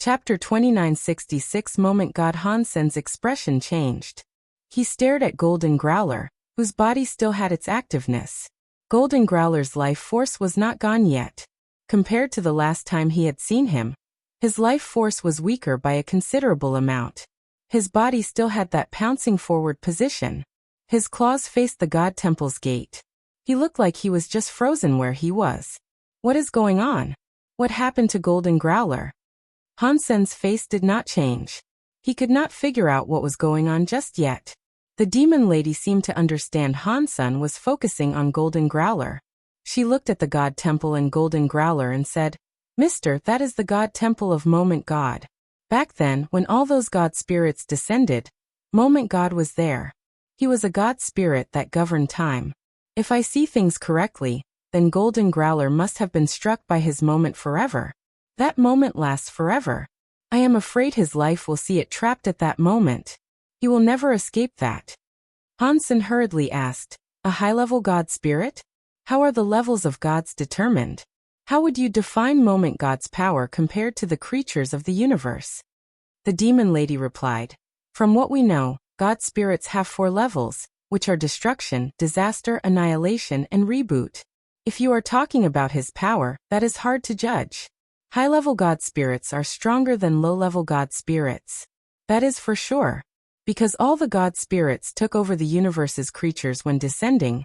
Chapter 2966 Moment God Hansen's expression changed. He stared at Golden Growler, whose body still had its activeness. Golden Growler's life force was not gone yet. Compared to the last time he had seen him, his life force was weaker by a considerable amount. His body still had that pouncing forward position. His claws faced the God Temple's gate. He looked like he was just frozen where he was. What is going on? What happened to Golden Growler? Hansen's face did not change. He could not figure out what was going on just yet. The demon lady seemed to understand Hansen was focusing on Golden Growler. She looked at the God Temple and Golden Growler and said, "Mister, that is the God Temple of Moment God. Back then, when all those God spirits descended, Moment God was there. He was a God spirit that governed time. If I see things correctly, then Golden Growler must have been struck by his moment forever. That moment lasts forever. I am afraid his life will see it trapped at that moment. He will never escape that." Hansen hurriedly asked, "A high-level God spirit? How are the levels of gods determined? How would you define Moment God's power compared to the creatures of the universe?" The demon lady replied, "From what we know, God spirits have 4 levels, which are destruction, disaster, annihilation, and reboot. If you are talking about his power, that is hard to judge. High-level God spirits are stronger than low-level God spirits. That is for sure. Because all the God spirits took over the universe's creatures when descending,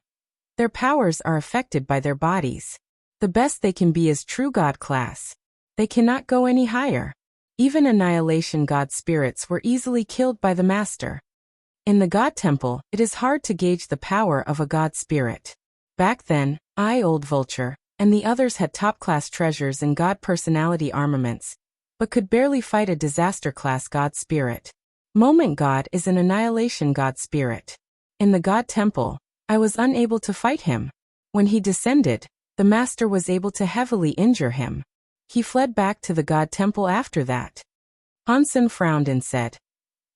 their powers are affected by their bodies. The best they can be is true God class. They cannot go any higher. Even annihilation God spirits were easily killed by the Master. In the God Temple, it is hard to gauge the power of a God spirit. Back then, Old Vulture, and the others had top-class treasures and God personality armaments, but could barely fight a disaster-class God spirit. Moment God is an annihilation God spirit. In the God Temple, I was unable to fight him. When he descended, the Master was able to heavily injure him. He fled back to the God Temple after that." Hansen frowned and said,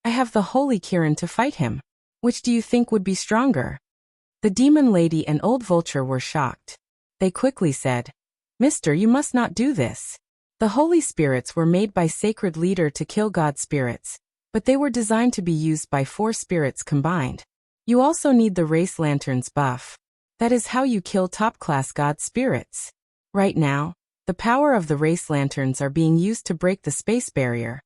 "I have the Holy Kirin to fight him. Which do you think would be stronger?" The demon lady and Old Vulture were shocked. They quickly said, "Mister, you must not do this. The Holy Spirits were made by Sacred Leader to kill God spirits, but they were designed to be used by 4 spirits combined. You also need the Race Lanterns buff. That is how you kill top-class God spirits. Right now, the power of the Race Lanterns are being used to break the space barrier.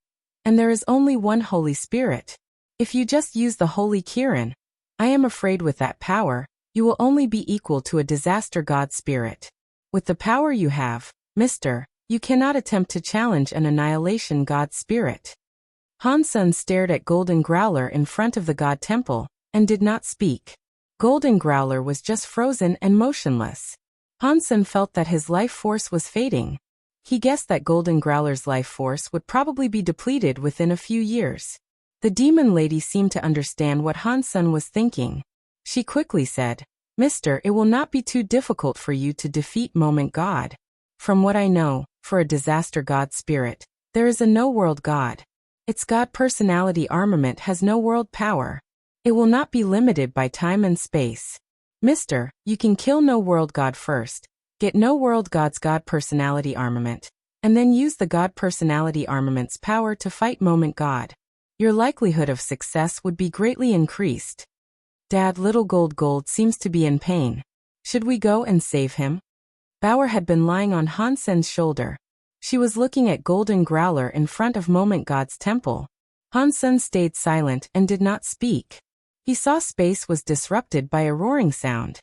And there is only one Holy Spirit. If you just use the Holy Kirin, I am afraid with that power, you will only be equal to a disaster God spirit. With the power you have, Mister, you cannot attempt to challenge an annihilation God spirit." Hansen stared at Golden Growler in front of the God Temple, and did not speak. Golden Growler was just frozen and motionless. Hansen felt that his life force was fading. He guessed that Golden Growler's life force would probably be depleted within a few years. The demon lady seemed to understand what Hansen was thinking. She quickly said, "Mister, it will not be too difficult for you to defeat Moment God. From what I know, for a disaster God spirit, there is a no-world God. Its God personality armament has no world power. It will not be limited by time and space. Mister, you can kill no-world God first, get no-world God's God personality armament, and then use the God personality armament's power to fight Moment God. Your likelihood of success would be greatly increased." "Dad, little Gold seems to be in pain. Should we go and save him?" Bauer had been lying on Hansen's shoulder. She was looking at Golden Growler in front of Moment God's temple. Hansen stayed silent and did not speak. He saw space was disrupted by a roaring sound.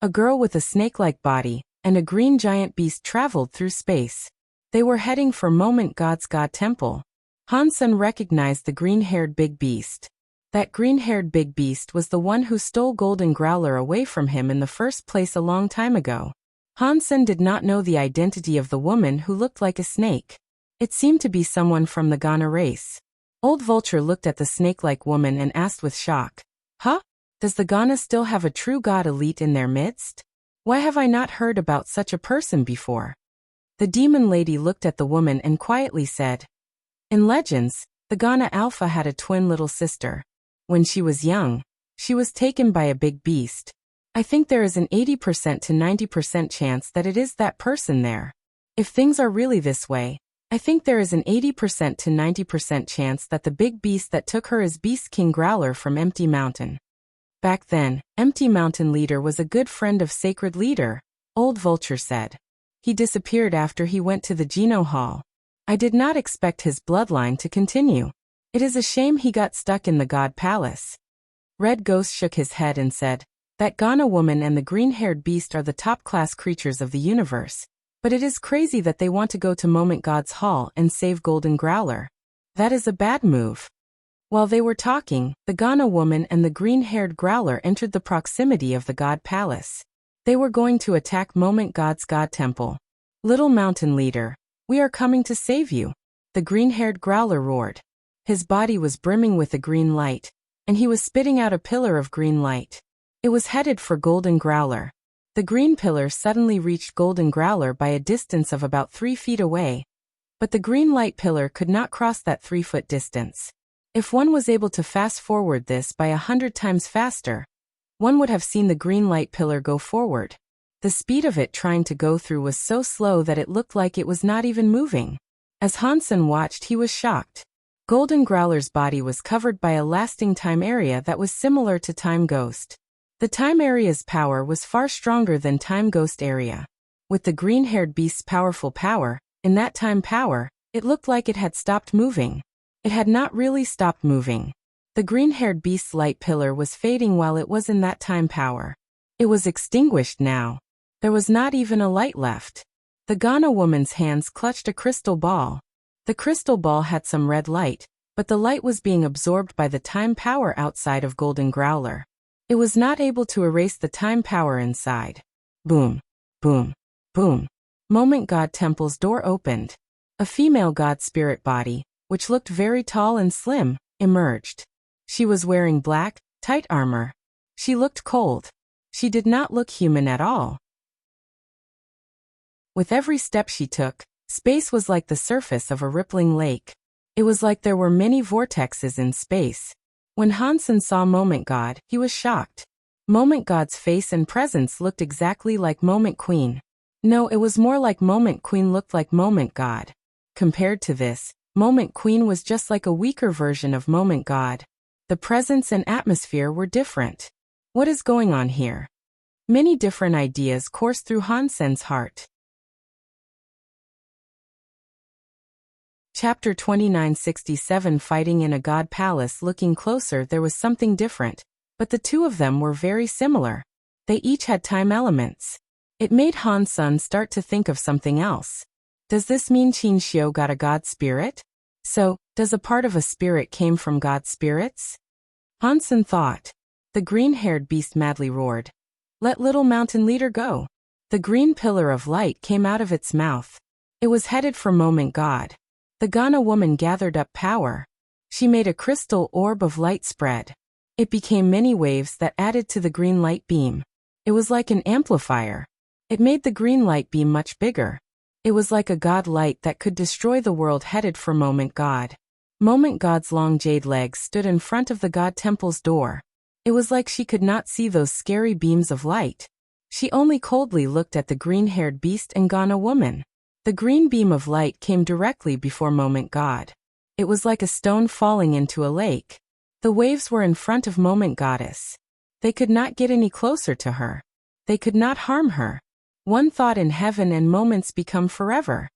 A girl with a snake-like body and a green giant beast traveled through space. They were heading for Moment God's God Temple. Hansen recognized the green-haired big beast. That green-haired big beast was the one who stole Golden Growler away from him in the first place a long time ago. Hansen did not know the identity of the woman who looked like a snake. It seemed to be someone from the Ghana race. Old Vulture looked at the snake-like woman and asked with shock, "Huh? Does the Ghana still have a true god elite in their midst? Why have I not heard about such a person before?" The demon lady looked at the woman and quietly said, "In legends, the Ghana Alpha had a twin little sister. When she was young, she was taken by a big beast. I think there is an 80% to 90% chance that it is that person there. If things are really this way, I think there is an 80% to 90% chance that the big beast that took her is Beast King Growler from Empty Mountain. Back then, Empty Mountain Leader was a good friend of Sacred Leader, Old Vulture said. He disappeared after he went to the Geno Hall. I did not expect his bloodline to continue. It is a shame he got stuck in the God Palace. Red Ghost shook his head and said, that Ghana woman and the green-haired beast are the top-class creatures of the universe. But it is crazy that they want to go to Moment God's Hall and save Golden Growler. That is a bad move. While they were talking, the Ghana woman and the green-haired Growler entered the proximity of the God Palace. They were going to attack Moment God's God Temple. Little Mountain Leader, we are coming to save you. The green-haired Growler roared. His body was brimming with a green light, and he was spitting out a pillar of green light. It was headed for Golden Growler. The green pillar suddenly reached Golden Growler by a distance of about 3 feet away, but the green light pillar could not cross that 3-foot distance. If one was able to fast forward this by 100 times faster, one would have seen the green light pillar go forward. The speed of it trying to go through was so slow that it looked like it was not even moving. As Hansen watched, he was shocked. Golden Growler's body was covered by a lasting time area that was similar to Time Ghost. The time area's power was far stronger than Time Ghost area. With the green-haired beast's powerful power, in that time power, it looked like it had stopped moving. It had not really stopped moving. The green-haired beast's light pillar was fading while it was in that time power. It was extinguished now. There was not even a light left. The Ghana woman's hands clutched a crystal ball. The crystal ball had some red light, but the light was being absorbed by the time power outside of Golden Growler. It was not able to erase the time power inside. Boom, boom, boom. Moment God Temple's door opened. A female god spirit body, which looked very tall and slim, emerged. She was wearing black, tight armor. She looked cold. She did not look human at all. With every step she took, space was like the surface of a rippling lake. It was like there were many vortexes in space. When Hansen saw Moment God, he was shocked. Moment God's face and presence looked exactly like Moment Queen. No, it was more like Moment Queen looked like Moment God. Compared to this, Moment Queen was just like a weaker version of Moment God. The presence and atmosphere were different. What is going on here? Many different ideas coursed through Hansen's heart. Chapter 2967 Fighting in a God Palace. Looking closer, there was something different, but the two of them were very similar. They each had time elements. It made Hansen start to think of something else. Does this mean Qin Xiu got a god spirit? So, does a part of a spirit came from god spirits? Hansen thought. The green-haired beast madly roared. Let Little Mountain Leader go. The green pillar of light came out of its mouth. It was headed for Moment God. The Ghana woman gathered up power. She made a crystal orb of light spread. It became many waves that added to the green light beam. It was like an amplifier. It made the green light beam much bigger. It was like a god light that could destroy the world headed for Moment God. Moment God's long jade legs stood in front of the God Temple's door. It was like she could not see those scary beams of light. She only coldly looked at the green-haired beast and Ghana woman. The green beam of light came directly before Moment God. It was like a stone falling into a lake. The waves were in front of Moment Goddess. They could not get any closer to her. They could not harm her. One thought in heaven and moments become forever.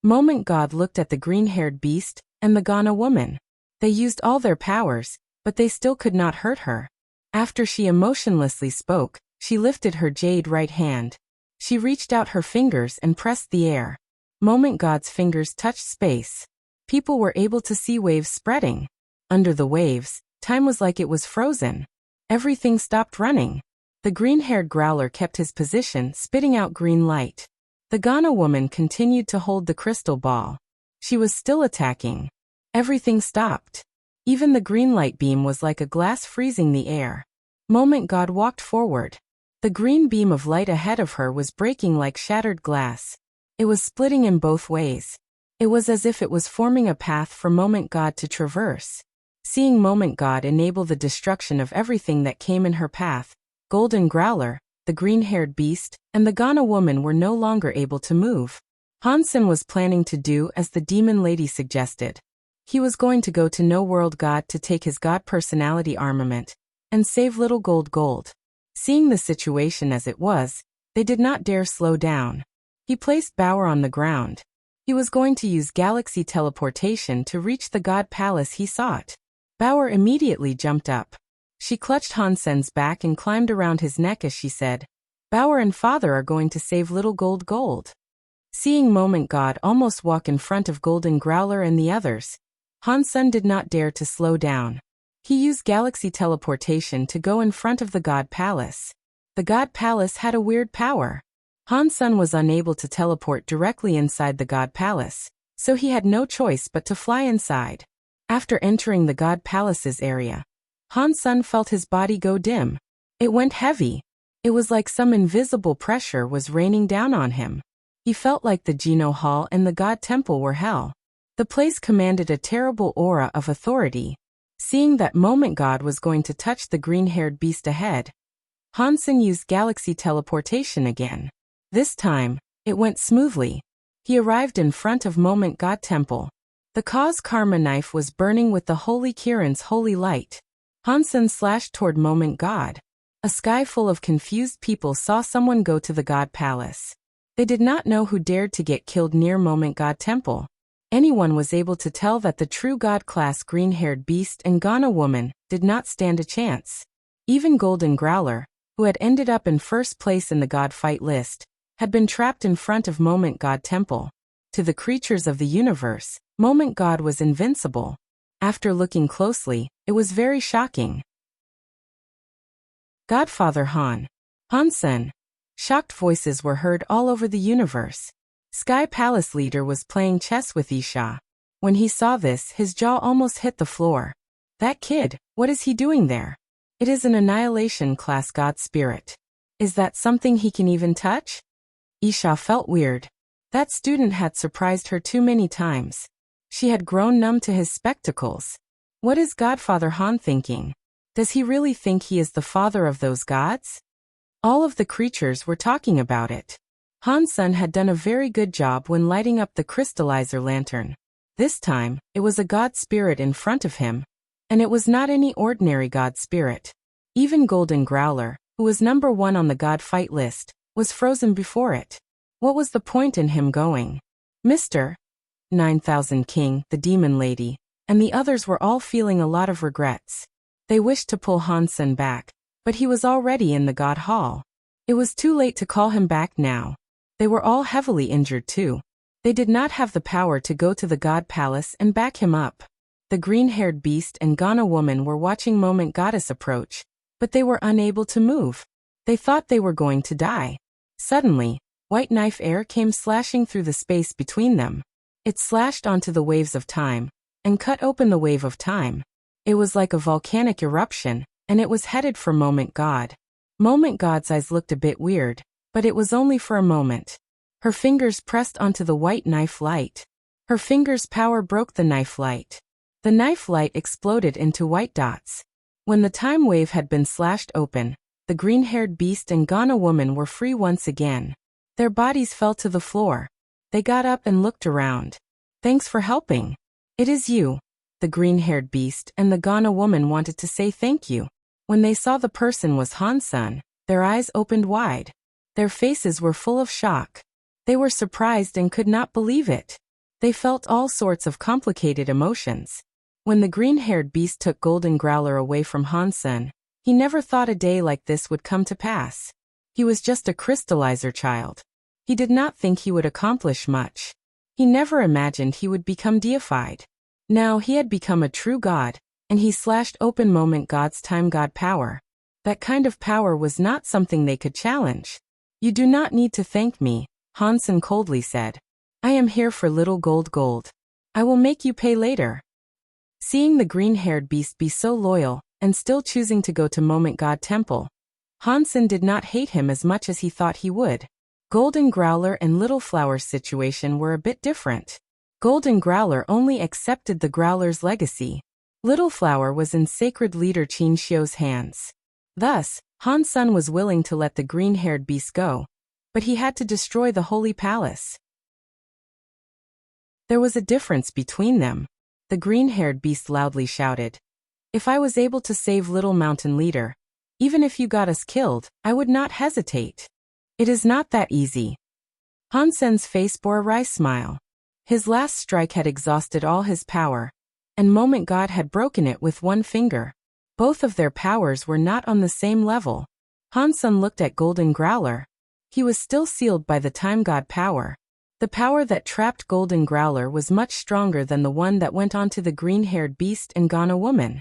Moment God looked at the green-haired beast and the Ghana woman. They used all their powers, but they still could not hurt her. After she emotionlessly spoke, she lifted her jade right hand. She reached out her fingers and pressed the air. Moment God's fingers touched space. People were able to see waves spreading. Under the waves, time was like it was frozen. Everything stopped running. The green-haired Growler kept his position, spitting out green light. The Ghana woman continued to hold the crystal ball. She was still attacking. Everything stopped. Even the green light beam was like a glass freezing the air. Moment God walked forward. The green beam of light ahead of her was breaking like shattered glass. It was splitting in both ways. It was as if it was forming a path for Moment God to traverse. Seeing Moment God enable the destruction of everything that came in her path, Golden Growler, the green-haired beast, and the Ghana woman were no longer able to move. Hansen was planning to do as the demon lady suggested. He was going to go to No World God to take his god personality armament and save little gold. Seeing the situation as it was, they did not dare slow down. He placed Bauer on the ground. He was going to use galaxy teleportation to reach the god palace he sought. Bauer immediately jumped up. She clutched Hansen's back and climbed around his neck as she said, "Bauer and father are going to save little gold." Seeing Moment God almost walk in front of Golden Growler and the others, Hansen did not dare to slow down. He used galaxy teleportation to go in front of the god palace. The god palace had a weird power. Hansen was unable to teleport directly inside the god palace, so he had no choice but to fly inside. After entering the god palace's area, Hansen felt his body go dim. It went heavy. It was like some invisible pressure was raining down on him. He felt like the Geno Hall and the god temple were hell. The place commanded a terrible aura of authority. Seeing that Moment God was going to touch the green-haired beast ahead, Hansen used galaxy teleportation again. This time, it went smoothly. He arrived in front of Moment God Temple. The Cause Karma knife was burning with the Holy Kirin's holy light. Hansen slashed toward Moment God. A sky full of confused people saw someone go to the God Palace. They did not know who dared to get killed near Moment God Temple. Anyone was able to tell that the true God-class green-haired beast and Ghana woman did not stand a chance. Even Golden Growler, who had ended up in first place in the God fight list, had been trapped in front of Moment God Temple. To the creatures of the universe, Moment God was invincible. After looking closely, it was very shocking. Godfather Hansen. Shocked voices were heard all over the universe. Sky Palace leader was playing chess with Isha. When he saw this, his jaw almost hit the floor. That kid, what is he doing there? It is an annihilation class god spirit. Is that something he can even touch? Isha felt weird. That student had surprised her too many times. She had grown numb to his spectacles. What is Godfather Han thinking? Does he really think he is the father of those gods? All of the creatures were talking about it. Hansen had done a very good job when lighting up the crystallizer lantern. This time, it was a god spirit in front of him. And it was not any ordinary god spirit. Even Golden Growler, who was number 1 on the god fight list, was frozen before it. What was the point in him going? Mr. 9000 King, the demon lady, and the others were all feeling a lot of regrets. They wished to pull Hansen back, but he was already in the god hall. It was too late to call him back now. They were all heavily injured too. They did not have the power to go to the god palace and back him up. The green-haired beast and Ghana woman were watching Moment Goddess approach, but they were unable to move. They thought they were going to die. Suddenly, white knife air came slashing through the space between them. It slashed onto the waves of time, and cut open the wave of time. It was like a volcanic eruption, and it was headed for Moment God. Moment God's eyes looked a bit weird, but it was only for a moment. Her fingers pressed onto the white knife light. Her fingers' power broke the knife light. The knife light exploded into white dots. When the time wave had been slashed open, the green-haired beast and Ghana woman were free once again. Their bodies fell to the floor. They got up and looked around. Thanks for helping. It is you. The green-haired beast and the Ghana woman wanted to say thank you. When they saw the person was Hansen, their eyes opened wide. Their faces were full of shock. They were surprised and could not believe it. They felt all sorts of complicated emotions. When the green-haired beast took Golden Growler away from Hansen, he never thought a day like this would come to pass. He was just a crystallizer child. He did not think he would accomplish much. He never imagined he would become deified. Now he had become a true god, and he slashed open Moment God's time god power. That kind of power was not something they could challenge. You do not need to thank me, Hansen coldly said. I am here for little gold. I will make you pay later. Seeing the green-haired beast be so loyal, and still choosing to go to Moment God Temple, Hansen did not hate him as much as he thought he would. Golden Growler and Little Flower's situation were a bit different. Golden Growler only accepted the Growler's legacy. Little Flower was in sacred leader Qin Xiu's hands. Thus, Hansen was willing to let the green-haired beast go, but he had to destroy the holy palace. There was a difference between them. The green-haired beast loudly shouted. If I was able to save little mountain leader, even if you got us killed, I would not hesitate. It is not that easy. Hansen's face bore a wry smile. His last strike had exhausted all his power, and Moment God had broken it with one finger. Both of their powers were not on the same level. Hansen looked at Golden Growler. He was still sealed by the Time God power. The power that trapped Golden Growler was much stronger than the one that went onto the green-haired beast and Ghana woman.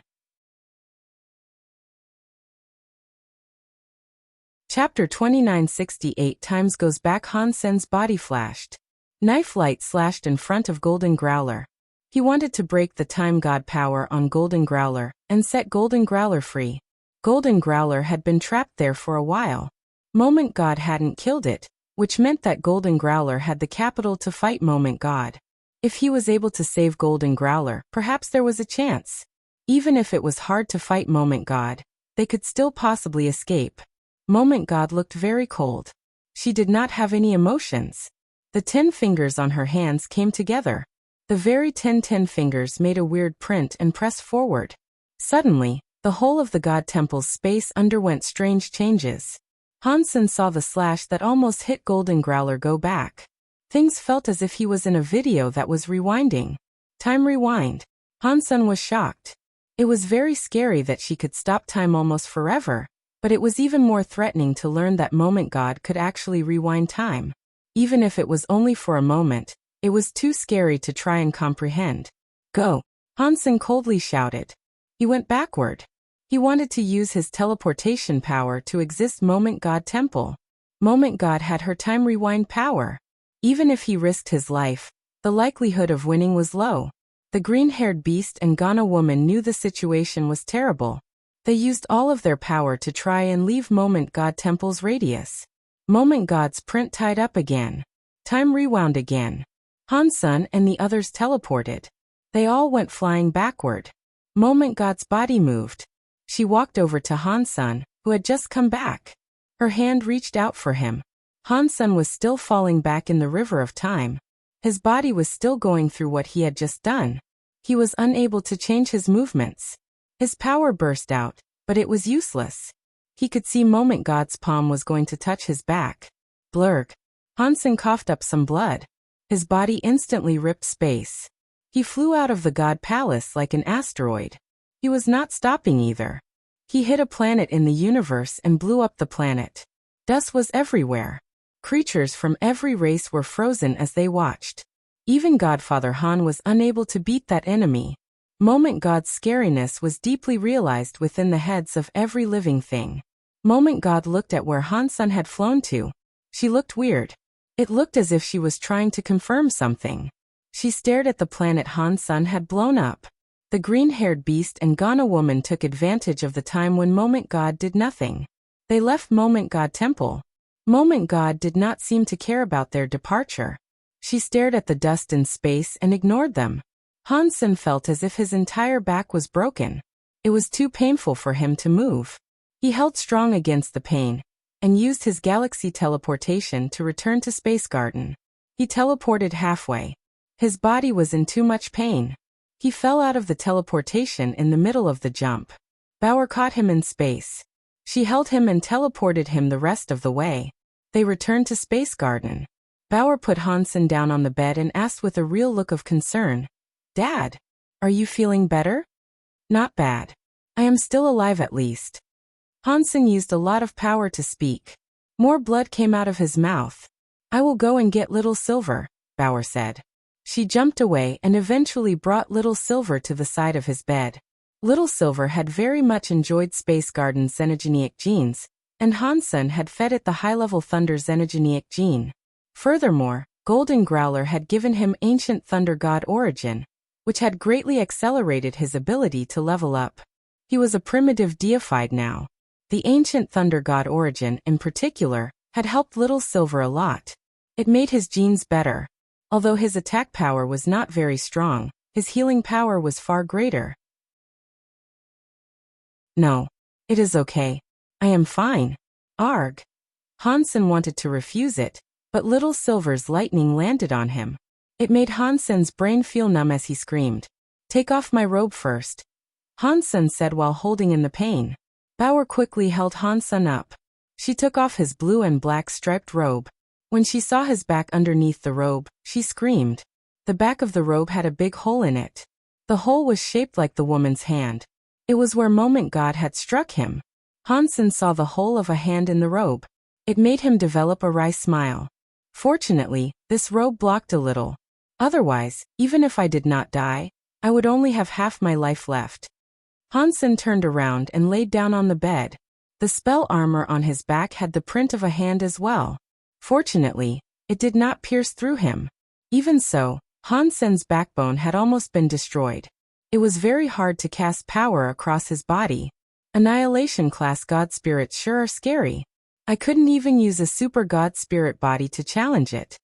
Chapter 2968 Times goes back. Hansen's body flashed. Knife light slashed in front of Golden Growler. He wanted to break the Time God power on Golden Growler and set Golden Growler free. Golden Growler had been trapped there for a while. Moment God hadn't killed it, which meant that Golden Growler had the capital to fight Moment God. If he was able to save Golden Growler, perhaps there was a chance. Even if it was hard to fight Moment God, they could still possibly escape. Moment God looked very cold. She did not have any emotions. The 10 fingers on her hands came together. The very 10 fingers made a weird print and pressed forward. Suddenly, the whole of the God Temple's space underwent strange changes. Hansen saw the slash that almost hit Golden Growler go back. Things felt as if he was in a video that was rewinding. Time rewind. Hansen was shocked. It was very scary that she could stop time almost forever, but it was even more threatening to learn that Moment God could actually rewind time. Even if it was only for a moment, it was too scary to try and comprehend. Go! Hansen coldly shouted. He went backward. He wanted to use his teleportation power to exist Moment God Temple. Moment God had her time rewind power. Even if he risked his life, the likelihood of winning was low. The green-haired beast and Ghana woman knew the situation was terrible. They used all of their power to try and leave Moment God Temple's radius. Moment God's print tied up again. Time rewound again. Hansen and the others teleported. They all went flying backward. Moment God's body moved. She walked over to Hansen, who had just come back. Her hand reached out for him. Hansen was still falling back in the river of time. His body was still going through what he had just done. He was unable to change his movements. His power burst out, but it was useless. He could see Moment God's palm was going to touch his back. Blurg. Hansen coughed up some blood. His body instantly ripped space. He flew out of the God Palace like an asteroid. He was not stopping either. He hit a planet in the universe and blew up the planet. Dust was everywhere. Creatures from every race were frozen as they watched. Even Godfather Han was unable to beat that enemy. Moment God's scariness was deeply realized within the heads of every living thing. Moment God looked at where Hansen had flown to. She looked weird. It looked as if she was trying to confirm something. She stared at the planet Hansen had blown up. The green-haired beast and Ghana woman took advantage of the time when Moment God did nothing. They left Moment God Temple. Moment God did not seem to care about their departure. She stared at the dust in space and ignored them. Hansen felt as if his entire back was broken. It was too painful for him to move. He held strong against the pain and used his galaxy teleportation to return to Space Garden. He teleported halfway. His body was in too much pain. He fell out of the teleportation in the middle of the jump. Bauer caught him in space. She held him and teleported him the rest of the way. They returned to Space Garden. Bauer put Hansen down on the bed and asked with a real look of concern, "Dad, are you feeling better?" "Not bad. I am still alive at least." Hansen used a lot of power to speak. More blood came out of his mouth. "I will go and get Little Silver," Bauer said. She jumped away and eventually brought Little Silver to the side of his bed. Little Silver had very much enjoyed Space Garden's xenogenic genes, and Hansen had fed it the high-level Thunder xenogenic gene. Furthermore, Golden Growler had given him Ancient Thunder God Origin, which had greatly accelerated his ability to level up. He was a primitive deified now. The Ancient Thunder God Origin, in particular, had helped Little Silver a lot. It made his genes better. Although his attack power was not very strong, his healing power was far greater. "No. It is okay. I am fine. Arg." Hansen wanted to refuse it, but Little Silver's lightning landed on him. It made Hansen's brain feel numb as he screamed, "Take off my robe first," Hansen said while holding in the pain. Bauer quickly held Hansen up. She took off his blue and black striped robe. When she saw his back underneath the robe, she screamed. The back of the robe had a big hole in it. The hole was shaped like the woman's hand. It was where Moment God had struck him. Hansen saw the hole of a hand in the robe. It made him develop a wry smile. Fortunately, this robe blocked a little. Otherwise, even if I did not die, I would only have half my life left. Hansen turned around and laid down on the bed. The spell armor on his back had the print of a hand as well. Fortunately, it did not pierce through him. Even so, Hansen's backbone had almost been destroyed. It was very hard to cast power across his body. Annihilation class god spirits sure are scary. I couldn't even use a super god spirit body to challenge it.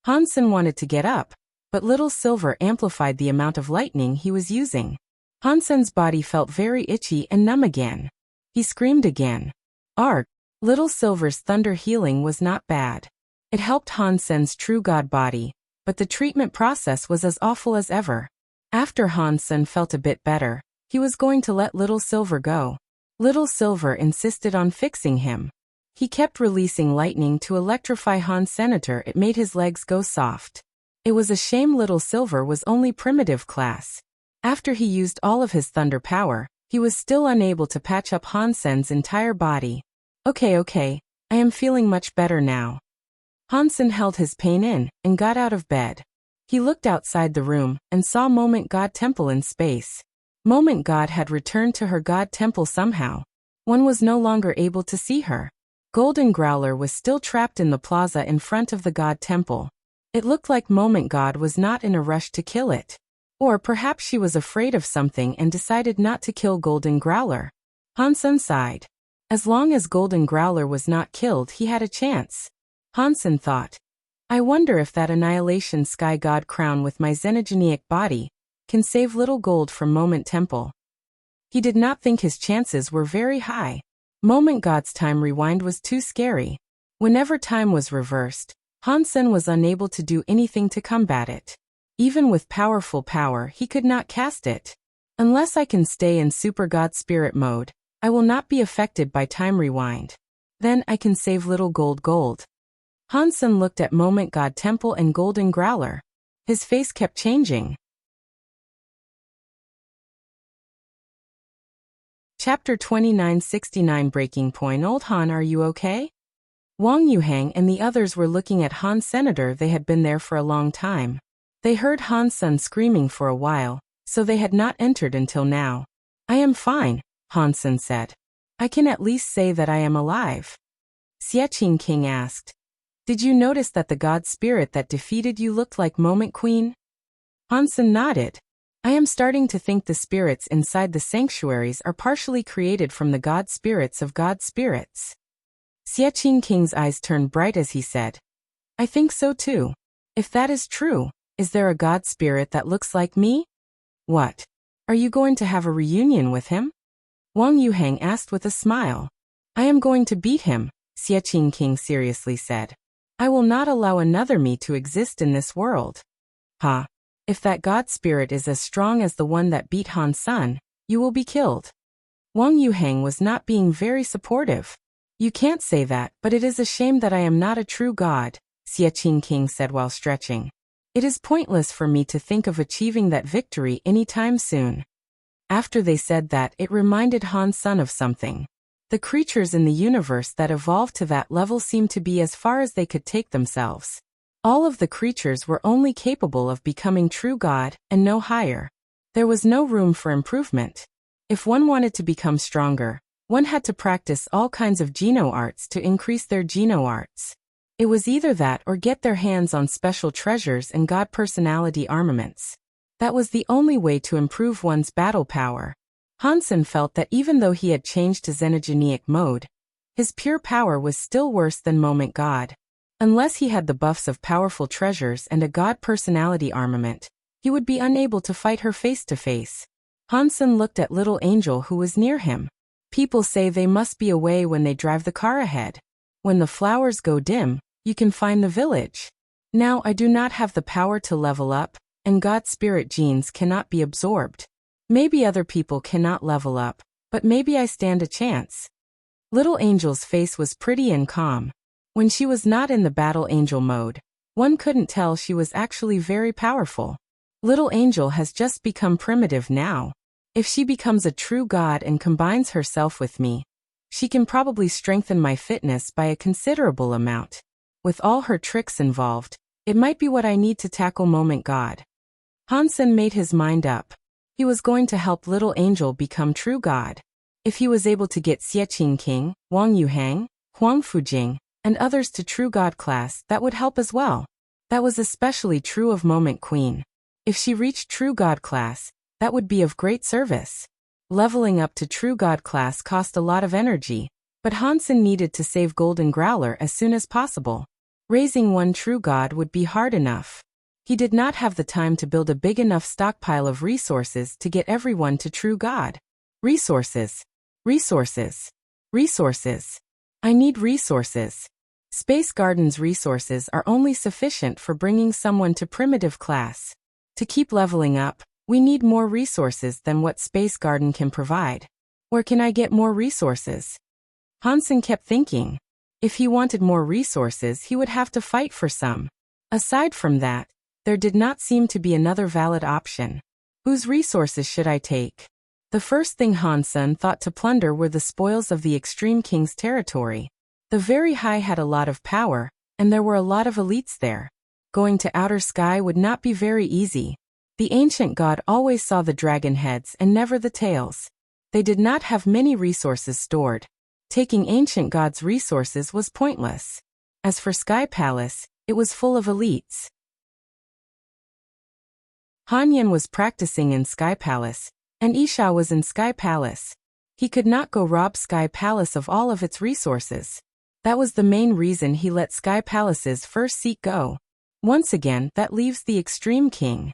Hansen wanted to get up, but Little Silver amplified the amount of lightning he was using. Hansen's body felt very itchy and numb again. He screamed again. Arg! Little Silver's thunder healing was not bad. It helped Hansen's true god body, but the treatment process was as awful as ever. After Hansen felt a bit better, he was going to let Little Silver go. Little Silver insisted on fixing him. He kept releasing lightning to electrify Hansen. It made his legs go soft. It was a shame Little Silver was only primitive class. After he used all of his thunder power, he was still unable to patch up Hansen's entire body. Okay, I am feeling much better now. Hansen held his pain in and got out of bed. He looked outside the room and saw Moment God Temple in space. Moment God had returned to her God Temple somehow. One was no longer able to see her. Golden Growler was still trapped in the plaza in front of the God Temple. It looked like Moment God was not in a rush to kill it. Or perhaps she was afraid of something and decided not to kill Golden Growler. Hansen sighed. As long as Golden Growler was not killed, he had a chance. Hansen thought, I wonder if that Annihilation Sky God crown with my xenogenic body can save Little Gold from Moment Temple. He did not think his chances were very high. Moment God's time rewind was too scary. Whenever time was reversed, Hansen was unable to do anything to combat it. Even with powerful power, he could not cast it. Unless I can stay in Super God Spirit mode, I will not be affected by time rewind. Then I can save Little Gold. Hansen looked at Moment God Temple and Golden Growler. His face kept changing. Chapter 2969 Breaking Point. Old Han, are you okay? Wang Yuhang and the others were looking at Han Senator. They had been there for a long time. They heard Hansen screaming for a while, so they had not entered until now. I am fine, Hansen said. I can at least say that I am alive. Xiaqing King asked. Did you notice that the god spirit that defeated you looked like Moment Queen? Hansen nodded. I am starting to think the spirits inside the sanctuaries are partially created from the god spirits of god spirits. Xiaqing King's eyes turned bright as he said, I think so too. If that is true, is there a god spirit that looks like me? What? Are you going to have a reunion with him? Wang Yuhang asked with a smile. I am going to beat him, Xiaqing King seriously said. I will not allow another me to exist in this world. Ha! If that god spirit is as strong as the one that beat Hansen, you will be killed. Wang Yuhang was not being very supportive. You can't say that, but it is a shame that I am not a true god, Xiaqing King said while stretching. It is pointless for me to think of achieving that victory anytime soon. After they said that, it reminded Hansen of something. The creatures in the universe that evolved to that level seemed to be as far as they could take themselves. All of the creatures were only capable of becoming true god, and no higher. There was no room for improvement. If one wanted to become stronger, one had to practice all kinds of geno arts to increase their geno arts. It was either that or get their hands on special treasures and god personality armaments. That was the only way to improve one's battle power. Hansen felt that even though he had changed to xenogenic mode, his pure power was still worse than Moment God. Unless he had the buffs of powerful treasures and a god personality armament, he would be unable to fight her face to face. Hansen looked at Little Angel who was near him. People say they must be away when they drive the car ahead. When the flowers go dim, you can find the village. Now I do not have the power to level up, and God's spirit genes cannot be absorbed. Maybe other people cannot level up, but maybe I stand a chance. Little Angel's face was pretty and calm. When she was not in the battle angel mode, one couldn't tell she was actually very powerful. Little Angel has just become primitive now. If she becomes a true god and combines herself with me, she can probably strengthen my fitness by a considerable amount. With all her tricks involved, it might be what I need to tackle Moment God. Hansen made his mind up. He was going to help Little Angel become true god. If he was able to get Xieqing King, Wang Yuhang, Huang Fujing, and others to true god class, that would help as well. That was especially true of Moment Queen. If she reached true god class, that would be of great service. Leveling up to true god class cost a lot of energy, but Hansen needed to save Golden Growler as soon as possible. Raising one true god would be hard enough. He did not have the time to build a big enough stockpile of resources to get everyone to true god. Resources. Resources. Resources. I need resources. Space Garden's resources are only sufficient for bringing someone to primitive class. To keep leveling up, we need more resources than what Space Garden can provide. Where can I get more resources? Hansen kept thinking. If he wanted more resources, he would have to fight for some. Aside from that, there did not seem to be another valid option. Whose resources should I take? The first thing Hansen thought to plunder were the spoils of the Extreme King's territory. The Very High had a lot of power, and there were a lot of elites there. Going to Outer Sky would not be very easy. The ancient god always saw the dragon heads and never the tails. They did not have many resources stored. Taking ancient god's resources was pointless. As for Sky Palace, it was full of elites. Han Yan was practicing in Sky Palace, and Isha was in Sky Palace. He could not go rob Sky Palace of all of its resources. That was the main reason he let Sky Palace's first seat go. Once again, that leaves the Extreme King.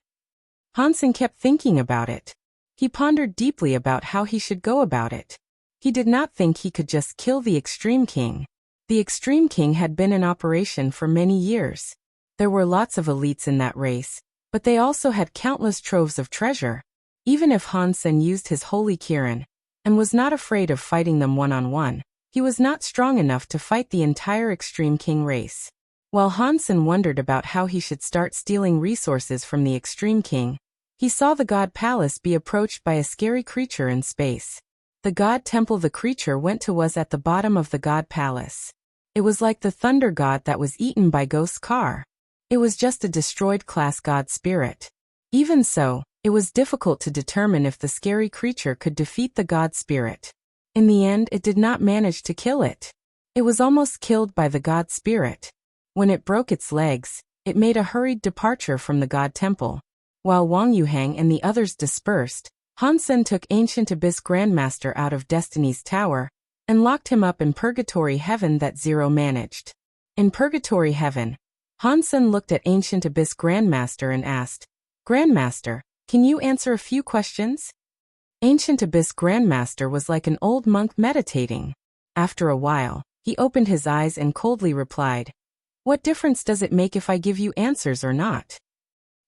Hansen kept thinking about it. He pondered deeply about how he should go about it. He did not think he could just kill the Extreme King. The Extreme King had been in operation for many years. There were lots of elites in that race, but they also had countless troves of treasure. Even if Hansen used his Holy Kirin, and was not afraid of fighting them one-on-one, he was not strong enough to fight the entire Extreme King race. While Hansen wondered about how he should start stealing resources from the Extreme King, he saw the God Palace be approached by a scary creature in space. The God Temple the creature went to was at the bottom of the God Palace. It was like the Thunder God that was eaten by Ghost's car. It was just a destroyed class God spirit. Even so, it was difficult to determine if the scary creature could defeat the God spirit. In the end, it did not manage to kill it. It was almost killed by the God spirit. When it broke its legs, it made a hurried departure from the God Temple. While Wang Yuhang and the others dispersed, Hansen took Ancient Abyss Grandmaster out of Destiny's Tower and locked him up in Purgatory Heaven that Zero managed. In Purgatory Heaven, Hansen looked at Ancient Abyss Grandmaster and asked, "Grandmaster, can you answer a few questions?" Ancient Abyss Grandmaster was like an old monk meditating. After a while, he opened his eyes and coldly replied, "What difference does it make if I give you answers or not?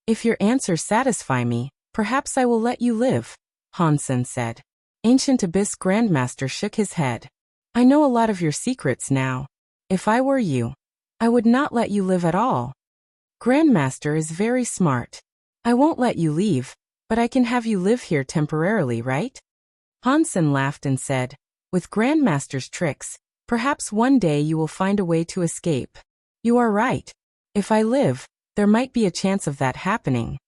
If your answers satisfy me, perhaps I will let you live," Hansen said. Ancient Abyss Grandmaster shook his head. "I know a lot of your secrets now. If I were you, I would not let you live at all. Grandmaster is very smart. I won't let you leave, but I can have you live here temporarily, right?" Hansen laughed and said, "With Grandmaster's tricks, perhaps one day you will find a way to escape." "You are right. If I live, there might be a chance of that happening."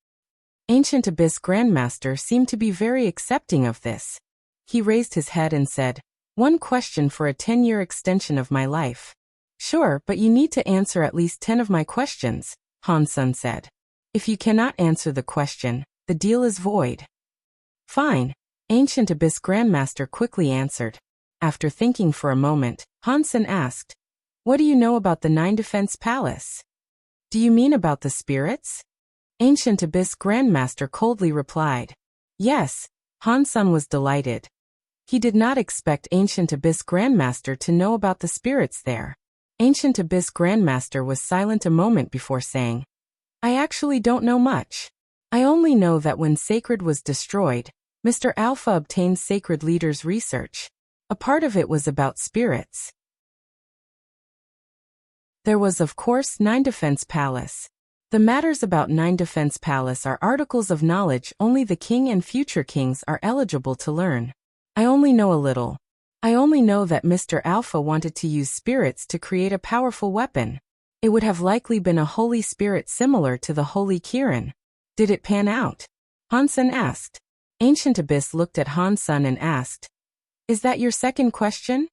Ancient Abyss Grandmaster seemed to be very accepting of this. He raised his head and said, "One question for a 10-year extension of my life." "Sure, but you need to answer at least 10 of my questions," Hansen said. "If you cannot answer the question, the deal is void." "Fine," Ancient Abyss Grandmaster quickly answered. After thinking for a moment, Hansen asked, "What do you know about the 9 Defense Palace? Do you mean about the spirits?" Ancient Abyss Grandmaster coldly replied. "Yes." Hansen was delighted. He did not expect Ancient Abyss Grandmaster to know about the spirits there. Ancient Abyss Grandmaster was silent a moment before saying, I actually don't know much. I only know that when Sacred was destroyed, Mr. Alpha obtained Sacred Leader's research. A part of it was about spirits. There was of course Nine Defense Palace. The matters about Nine Defense Palace are articles of knowledge only the king and future kings are eligible to learn. I only know a little. I only know that Mr. Alpha wanted to use spirits to create a powerful weapon. It would have likely been a holy spirit similar to the Holy Kirin. Did it pan out? Hansen asked. Ancient Abyss looked at Hansen and asked, Is that your second question?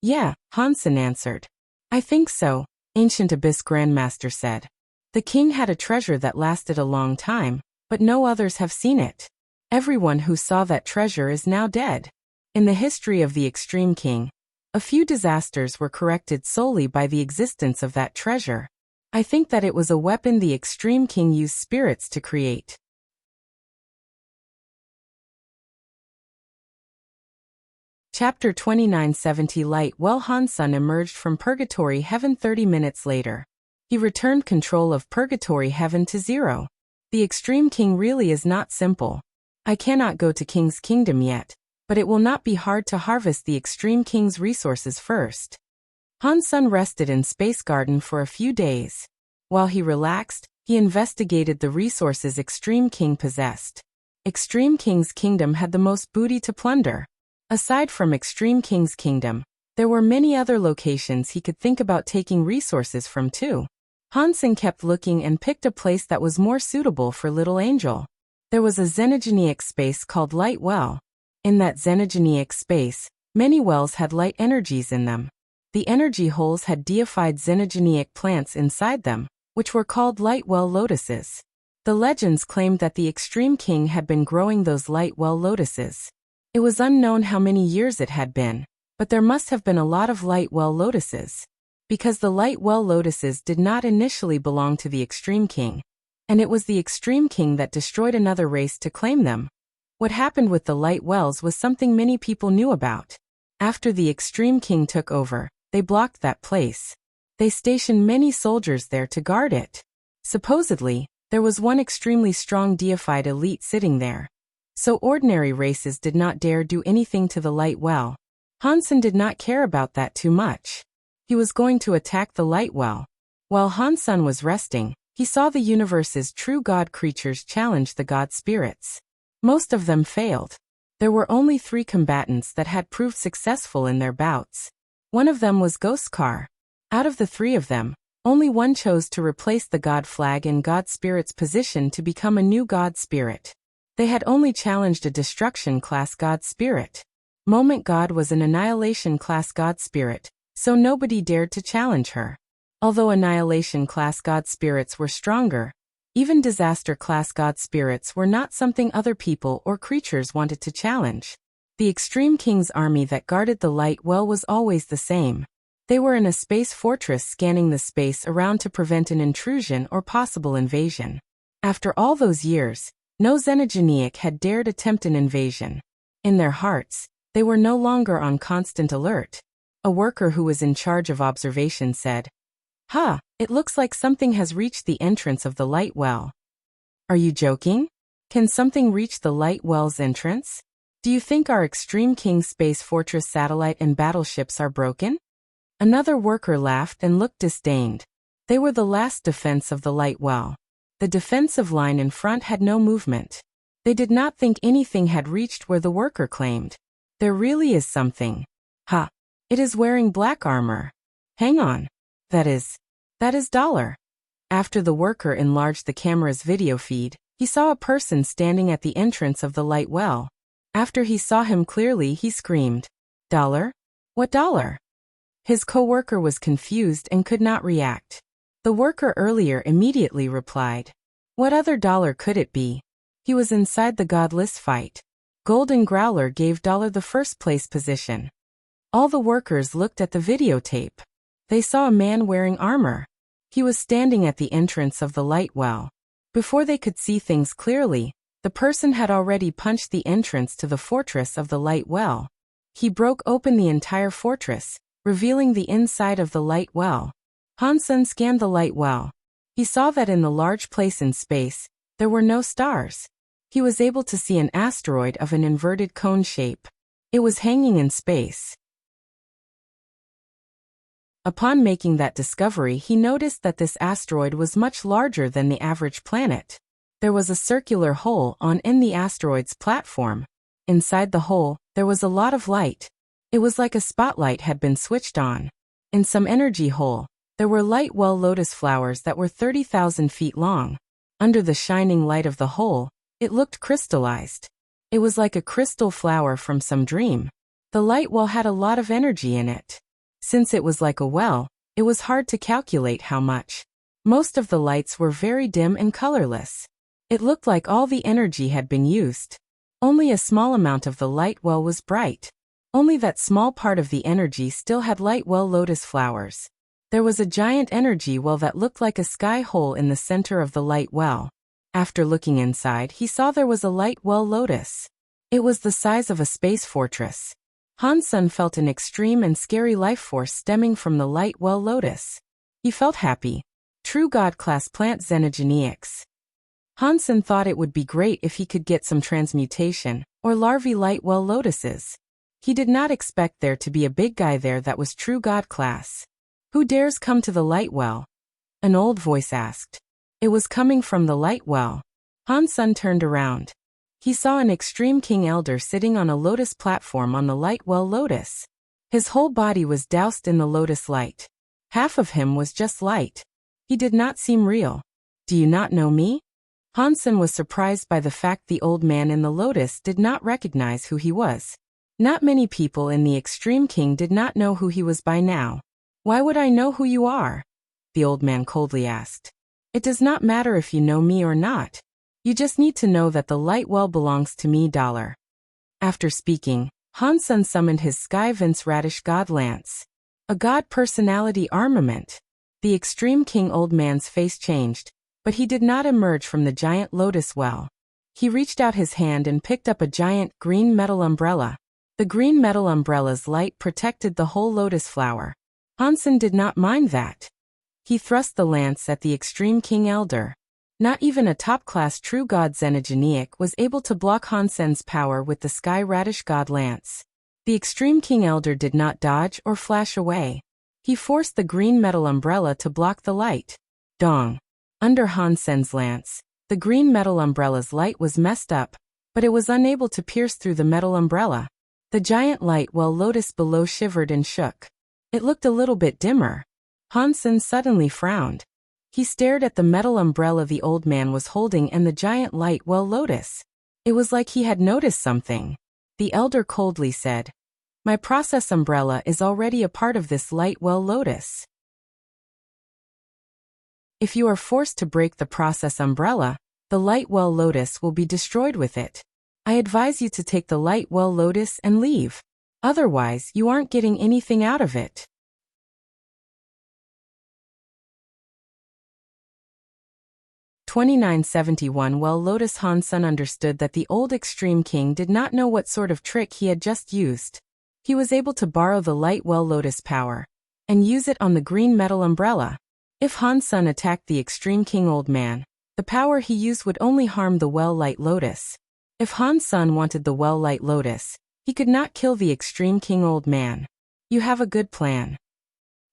Yeah, Hansen answered. I think so, Ancient Abyss Grandmaster said. The king had a treasure that lasted a long time, but no others have seen it. Everyone who saw that treasure is now dead. In the history of the Extreme King, a few disasters were corrected solely by the existence of that treasure. I think that it was a weapon the Extreme King used spirits to create. Chapter 2970 Light Well Hansen emerged from Purgatory Heaven 30 minutes later. He returned control of Purgatory Heaven to 0. The Extreme King really is not simple. I cannot go to King's Kingdom yet, but it will not be hard to harvest the Extreme King's resources first. Hansen rested in Space Garden for a few days. While he relaxed, he investigated the resources Extreme King possessed. Extreme King's kingdom had the most booty to plunder. Aside from Extreme King's kingdom, there were many other locations he could think about taking resources from too. Hansen kept looking and picked a place that was more suitable for Little Angel. There was a xenogenic space called Light Well. In that xenogenic space, many wells had light energies in them. The energy holes had deified xenogenic plants inside them, which were called Light Well lotuses. The legends claimed that the Extreme King had been growing those Light Well lotuses. It was unknown how many years it had been, but there must have been a lot of Light Well lotuses. Because the Light Well lotuses did not initially belong to the Extreme King, and it was the Extreme King that destroyed another race to claim them. What happened with the Light Wells was something many people knew about. After the Extreme King took over, they blocked that place. They stationed many soldiers there to guard it. Supposedly, there was one extremely strong deified elite sitting there. So ordinary races did not dare do anything to the Light Well. Hansen did not care about that too much. He was going to attack the Light Well. While Hansen was resting, he saw the universe's true god creatures challenge the god spirits. Most of them failed. There were only 3 combatants that had proved successful in their bouts. One of them was Ghostkar. Out of the 3 of them, only one chose to replace the god flag in god spirit's position to become a new god spirit. They had only challenged a destruction class god spirit. Moment God was an annihilation class god spirit, so nobody dared to challenge her. Although annihilation class god spirits were stronger, even disaster class god spirits were not something other people or creatures wanted to challenge. The Extreme King's army that guarded the Light Well was always the same. They were in a space fortress scanning the space around to prevent an intrusion or possible invasion. After all those years, no xenogeniac had dared attempt an invasion. In their hearts, they were no longer on constant alert. A worker who was in charge of observation said, It looks like something has reached the entrance of the Light Well. Are you joking? Can something reach the Light Well's entrance? Do you think our Extreme King Space Fortress satellite and battleships are broken? Another worker laughed and looked disdained. They were the last defense of the Light Well. The defensive line in front had no movement. They did not think anything had reached where the worker claimed. There really is something. It is wearing black armor. Hang on. That is Dollar. After the worker enlarged the camera's video feed, he saw a person standing at the entrance of the Light Well. After he saw him clearly, he screamed, Dollar? What Dollar? His co-worker was confused and could not react. The worker earlier immediately replied, What other Dollar could it be? He was inside the godless fight. Golden Growler gave Dollar the first place position. All the workers looked at the videotape. They saw a man wearing armor. He was standing at the entrance of the Light Well. Before they could see things clearly, the person had already punched the entrance to the fortress of the Light Well. He broke open the entire fortress, revealing the inside of the light well. Hansen scanned the light well. He saw that in the large place in space, there were no stars. He was able to see an asteroid of an inverted cone shape. It was hanging in space. Upon making that discovery, he noticed that this asteroid was much larger than the average planet. There was a circular hole in the asteroid's platform. Inside the hole, there was a lot of light. It was like a spotlight had been switched on. In some energy hole, there were light well lotus flowers that were 30,000 feet long. Under the shining light of the hole, it looked crystallized. It was like a crystal flower from some dream. The light well had a lot of energy in it. Since it was like a well, it was hard to calculate how much. Most of the lights were very dim and colorless. It looked like all the energy had been used. Only a small amount of the light well was bright. Only that small part of the energy still had light well lotus flowers. There was a giant energy well that looked like a sky hole in the center of the light well. After looking inside, he saw there was a light well lotus. It was the size of a space fortress. Hansen felt an extreme and scary life force stemming from the light well lotus. He felt happy. True God-class plant xenogeneics. Hansen thought it would be great if he could get some transmutation, or larvae light well lotuses. He did not expect there to be a big guy there that was true God-class. Who dares come to the light well? An old voice asked. It was coming from the light well. Hansen turned around. He saw an extreme king elder sitting on a lotus platform on the light well lotus. His whole body was doused in the lotus light. Half of him was just light. He did not seem real. Do you not know me? Hansen was surprised by the fact the old man in the lotus did not recognize who he was. Not many people in the extreme king did not know who he was by now. Why would I know who you are? The old man coldly asked. It does not matter if you know me or not. You just need to know that the light well belongs to me. After speaking, Hansen summoned his Sky Vince Radish God Lance. A god personality armament. The extreme king old man's face changed, but he did not emerge from the giant lotus well. He reached out his hand and picked up a giant green metal umbrella. The green metal umbrella's light protected the whole lotus flower. Hansen did not mind that. He thrust the lance at the extreme king elder. Not even a top-class true god xenogeneic was able to block Hansen's power with the Sky Radish God Lance. The extreme king elder did not dodge or flash away. He forced the green metal umbrella to block the light. Dong. Under Hansen's lance, the green metal umbrella's light was messed up, but it was unable to pierce through the metal umbrella. The giant light well lotus below shivered and shook. It looked a little bit dimmer. Hansen suddenly frowned. He stared at the metal umbrella the old man was holding and the giant light well lotus. It was like he had noticed something. The elder coldly said, "My process umbrella is already a part of this light well lotus. If you are forced to break the process umbrella, the light well lotus will be destroyed with it. I advise you to take the light well lotus and leave. Otherwise, you aren't getting anything out of it." 2971 Well Lotus Hansen understood that the old extreme king did not know what sort of trick he had just used. He was able to borrow the light well lotus power and use it on the green metal umbrella. If Hansen attacked the extreme king old man, the power he used would only harm the well light lotus. If Hansen wanted the well light lotus, he could not kill the extreme king old man. You have a good plan.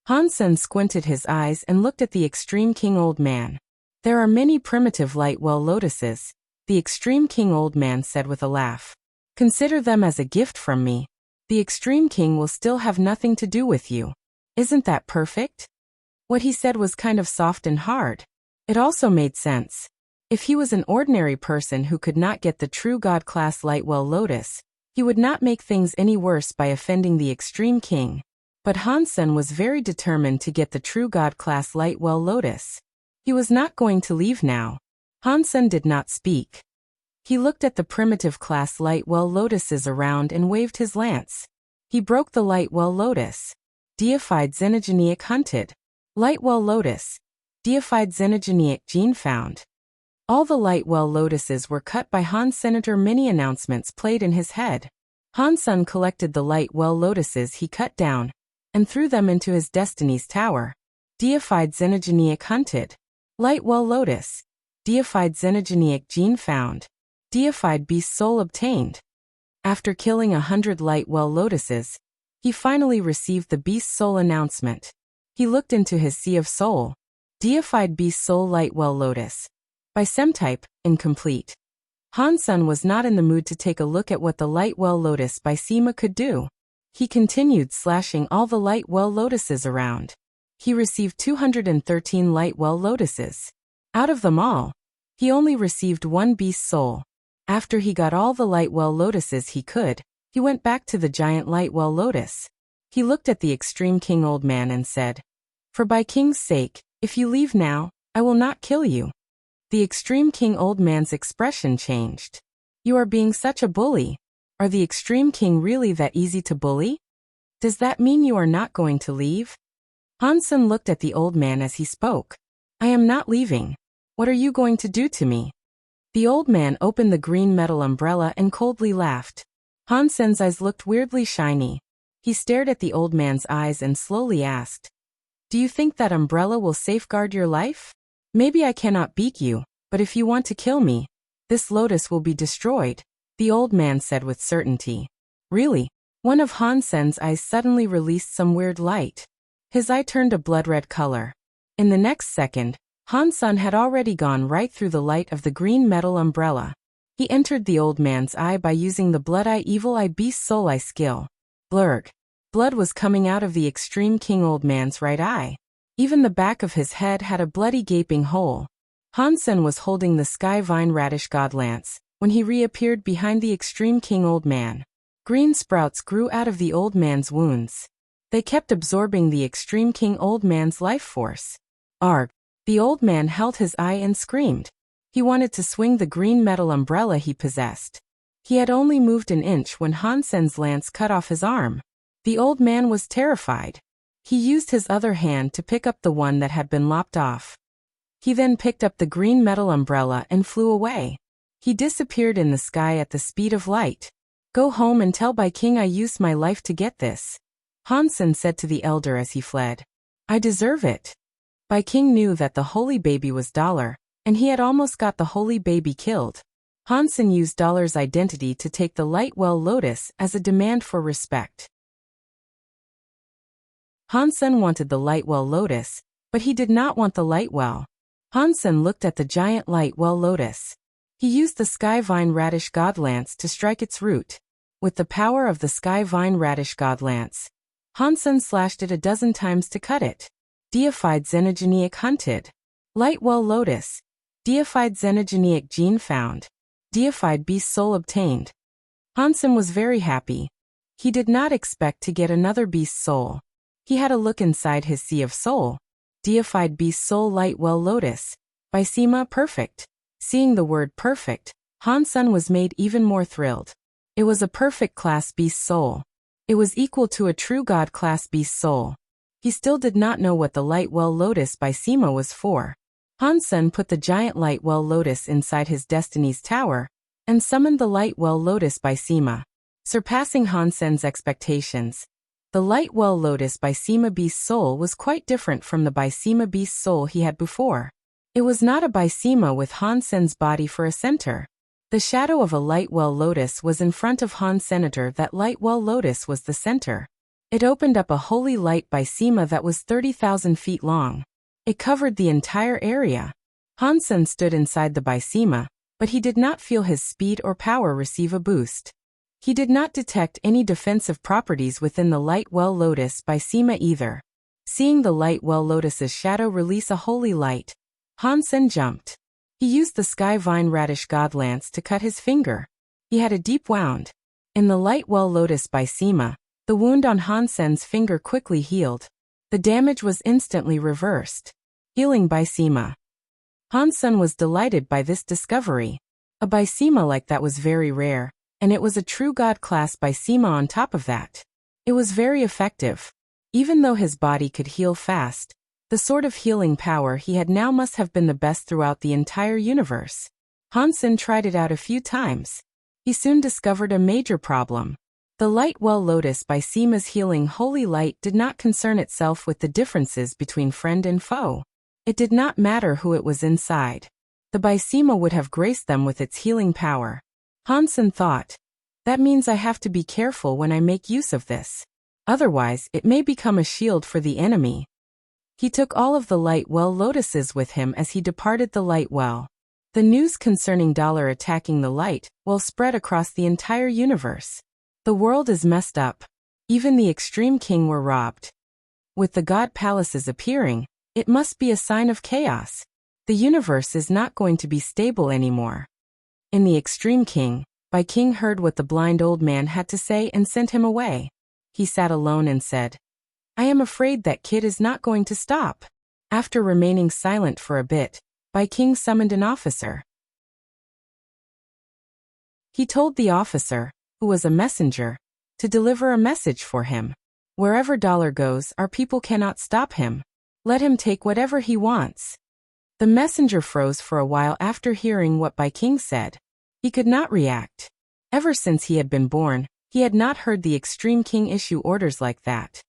Hansen squinted his eyes and looked at the extreme king old man. There are many primitive light well lotuses, the extreme king old man said with a laugh. Consider them as a gift from me. The extreme king will still have nothing to do with you. Isn't that perfect? What he said was kind of soft and hard. It also made sense. If he was an ordinary person who could not get the true God-class light well lotus, he would not make things any worse by offending the extreme king. But Hansen was very determined to get the true God-class light well lotus. He was not going to leave now. Hansen did not speak. He looked at the primitive class light well lotuses around and waved his lance. He broke the light well lotus. Deified xenogeneic hunted. Light well lotus. Deified xenogeneic gene found. All the light well lotuses were cut by Hansen. Many announcements played in his head. Hansen collected the light well lotuses he cut down and threw them into his destiny's tower. Deified xenogenic hunted. Light well lotus. Deified xenogenic gene found. Deified beast soul obtained. After killing 100 light well lotuses, he finally received the beast soul announcement. He looked into his sea of soul. Deified beast soul light well lotus. By Semtype, incomplete. Hansen was not in the mood to take a look at what the light well lotus by Sima could do. He continued slashing all the light well lotuses around. He received 213 light well lotuses. Out of them all, he only received one beast soul. After he got all the light well lotuses he could, he went back to the giant light well lotus. He looked at the extreme king old man and said, "For by king's sake, if you leave now, I will not kill you." The extreme king old man's expression changed. "You are being such a bully. Are the extreme king really that easy to bully? Does that mean you are not going to leave?" Hansen looked at the old man as he spoke. "I am not leaving. What are you going to do to me?" The old man opened the green metal umbrella and coldly laughed. Hansen's eyes looked weirdly shiny. He stared at the old man's eyes and slowly asked, "Do you think that umbrella will safeguard your life? Maybe I cannot beat you, but if you want to kill me, this lotus will be destroyed," the old man said with certainty. "Really?" One of Hansen's eyes suddenly released some weird light. His eye turned a blood-red color. In the next second, Hansen had already gone right through the light of the green metal umbrella. He entered the old man's eye by using the Blood Eye Evil Eye Beast Soul Eye skill. Blurg. Blood was coming out of the extreme king old man's right eye. Even the back of his head had a bloody gaping hole. Hansen was holding the Sky Vine Radish God Lance when he reappeared behind the extreme king old man. Green sprouts grew out of the old man's wounds. They kept absorbing the extreme king old man's life force. Arg! The old man held his eye and screamed. He wanted to swing the green metal umbrella he possessed. He had only moved an inch when Hansen's lance cut off his arm. The old man was terrified. He used his other hand to pick up the one that had been lopped off. He then picked up the green metal umbrella and flew away. He disappeared in the sky at the speed of light. "Go home and tell by king I used my life to get this," Hansen said to the elder as he fled. "I deserve it." Bai King knew that the holy baby was Dollar, and he had almost got the holy baby killed. Hansen used Dollar's identity to take the light well lotus as a demand for respect. Hansen wanted the light well lotus, but he did not want the light well. Hansen looked at the giant light well lotus. He used the Sky Vine Radish God Lance to strike its root. With the power of the Sky Vine Radish God Lance, Hansen slashed it a dozen times to cut it. Deified xenogenic hunted. Light well lotus. Deified xenogenic gene found. Deified beast soul obtained. Hansen was very happy. He did not expect to get another beast soul. He had a look inside his sea of soul. Deified beast soul light well lotus. By Sima perfect. Seeing the word perfect, Hansen was made even more thrilled. It was a perfect class beast soul. It was equal to a true god class beast soul. He still did not know what the light well lotus by Sima was for. Hansen put the giant light well lotus inside his destiny's tower, and summoned the light well lotus by Sima. Surpassing Hansen's expectations, the light well lotus by Sima beast soul was quite different from the by Sima beast soul he had before. It was not a by Sima with Hansen's body for a center. The shadow of a light well lotus was in front of Han Senator. That light well lotus was the center. It opened up a holy light by Sima that was 30,000 feet long. It covered the entire area. Hansen stood inside the by Sima, but he did not feel his speed or power receive a boost. He did not detect any defensive properties within the light well lotus by Sima either. Seeing the light well lotus's shadow release a holy light, Hansen jumped. He used the Sky Vine Radish God Lance to cut his finger. He had a deep wound. In the light well lotus by Sima, the wound on Hansen's finger quickly healed. The damage was instantly reversed. Healing by Sima. Hansen was delighted by this discovery. A by Sima like that was very rare, and it was a true god class by Sima on top of that. It was very effective. Even though his body could heal fast, the sort of healing power he had now must have been the best throughout the entire universe. Hansen tried it out a few times. He soon discovered a major problem. The light well lotus by Sima's healing holy light did not concern itself with the differences between friend and foe. It did not matter who it was inside. The Bysema would have graced them with its healing power. Hansen thought, that means I have to be careful when I make use of this. Otherwise, it may become a shield for the enemy. He took all of the light well lotuses with him as he departed the light well. The news concerning Dollar attacking the light well spread across the entire universe. The world is messed up. Even the extreme king were robbed. With the god palaces appearing, it must be a sign of chaos. The universe is not going to be stable anymore. In the extreme king, King heard what the blind old man had to say and sent him away. He sat alone and said, I am afraid that kid is not going to stop. After remaining silent for a bit, King summoned an officer. He told the officer, who was a messenger, to deliver a message for him. Wherever Dollar goes, our people cannot stop him. Let him take whatever he wants. The messenger froze for a while after hearing what King said. He could not react. Ever since he had been born, he had not heard the extreme king issue orders like that.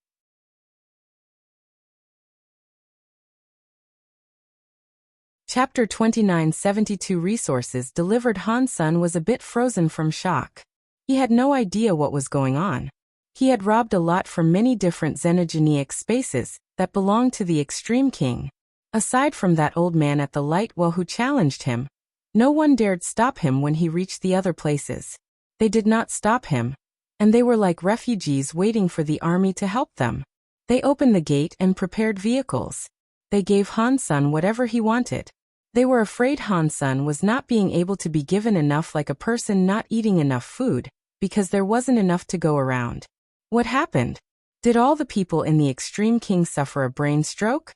Chapter 29 72 Resources delivered. Hansen was a bit frozen from shock. He had no idea what was going on. He had robbed a lot from many different xenogenic spaces that belonged to the extreme king. Aside from that old man at the light well who challenged him, no one dared stop him when he reached the other places. They did not stop him, and they were like refugees waiting for the army to help them. They opened the gate and prepared vehicles. They gave Hansen whatever he wanted. They were afraid Hansen was not being able to be given enough, like a person not eating enough food, because there wasn't enough to go around. What happened? Did all the people in the extreme king suffer a brain stroke?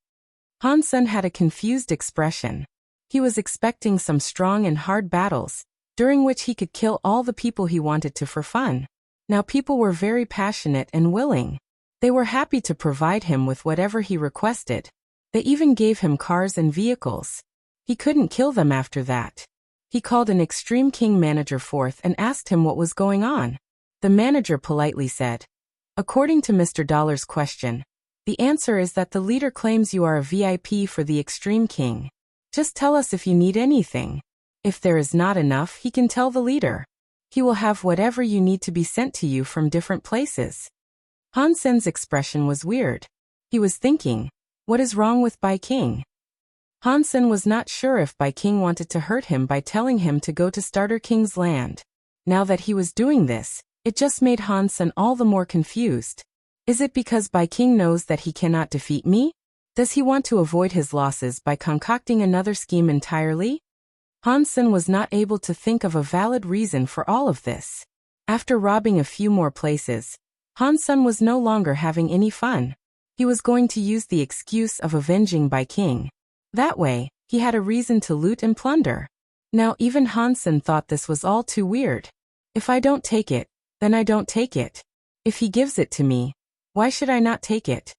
Hansen had a confused expression. He was expecting some strong and hard battles, during which he could kill all the people he wanted to for fun. Now people were very passionate and willing. They were happy to provide him with whatever he requested. They even gave him cars and vehicles. He couldn't kill them after that. He called an extreme king manager forth and asked him what was going on. The manager politely said, according to Mr. Dollar's question, the answer is that the leader claims you are a VIP for the extreme king. Just tell us if you need anything. If there is not enough, he can tell the leader. He will have whatever you need to be sent to you from different places. Hansen's expression was weird. He was thinking, what is wrong with King? Hansen was not sure if King wanted to hurt him by telling him to go to Starter King's land. Now that he was doing this, it just made Hansen all the more confused. Is it because King knows that he cannot defeat me? Does he want to avoid his losses by concocting another scheme entirely? Hansen was not able to think of a valid reason for all of this. After robbing a few more places, Hansen was no longer having any fun. He was going to use the excuse of avenging King. That way, he had a reason to loot and plunder. Now even Hansen thought this was all too weird. If I don't take it, then I don't take it. If he gives it to me, why should I not take it?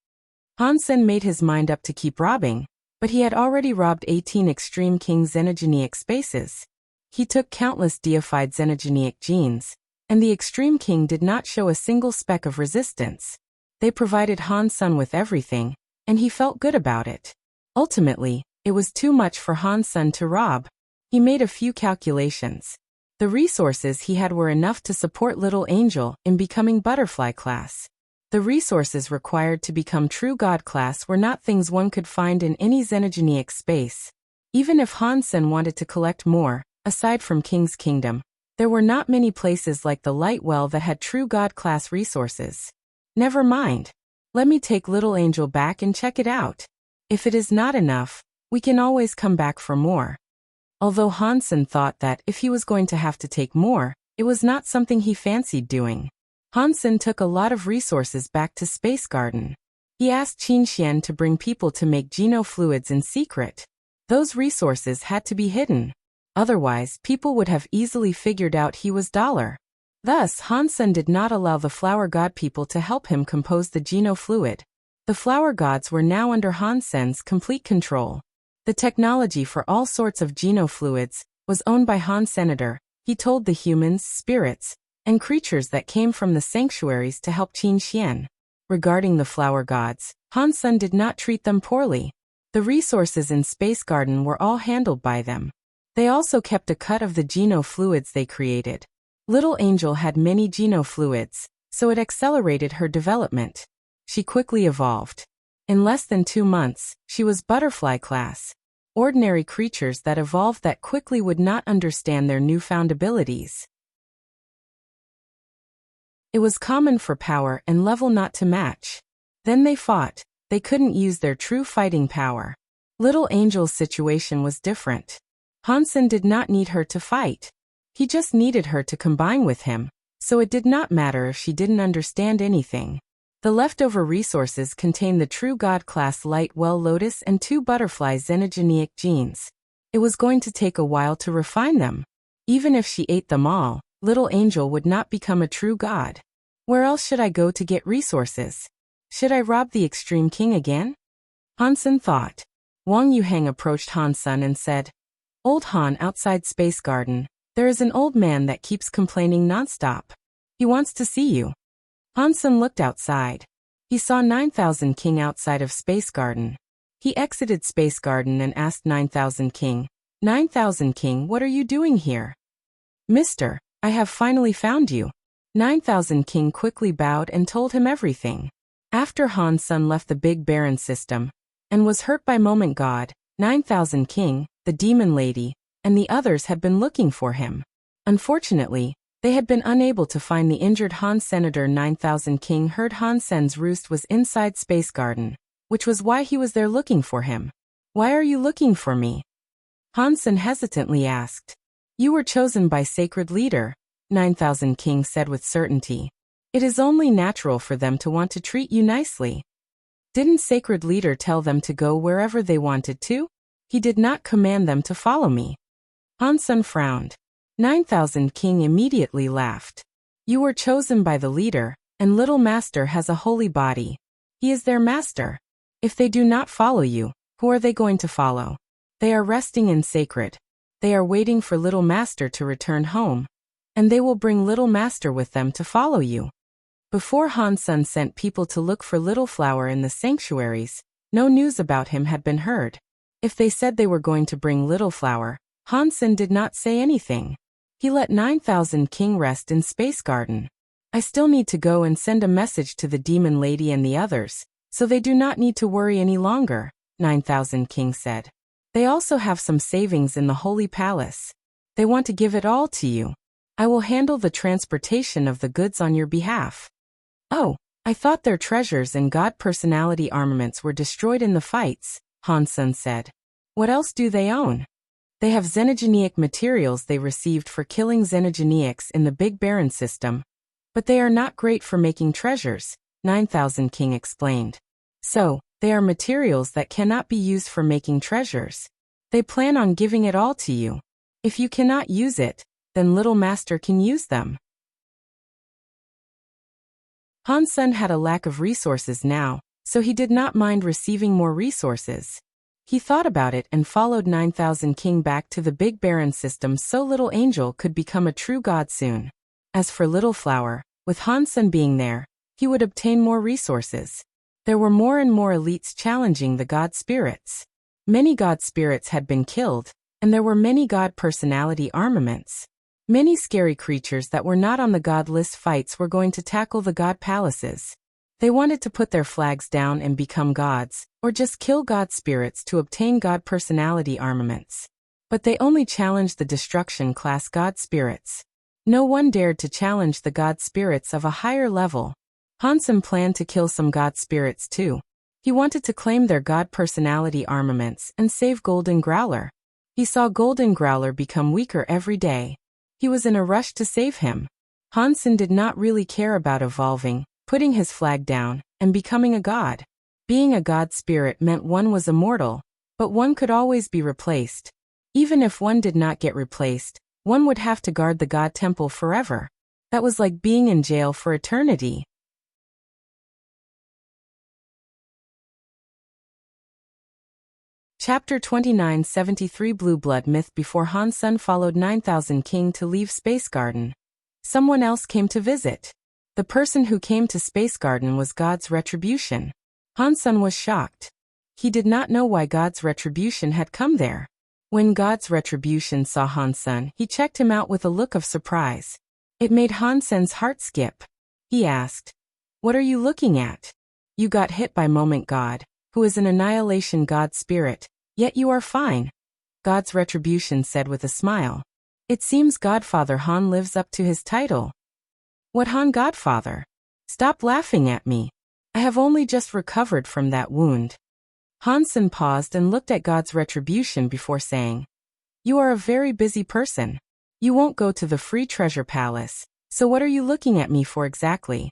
Hansen made his mind up to keep robbing, but he had already robbed 18 extreme king xenogenic spaces. He took countless deified xenogenic genes, and the extreme king did not show a single speck of resistance. They provided Hansen with everything, and he felt good about it. Ultimately, it was too much for Hansen to rob. He made a few calculations. The resources he had were enough to support Little Angel in becoming Butterfly class. The resources required to become True God class were not things one could find in any xenogenic space. Even if Hansen wanted to collect more, aside from King's Kingdom, there were not many places like the Light Well that had True God class resources. Never mind. Let me take Little Angel back and check it out. If it is not enough, we can always come back for more. Although Hansen thought that if he was going to have to take more, it was not something he fancied doing. Hansen took a lot of resources back to Space Garden. He asked Qin Xian to bring people to make genofluids in secret. Those resources had to be hidden. Otherwise, people would have easily figured out he was Dollar. Thus, Hansen did not allow the flower god people to help him compose the genofluid. The flower gods were now under Hansen's complete control. The technology for all sorts of genofluids was owned by Han Senator. He told the humans, spirits, and creatures that came from the sanctuaries to help Qin Xian. Regarding the flower gods, Han Sen did not treat them poorly. The resources in Space Garden were all handled by them. They also kept a cut of the genofluids they created. Little Angel had many genofluids, so it accelerated her development. She quickly evolved. In less than 2 months, she was butterfly class. Ordinary creatures that evolved that quickly would not understand their newfound abilities. It was common for power and level not to match. Then they fought. They couldn't use their true fighting power. Little Angel's situation was different. Han Sen did not need her to fight. He just needed her to combine with him, so it did not matter if she didn't understand anything. The leftover resources contained the true God class Light Well Lotus and 2 butterfly xenogenic genes. It was going to take a while to refine them. Even if she ate them all, Little Angel would not become a true god. Where else should I go to get resources? Should I rob the Extreme King again? Han Sen thought. Wang Yuhang approached Han Sen and said, Old Han, outside Space Garden, there is an old man that keeps complaining nonstop. He wants to see you. Han Sen looked outside. He saw 9000 King outside of Space Garden. He exited Space Garden and asked 9000 King, 9000 King, what are you doing here? Mister, I have finally found you. 9000 King quickly bowed and told him everything. After Han Sen left the Big Baron system and was hurt by Moment God, 9000 King, the Demon Lady, and the others had been looking for him. Unfortunately, they had been unable to find the injured Han. Senator 9000 King heard Han Sen's roost was inside Space Garden, which was why he was there looking for him. Why are you looking for me? Han Sen hesitantly asked. You were chosen by Sacred Leader, 9000 King said with certainty. It is only natural for them to want to treat you nicely. Didn't Sacred Leader tell them to go wherever they wanted to? He did not command them to follow me. Han Sen frowned. 9000 King immediately laughed. You were chosen by the leader, and Little Master has a holy body. He is their master. If they do not follow you, who are they going to follow? They are resting in sacred. They are waiting for Little Master to return home. And they will bring Little Master with them to follow you. Before Han Sen sent people to look for Little Flower in the sanctuaries, no news about him had been heard. If they said they were going to bring Little Flower, Han Sen did not say anything. He let 9000 King rest in Space Garden. I still need to go and send a message to the Demon Lady and the others, so they do not need to worry any longer, 9000 King said. They also have some savings in the Holy Palace. They want to give it all to you. I will handle the transportation of the goods on your behalf. Oh, I thought their treasures and God personality armaments were destroyed in the fights, Han Sen said. What else do they own? They have xenogenic materials they received for killing xenogenics in the Big Baron system. But they are not great for making treasures, 9000 King explained. So, they are materials that cannot be used for making treasures. They plan on giving it all to you. If you cannot use it, then Little Master can use them. Han Sen had a lack of resources now, so he did not mind receiving more resources. He thought about it and followed 9000 King back to the Big Baron system so Little Angel could become a true god soon. As for Little Flower, with Han Sen being there, he would obtain more resources. There were more and more elites challenging the god spirits. Many god spirits had been killed, and there were many god personality armaments. Many scary creatures that were not on the god list fights were going to tackle the god palaces. They wanted to put their flags down and become gods, or just kill god spirits to obtain god personality armaments. But they only challenged the destruction class god spirits. No one dared to challenge the god spirits of a higher level. Han Sen planned to kill some god spirits too. He wanted to claim their god personality armaments and save Golden Growler. He saw Golden Growler become weaker every day. He was in a rush to save him. Han Sen did not really care about evolving, putting his flag down, and becoming a god. Being a god spirit meant one was immortal, but one could always be replaced. Even if one did not get replaced, one would have to guard the god temple forever. That was like being in jail for eternity. Chapter 2973 Blue Blood Myth. Before Han Sen followed 9000 King to leave Space Garden, Someone else came to visit. The person who came to Space Garden was God's retribution. Hansen was shocked. He did not know why God's retribution had come there. When God's retribution saw Hansen, he checked him out with a look of surprise. It made Hansen's heart skip. He asked, "What are you looking at? You got hit by Moment God, who is an annihilation god spirit, yet you are fine." God's retribution said with a smile. "It seems Godfather Han lives up to his title." "What Han Godfather? Stop laughing at me. I have only just recovered from that wound." Hansen paused and looked at God's retribution before saying, "You are a very busy person. You won't go to the free treasure palace, so what are you looking at me for exactly?"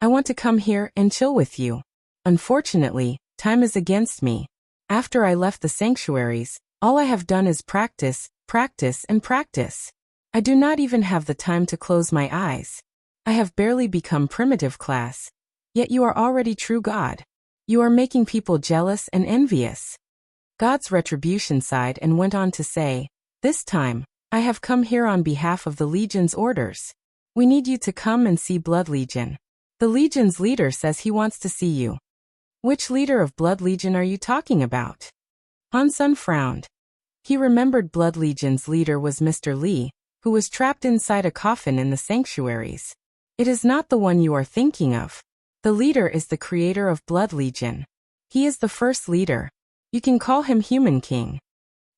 "I want to come here and chill with you. Unfortunately, time is against me. After I left the sanctuaries, all I have done is practice, practice, and practice. I do not even have the time to close my eyes. I have barely become primitive class. Yet you are already true God. You are making people jealous and envious." God's retribution sighed and went on to say, "This time, I have come here on behalf of the Legion's orders. We need you to come and see Blood Legion. The Legion's leader says he wants to see you." "Which leader of Blood Legion are you talking about?" Hansen frowned. He remembered Blood Legion's leader was Mr. Lee, who was trapped inside a coffin in the sanctuaries. "It is not the one you are thinking of. The leader is the creator of Blood Legion. He is the first leader. You can call him Human King."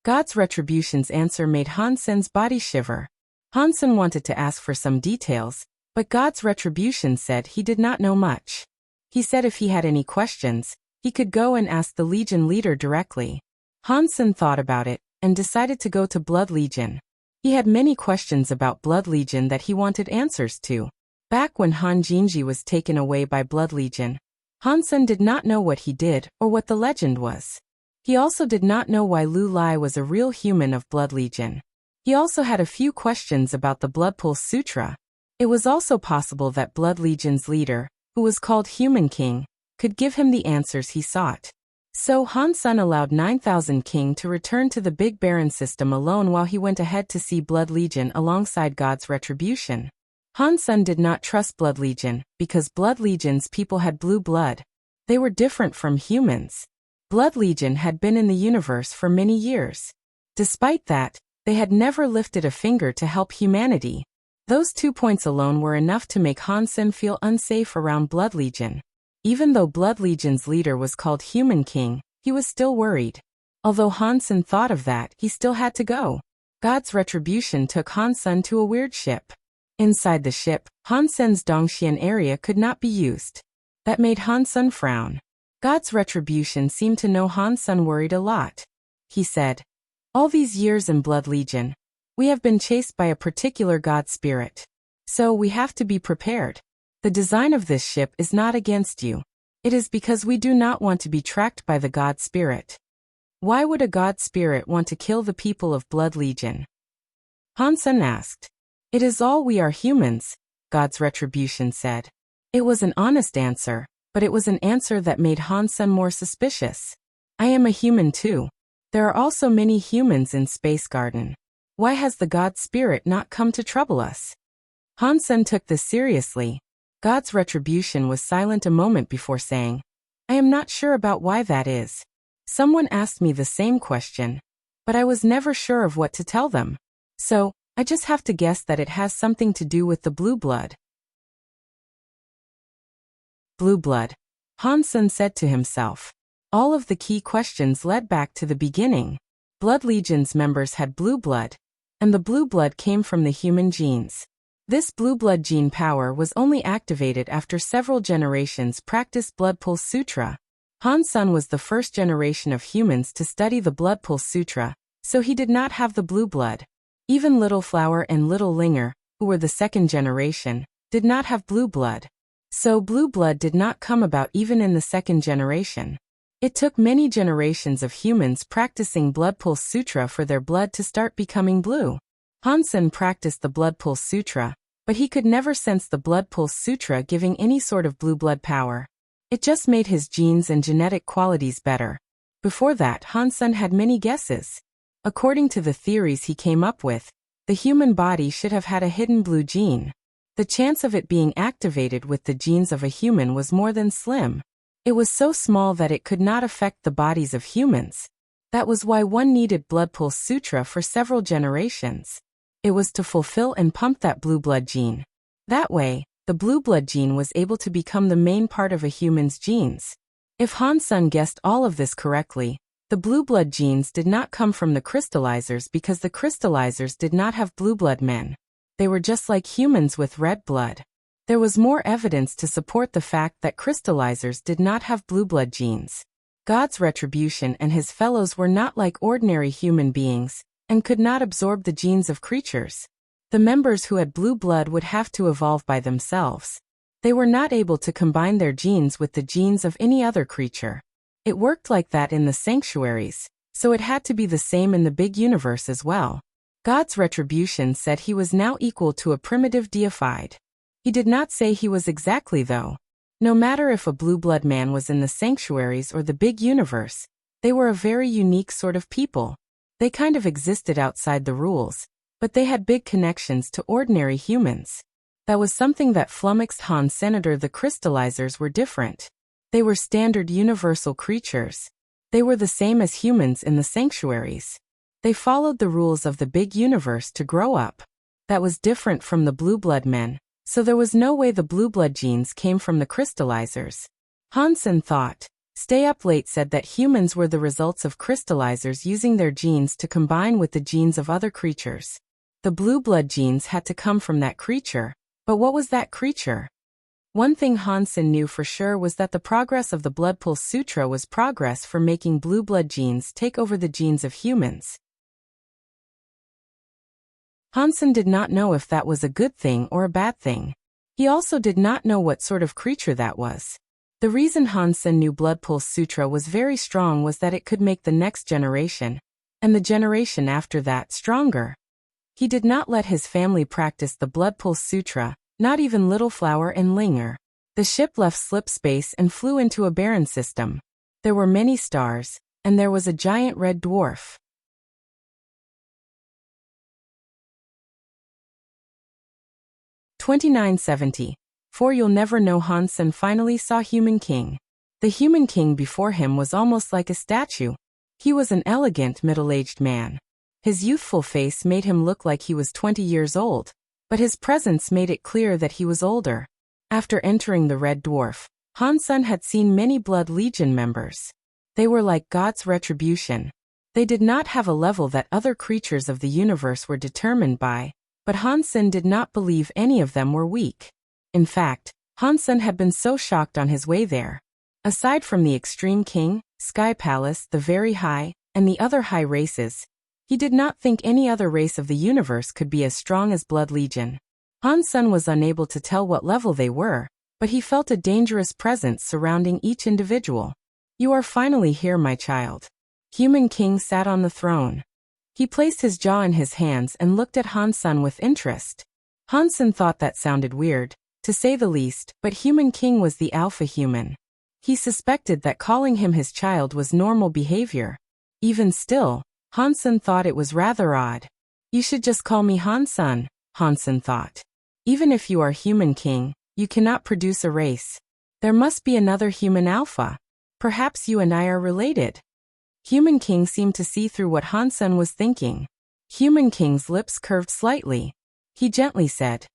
God's retribution's answer made Hansen's body shiver. Hansen wanted to ask for some details, but God's retribution said he did not know much. He said if he had any questions, he could go and ask the Legion leader directly. Hansen thought about it and decided to go to Blood Legion. He had many questions about Blood Legion that he wanted answers to. Back when Han Jinji was taken away by Blood Legion, Hansen did not know what he did or what the legend was. He also did not know why Lu Lai was a real human of Blood Legion. He also had a few questions about the Blood Pulse Sutra. It was also possible that Blood Legion's leader, who was called Human King, could give him the answers he sought. So Hansen allowed 9,000 King to return to the Big Baron system alone while he went ahead to see Blood Legion alongside God's retribution. Hansen did not trust Blood Legion because Blood Legion's people had blue blood. They were different from humans. Blood Legion had been in the universe for many years. Despite that, they had never lifted a finger to help humanity. Those 2 points alone were enough to make Hansen feel unsafe around Blood Legion. Even though Blood Legion's leader was called Human King, he was still worried. Although Hansen thought of that, he still had to go. God's retribution took Hansen to a weird ship. Inside the ship, Hansen's Dongxian area could not be used. That made Hansen frown. God's retribution seemed to know Hansen worried a lot. He said, "All these years in Blood Legion, we have been chased by a particular god spirit. So we have to be prepared. The design of this ship is not against you. It is because we do not want to be tracked by the god spirit." "Why would a god spirit want to kill the people of Blood Legion?" Hansen asked. "It is all we are humans," God's retribution said. It was an honest answer, but it was an answer that made Hansen more suspicious. "I am a human too. There are also many humans in Space Garden. Why has the god spirit not come to trouble us?" Hansen took this seriously. God's retribution was silent a moment before saying, "I am not sure about why that is. Someone asked me the same question, but I was never sure of what to tell them. So, I just have to guess that it has something to do with the blue blood." Blue blood, Hansen said to himself. All of the key questions led back to the beginning. Blood Legion's members had blue blood, and the blue blood came from the human genes. This blue blood gene power was only activated after several generations practiced Blood Pulse Sutra. Hansen was the first generation of humans to study the Blood Pulse Sutra, so he did not have the blue blood. Even Little Flower and Little Linger, who were the second generation, did not have blue blood. So blue blood did not come about even in the second generation. It took many generations of humans practicing Blood Pulse Sutra for their blood to start becoming blue. Hansen practiced the Blood Pulse Sutra, but he could never sense the Blood Pulse Sutra giving any sort of blue blood power. It just made his genes and genetic qualities better. Before that, Hansen had many guesses. According to the theories he came up with, the human body should have had a hidden blue gene. The chance of it being activated with the genes of a human was more than slim. It was so small that it could not affect the bodies of humans. That was why one needed Blood Pulse Sutra for several generations. It was to fulfill and pump that blue blood gene. That way, the blue blood gene was able to become the main part of a human's genes. If Hansen guessed all of this correctly, the blue blood genes did not come from the crystallizers because the crystallizers did not have blue blood men. They were just like humans with red blood. There was more evidence to support the fact that crystallizers did not have blue blood genes. God's retribution and his fellows were not like ordinary human beings, and could not absorb the genes of creatures. The members who had blue blood would have to evolve by themselves. They were not able to combine their genes with the genes of any other creature. It worked like that in the sanctuaries, so it had to be the same in the big universe as well. God's retribution said he was now equal to a primitive deified. He did not say he was exactly though. No matter if a blue blood man was in the sanctuaries or the big universe, they were a very unique sort of people. They kind of existed outside the rules, but they had big connections to ordinary humans. That was something that flummoxed Hans Senator. The crystallizers were different. They were standard universal creatures. They were the same as humans in the sanctuaries. They followed the rules of the big universe to grow up. That was different from the blue blood men, so there was no way the blue blood genes came from the crystallizers. Hansen thought. Stay Up Late said that humans were the results of crystallizers using their genes to combine with the genes of other creatures. The blue blood genes had to come from that creature, but what was that creature? One thing Hansen knew for sure was that the progress of the Blood Pulse Sutra was progress for making blue blood genes take over the genes of humans. Hansen did not know if that was a good thing or a bad thing. He also did not know what sort of creature that was. The reason Hansen knew Blood Pulse Sutra was very strong was that it could make the next generation, and the generation after that, stronger. He did not let his family practice the Blood Pulse Sutra, not even Little Flower and Linger. The ship left slip space and flew into a barren system. There were many stars, and there was a giant red dwarf. 2970. For You'll Never Know. Hansen finally saw Human King. The Human King before him was almost like a statue. He was an elegant middle-aged man. His youthful face made him look like he was 20 years old, but his presence made it clear that he was older. After entering the Red Dwarf, Hansen had seen many Blood Legion members. They were like God's retribution. They did not have a level that other creatures of the universe were determined by, but Hansen did not believe any of them were weak. In fact, Hansen had been so shocked on his way there. Aside from the Extreme King, Sky Palace, the Very High, and the other high races, he did not think any other race of the universe could be as strong as Blood Legion. Hansen was unable to tell what level they were, but he felt a dangerous presence surrounding each individual. You are finally here, my child. Human King sat on the throne. He placed his jaw in his hands and looked at Hansen with interest. Hansen thought that sounded weird, to say the least, but Human King was the alpha human. He suspected that calling him his child was normal behavior. Even still, Hansen thought it was rather odd. You should just call me Hansen, Hansen thought. Even if you are Human King, you cannot produce a race. There must be another human alpha. Perhaps you and I are related. Human King seemed to see through what Hansen was thinking. Human King's lips curved slightly. He gently said,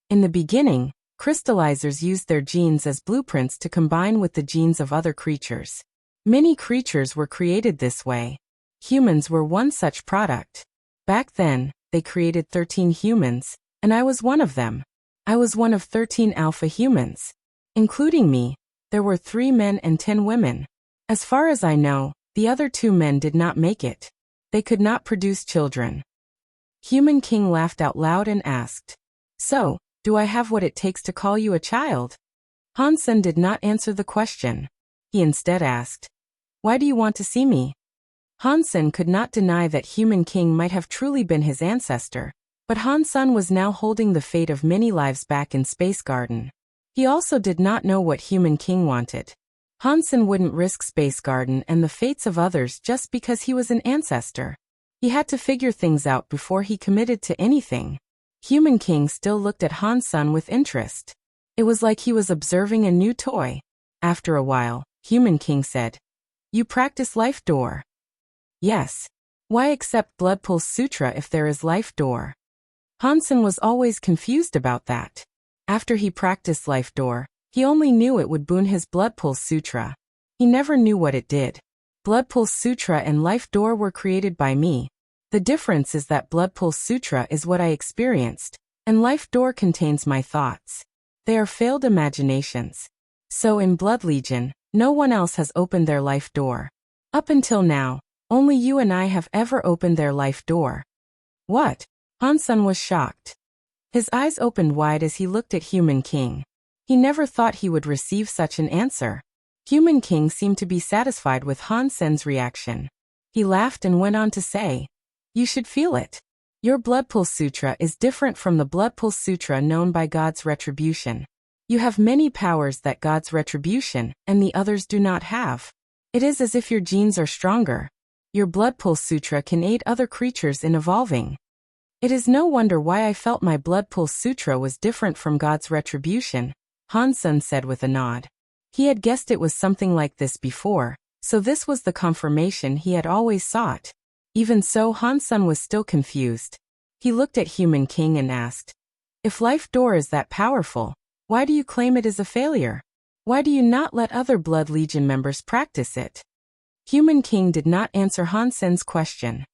in the beginning, crystallizers used their genes as blueprints to combine with the genes of other creatures. Many creatures were created this way. Humans were one such product. Back then, they created 13 humans, and I was one of them. I was one of 13 alpha humans. Including me, there were 3 men and 10 women. As far as I know, the other 2 men did not make it. They could not produce children. Human King laughed out loud and asked, So, do I have what it takes to call you a child? Hansen did not answer the question. He instead asked, Why do you want to see me? Hansen could not deny that Human King might have truly been his ancestor, but Hansen was now holding the fate of many lives back in Space Garden. He also did not know what Human King wanted. Hansen wouldn't risk Space Garden and the fates of others just because he was an ancestor. He had to figure things out before he committed to anything. Human King still looked at Han-sun with interest. It was like he was observing a new toy. After a while, Human King said, "You practice Life Door?" "Yes. Why accept Blood Pulse Sutra if there is Life Door?" Han-sun was always confused about that. After he practiced Life Door, he only knew it would boon his Blood Pulse Sutra. He never knew what it did. Blood Pulse Sutra and Life Door were created by me. The difference is that Blood Pulse Sutra is what I experienced, and Life Door contains my thoughts. They are failed imaginations. So in Blood Legion, no one else has opened their Life Door. Up until now, only you and I have ever opened their Life Door. What? Han-sun was shocked. His eyes opened wide as he looked at Human King. He never thought he would receive such an answer. Human King seemed to be satisfied with Han-sun's reaction. He laughed and went on to say, "You should feel it. Your Blood Pulse Sutra is different from the Blood Pulse Sutra known by God's Retribution. You have many powers that God's Retribution and the others do not have. It is as if your genes are stronger. Your Blood Pulse Sutra can aid other creatures in evolving. It is no wonder why I felt my Blood Pulse Sutra was different from God's Retribution," Han-sun said with a nod. He had guessed it was something like this before, so this was the confirmation he had always sought. Even so, Han-sun was still confused. He looked at Human King and asked, "If Life Door is that powerful, why do you claim it is a failure? Why do you not let other Blood Legion members practice it?" Human King did not answer Han-sun's question.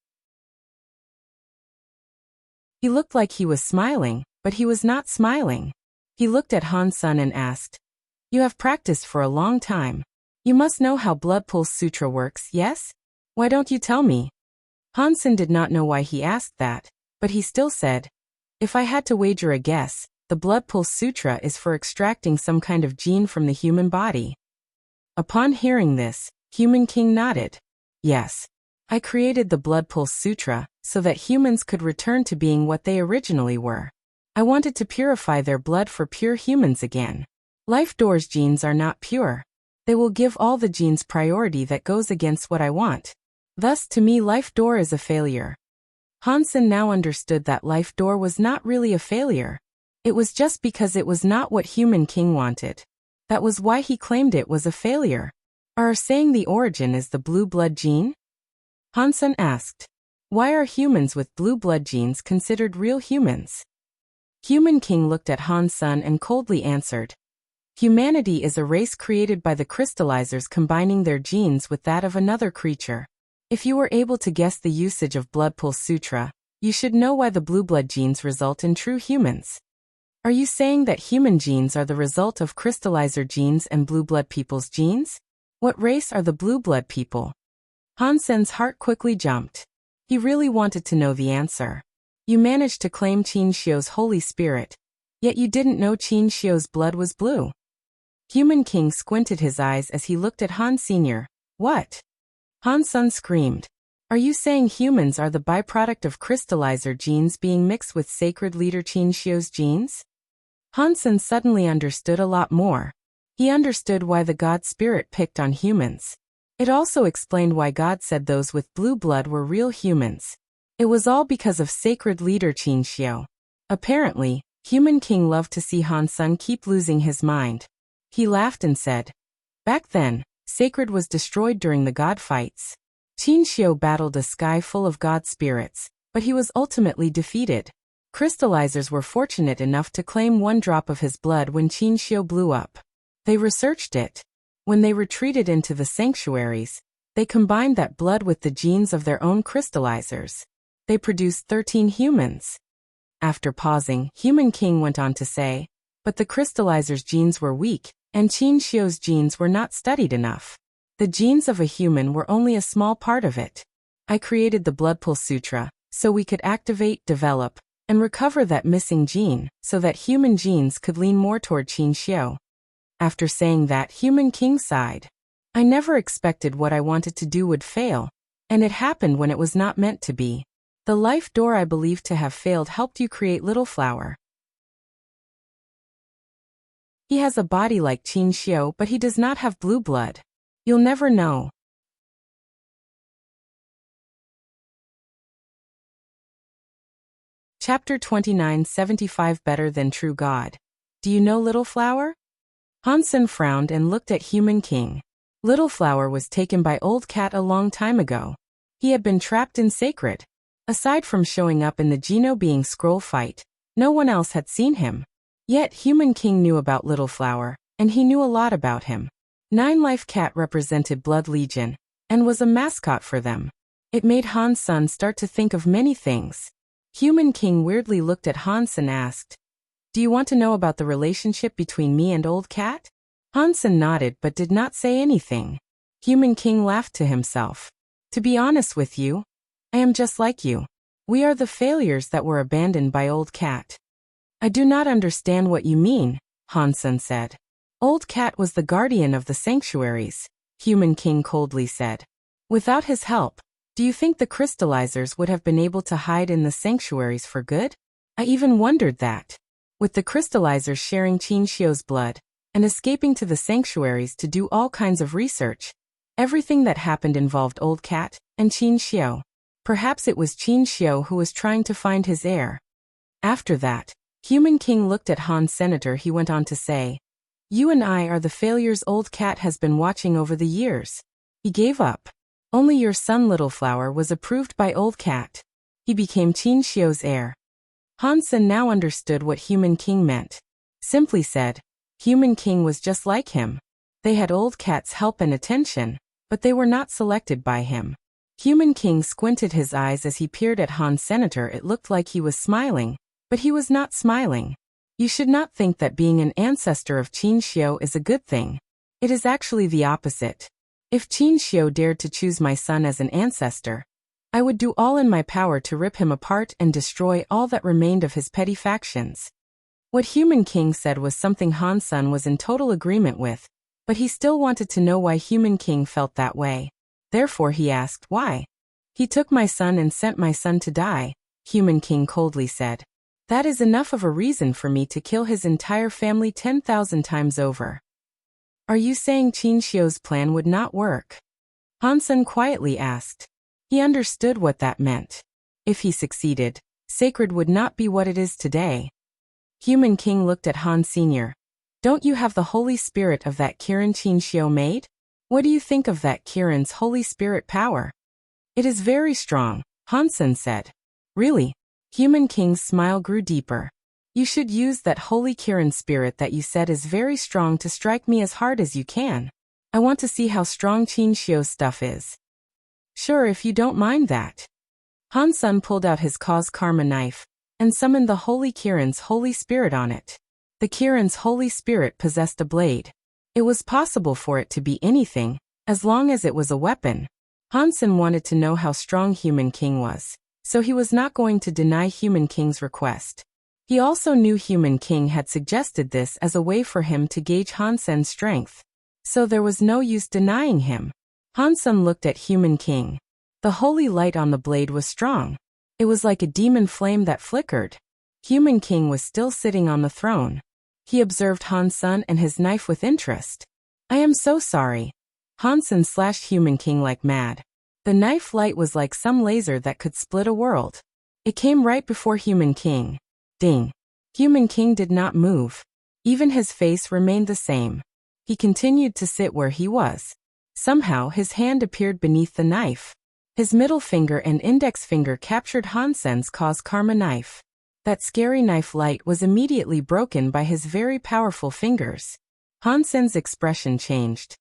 He looked like he was smiling, but he was not smiling. He looked at Han-sun and asked, "You have practiced for a long time. You must know how Blood Pulse Sutra works, yes? Why don't you tell me?" Han-sun did not know why he asked that, but he still said, "If I had to wager a guess, the Blood Pulse Sutra is for extracting some kind of gene from the human body." Upon hearing this, Human King nodded. "Yes. I created the Blood Pulse Sutra so that humans could return to being what they originally were. I wanted to purify their blood for pure humans again. Life Door's genes are not pure. They will give all the genes priority that goes against what I want. Thus to me Life Door is a failure." Han-sun now understood that Life Door was not really a failure. It was just because it was not what Human King wanted. That was why he claimed it was a failure. Are saying the origin is the blue blood gene? Han-sun asked. Why are humans with blue blood genes considered real humans? Human King looked at Han-sun and coldly answered. Humanity is a race created by the crystallizers combining their genes with that of another creature. If you were able to guess the usage of Blood Pulse Sutra, you should know why the blue blood genes result in true humans. Are you saying that human genes are the result of crystallizer genes and blue blood people's genes? What race are the blue blood people? Han-sun's heart quickly jumped. He really wanted to know the answer. You managed to claim Qin Shio's Holy Spirit, yet you didn't know Qin Shio's blood was blue. Human King squinted his eyes as he looked at Han Sr. What? Han-sun screamed. Are you saying humans are the byproduct of crystallizer genes being mixed with sacred leader Qin Shio's genes? Han-sun suddenly understood a lot more. He understood why the God Spirit picked on humans. It also explained why God said those with blue blood were real humans. It was all because of sacred leader Qin Shio. Apparently, Human King loved to see Han-sun keep losing his mind. He laughed and said, Back then, sacred was destroyed during the God fights. Qin Shio battled a sky full of God spirits, but he was ultimately defeated. Crystallizers were fortunate enough to claim one drop of his blood when Qin Shio blew up. They researched it. When they retreated into the sanctuaries, they combined that blood with the genes of their own crystallizers. They produced 13 humans. After pausing, Human King went on to say, but the crystallizers' genes were weak, and Qin Shio's genes were not studied enough. The genes of a human were only a small part of it. I created the Blood Pulse Sutra, so we could activate, develop, and recover that missing gene, so that human genes could lean more toward Qin Shio. After saying that, Human King sighed. I never expected what I wanted to do would fail, and it happened when it was not meant to be. The life door I believed to have failed helped you create Little Flower. He has a body like Qin Shio, but he does not have blue blood. You'll never know. Chapter 29 75 Better than True God. Do you know Little Flower? Hansen frowned and looked at Human King. Little Flower was taken by Old Cat a long time ago. He had been trapped in Sacred. Aside from showing up in the Geno being scroll fight, no one else had seen him. Yet Human King knew about Little Flower, and he knew a lot about him. Nine Life Cat represented Blood Legion, and was a mascot for them. It made Hansen start to think of many things. Human King weirdly looked at Hans and asked, "Do you want to know about the relationship between me and Old Cat?" Hansen nodded but did not say anything. Human King laughed to himself. "To be honest with you, I am just like you. We are the failures that were abandoned by Old Cat." "I do not understand what you mean," Hansen said. "Old Cat was the guardian of the sanctuaries," Human King coldly said. "Without his help, do you think the crystallizers would have been able to hide in the sanctuaries for good? I even wondered that. With the crystallizers sharing Qin Xiu's blood, and escaping to the sanctuaries to do all kinds of research, everything that happened involved Old Cat and Qin Xiu. Perhaps it was Qin Xiu who was trying to find his heir." After that, Human King looked at Han Senator. He went on to say, "You and I are the failures Old Cat has been watching over the years. He gave up. Only your son Little Flower was approved by Old Cat. He became Qin Xiu's heir." Hansen now understood what Human King meant. Simply said, Human King was just like him. They had Old Cat's help and attention, but they were not selected by him. Human King squinted his eyes as he peered at Han Senator. It looked like he was smiling, but he was not smiling. "You should not think that being an ancestor of Qin Xiu is a good thing. It is actually the opposite. If Qin Xiu dared to choose my son as an ancestor, I would do all in my power to rip him apart and destroy all that remained of his petty factions." What Human King said was something Hansen was in total agreement with, but he still wanted to know why Human King felt that way. Therefore he asked, "Why?" "He took my son and sent my son to die," Human King coldly said. "That is enough of a reason for me to kill his entire family 10,000 times over." "Are you saying Qin Xiu's plan would not work?" Hansen quietly asked. He understood what that meant. If he succeeded, Sacred would not be what it is today. Human King looked at Han Sr. "Don't you have the Holy Spirit of that Kirin Qin Xiu made? What do you think of that Kirin's Holy Spirit power?" "It is very strong," Hansen said. "Really?" Human King's smile grew deeper. "You should use that Holy Kirin spirit that you said is very strong to strike me as hard as you can. I want to see how strong Qin Xiu's stuff is." "Sure, if you don't mind that." Hansen pulled out his cause karma knife and summoned the Holy Kirin's Holy Spirit on it. The Kirin's Holy Spirit possessed a blade. It was possible for it to be anything, as long as it was a weapon. Hansen wanted to know how strong Human King was, so he was not going to deny Human King's request. He also knew Human King had suggested this as a way for him to gauge Hansen's strength, so there was no use denying him. Hansen looked at Human King. The holy light on the blade was strong. It was like a demon flame that flickered. Human King was still sitting on the throne. He observed Hansen and his knife with interest. "I am so sorry." Hansen slashed Human King like mad. The knife light was like some laser that could split a world. It came right before Human King. Ding. Human King did not move. Even his face remained the same. He continued to sit where he was. Somehow his hand appeared beneath the knife. His middle finger and index finger captured Hansen's cause karma knife. That scary knife light was immediately broken by his very powerful fingers. Hansen's expression changed.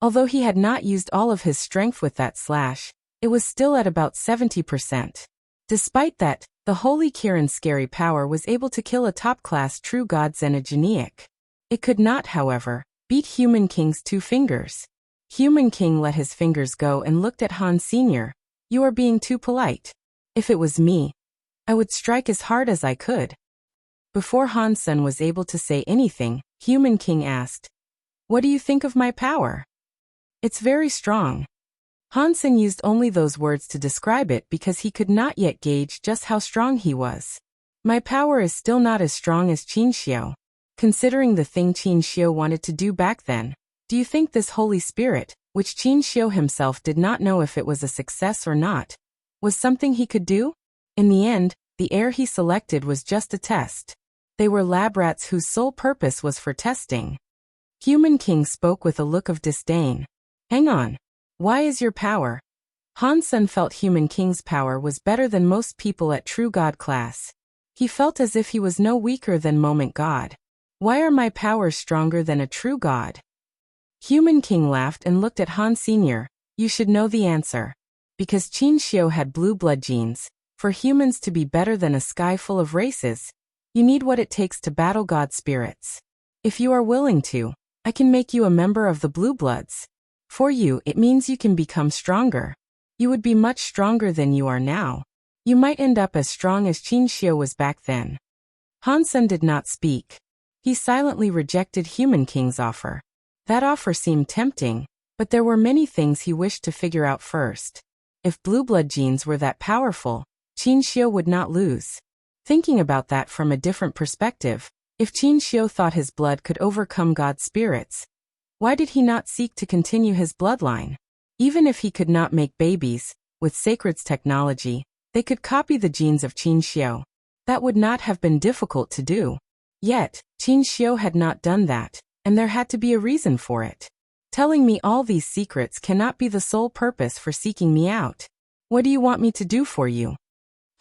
Although he had not used all of his strength with that slash, it was still at about 70%. Despite that, the Holy Kirin's scary power was able to kill a top-class true god Xenogeniac. It could not, however, beat Human King's 2 fingers. Human King let his fingers go and looked at Han Sr. "You are being too polite. If it was me, I would strike as hard as I could." Before Hansen was able to say anything, Human King asked, "What do you think of my power?" "It's very strong." Hansen used only those words to describe it because he could not yet gauge just how strong he was. "My power is still not as strong as Qin Xiu. Considering the thing Qin Xiu wanted to do back then, do you think this Holy Spirit, which Qin Xiu himself did not know if it was a success or not, Was something he could do? In the end, the air he selected was just a test. They were lab rats whose sole purpose was for testing. Human King spoke with a look of disdain. Hang on. Why is your power? Hansen felt Human King's power was better than most people at True God class. He felt as if he was no weaker than Moment God. Why are my powers stronger than a true God? Human King laughed and looked at Han Sr. You should know the answer. Because Qin Xiu had blue blood genes, for humans to be better than a sky full of races, you need what it takes to battle God spirits. If you are willing to, I can make you a member of the Blue Bloods. For you, it means you can become stronger. You would be much stronger than you are now. You might end up as strong as Qin Xiu was back then. Hansen did not speak. He silently rejected Human King's offer. That offer seemed tempting, but there were many things he wished to figure out first. If blue blood genes were that powerful, Qin Xiu would not lose. Thinking about that from a different perspective, if Qin Xiu thought his blood could overcome God's spirits, why did he not seek to continue his bloodline? Even if he could not make babies, with Sacred's technology, they could copy the genes of Qin Xiu. That would not have been difficult to do. Yet, Qin Xiu had not done that, and there had to be a reason for it. Telling me all these secrets cannot be the sole purpose for seeking me out. What do you want me to do for you?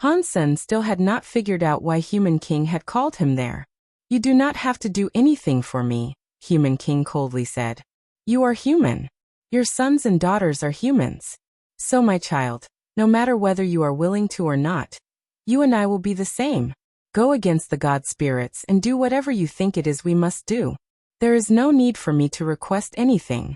Hansen still had not figured out why Human King had called him there. You do not have to do anything for me, Human King coldly said. You are human. Your sons and daughters are humans. So my child, no matter whether you are willing to or not, you and I will be the same. Go against the God spirits and do whatever you think it is we must do. There is no need for me to request anything.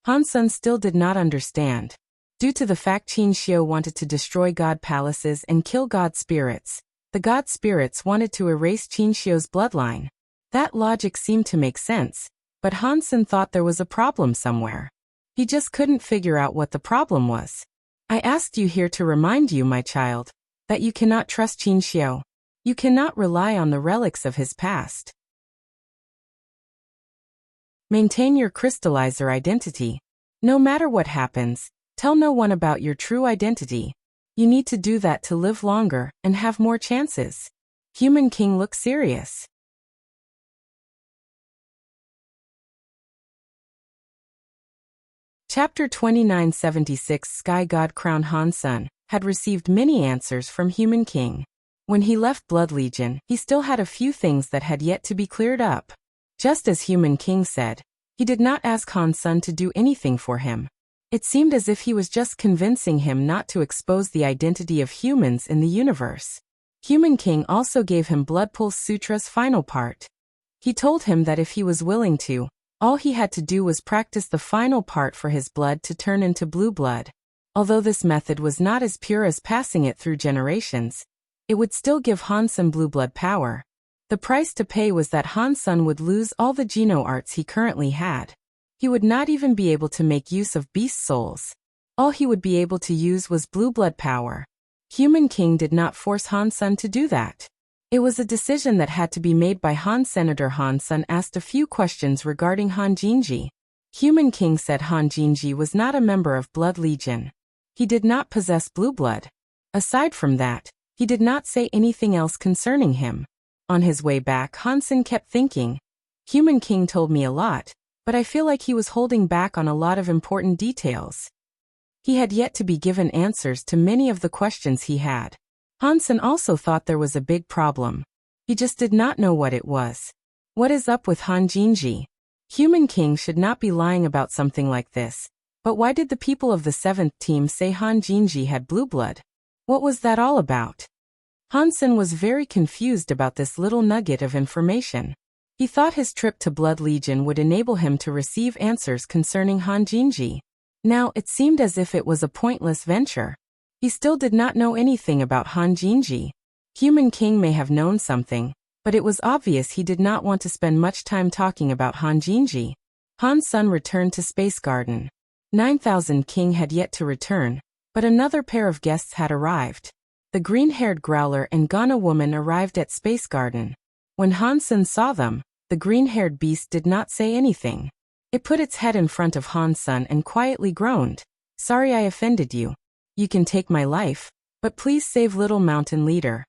Hansen still did not understand. Due to the fact Qin Xiu wanted to destroy God palaces and kill God spirits, the God spirits wanted to erase Qin Xiu's bloodline. That logic seemed to make sense, but Hansen thought there was a problem somewhere. He just couldn't figure out what the problem was. I asked you here to remind you, my child, that you cannot trust Qin Xiu. You cannot rely on the relics of his past. Maintain your crystallizer identity. No matter what happens, tell no one about your true identity. You need to do that to live longer and have more chances. Human King looked serious. Chapter 2976 Sky God Crown Hansen had received many answers from Human King. When he left Blood Legion, he still had a few things that had yet to be cleared up. Just as Human King said, he did not ask Hansen to do anything for him. It seemed as if he was just convincing him not to expose the identity of humans in the universe. Human King also gave him Blood Pulse Sutra's final part. He told him that if he was willing to, all he had to do was practice the final part for his blood to turn into blue blood. Although this method was not as pure as passing it through generations, it would still give Hansen blue blood power. The price to pay was that Hansen would lose all the Geno arts he currently had. He would not even be able to make use of beast souls. All he would be able to use was blue blood power. Human King did not force Hansen to do that. It was a decision that had to be made by Han. Senator Hansen asked a few questions regarding Han Jinji. Human King said Han Jinji was not a member of Blood Legion. He did not possess blue blood. Aside from that, he did not say anything else concerning him. On his way back, Hansen kept thinking, Human King told me a lot, but I feel like he was holding back on a lot of important details. He had yet to be given answers to many of the questions he had. Hansen also thought there was a big problem. He just did not know what it was. What is up with Han Jinji? Human King should not be lying about something like this. But why did the people of the 7th team say Han Jinji had blue blood? What was that all about? Hansen was very confused about this little nugget of information. He thought his trip to Blood Legion would enable him to receive answers concerning Han Jinji. Now it seemed as if it was a pointless venture. He still did not know anything about Han Jinji. Human King may have known something, but it was obvious he did not want to spend much time talking about Han Jinji. Hansen returned to Space Garden. 9000 King had yet to return, but another pair of guests had arrived. The green-haired Growler and Ghana woman arrived at Space Garden. When Hansen saw them, the green-haired beast did not say anything. It put its head in front of Hansen and quietly groaned. Sorry I offended you. You can take my life, But please save little mountain leader.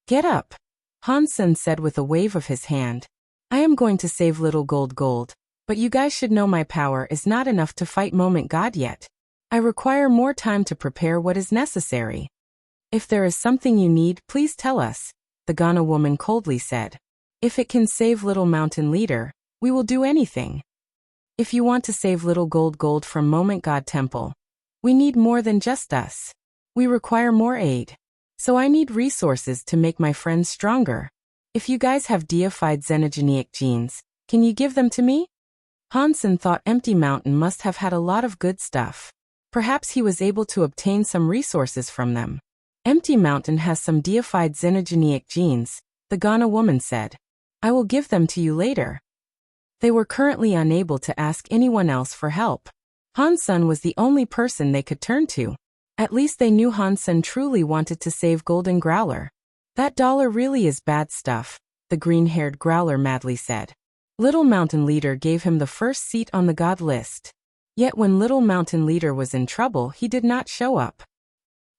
Get up, Hansen said with a wave of his hand. I am going to save little gold, but you guys should know my power is not enough to fight Moment God yet. I require more time to prepare what is necessary. If there is something you need, please tell us, the Ghana woman coldly said. If it can save little mountain leader, we will do anything. If you want to save little gold from Moment God Temple, we need more than just us. We require more aid. So I need resources to make my friends stronger. If you guys have deified xenogenic genes, can you give them to me? Hansen thought Empty Mountain must have had a lot of good stuff. Perhaps he was able to obtain some resources from them. Empty Mountain has some deified xenogenic genes, the Ghana woman said. I will give them to you later. They were currently unable to ask anyone else for help. Hansen was the only person they could turn to. At least they knew Hansen truly wanted to save Golden Growler. That dollar really is bad stuff, the green-haired Growler madly said. Little Mountain Leader gave him the first seat on the God list. Yet when Little Mountain Leader was in trouble, he did not show up.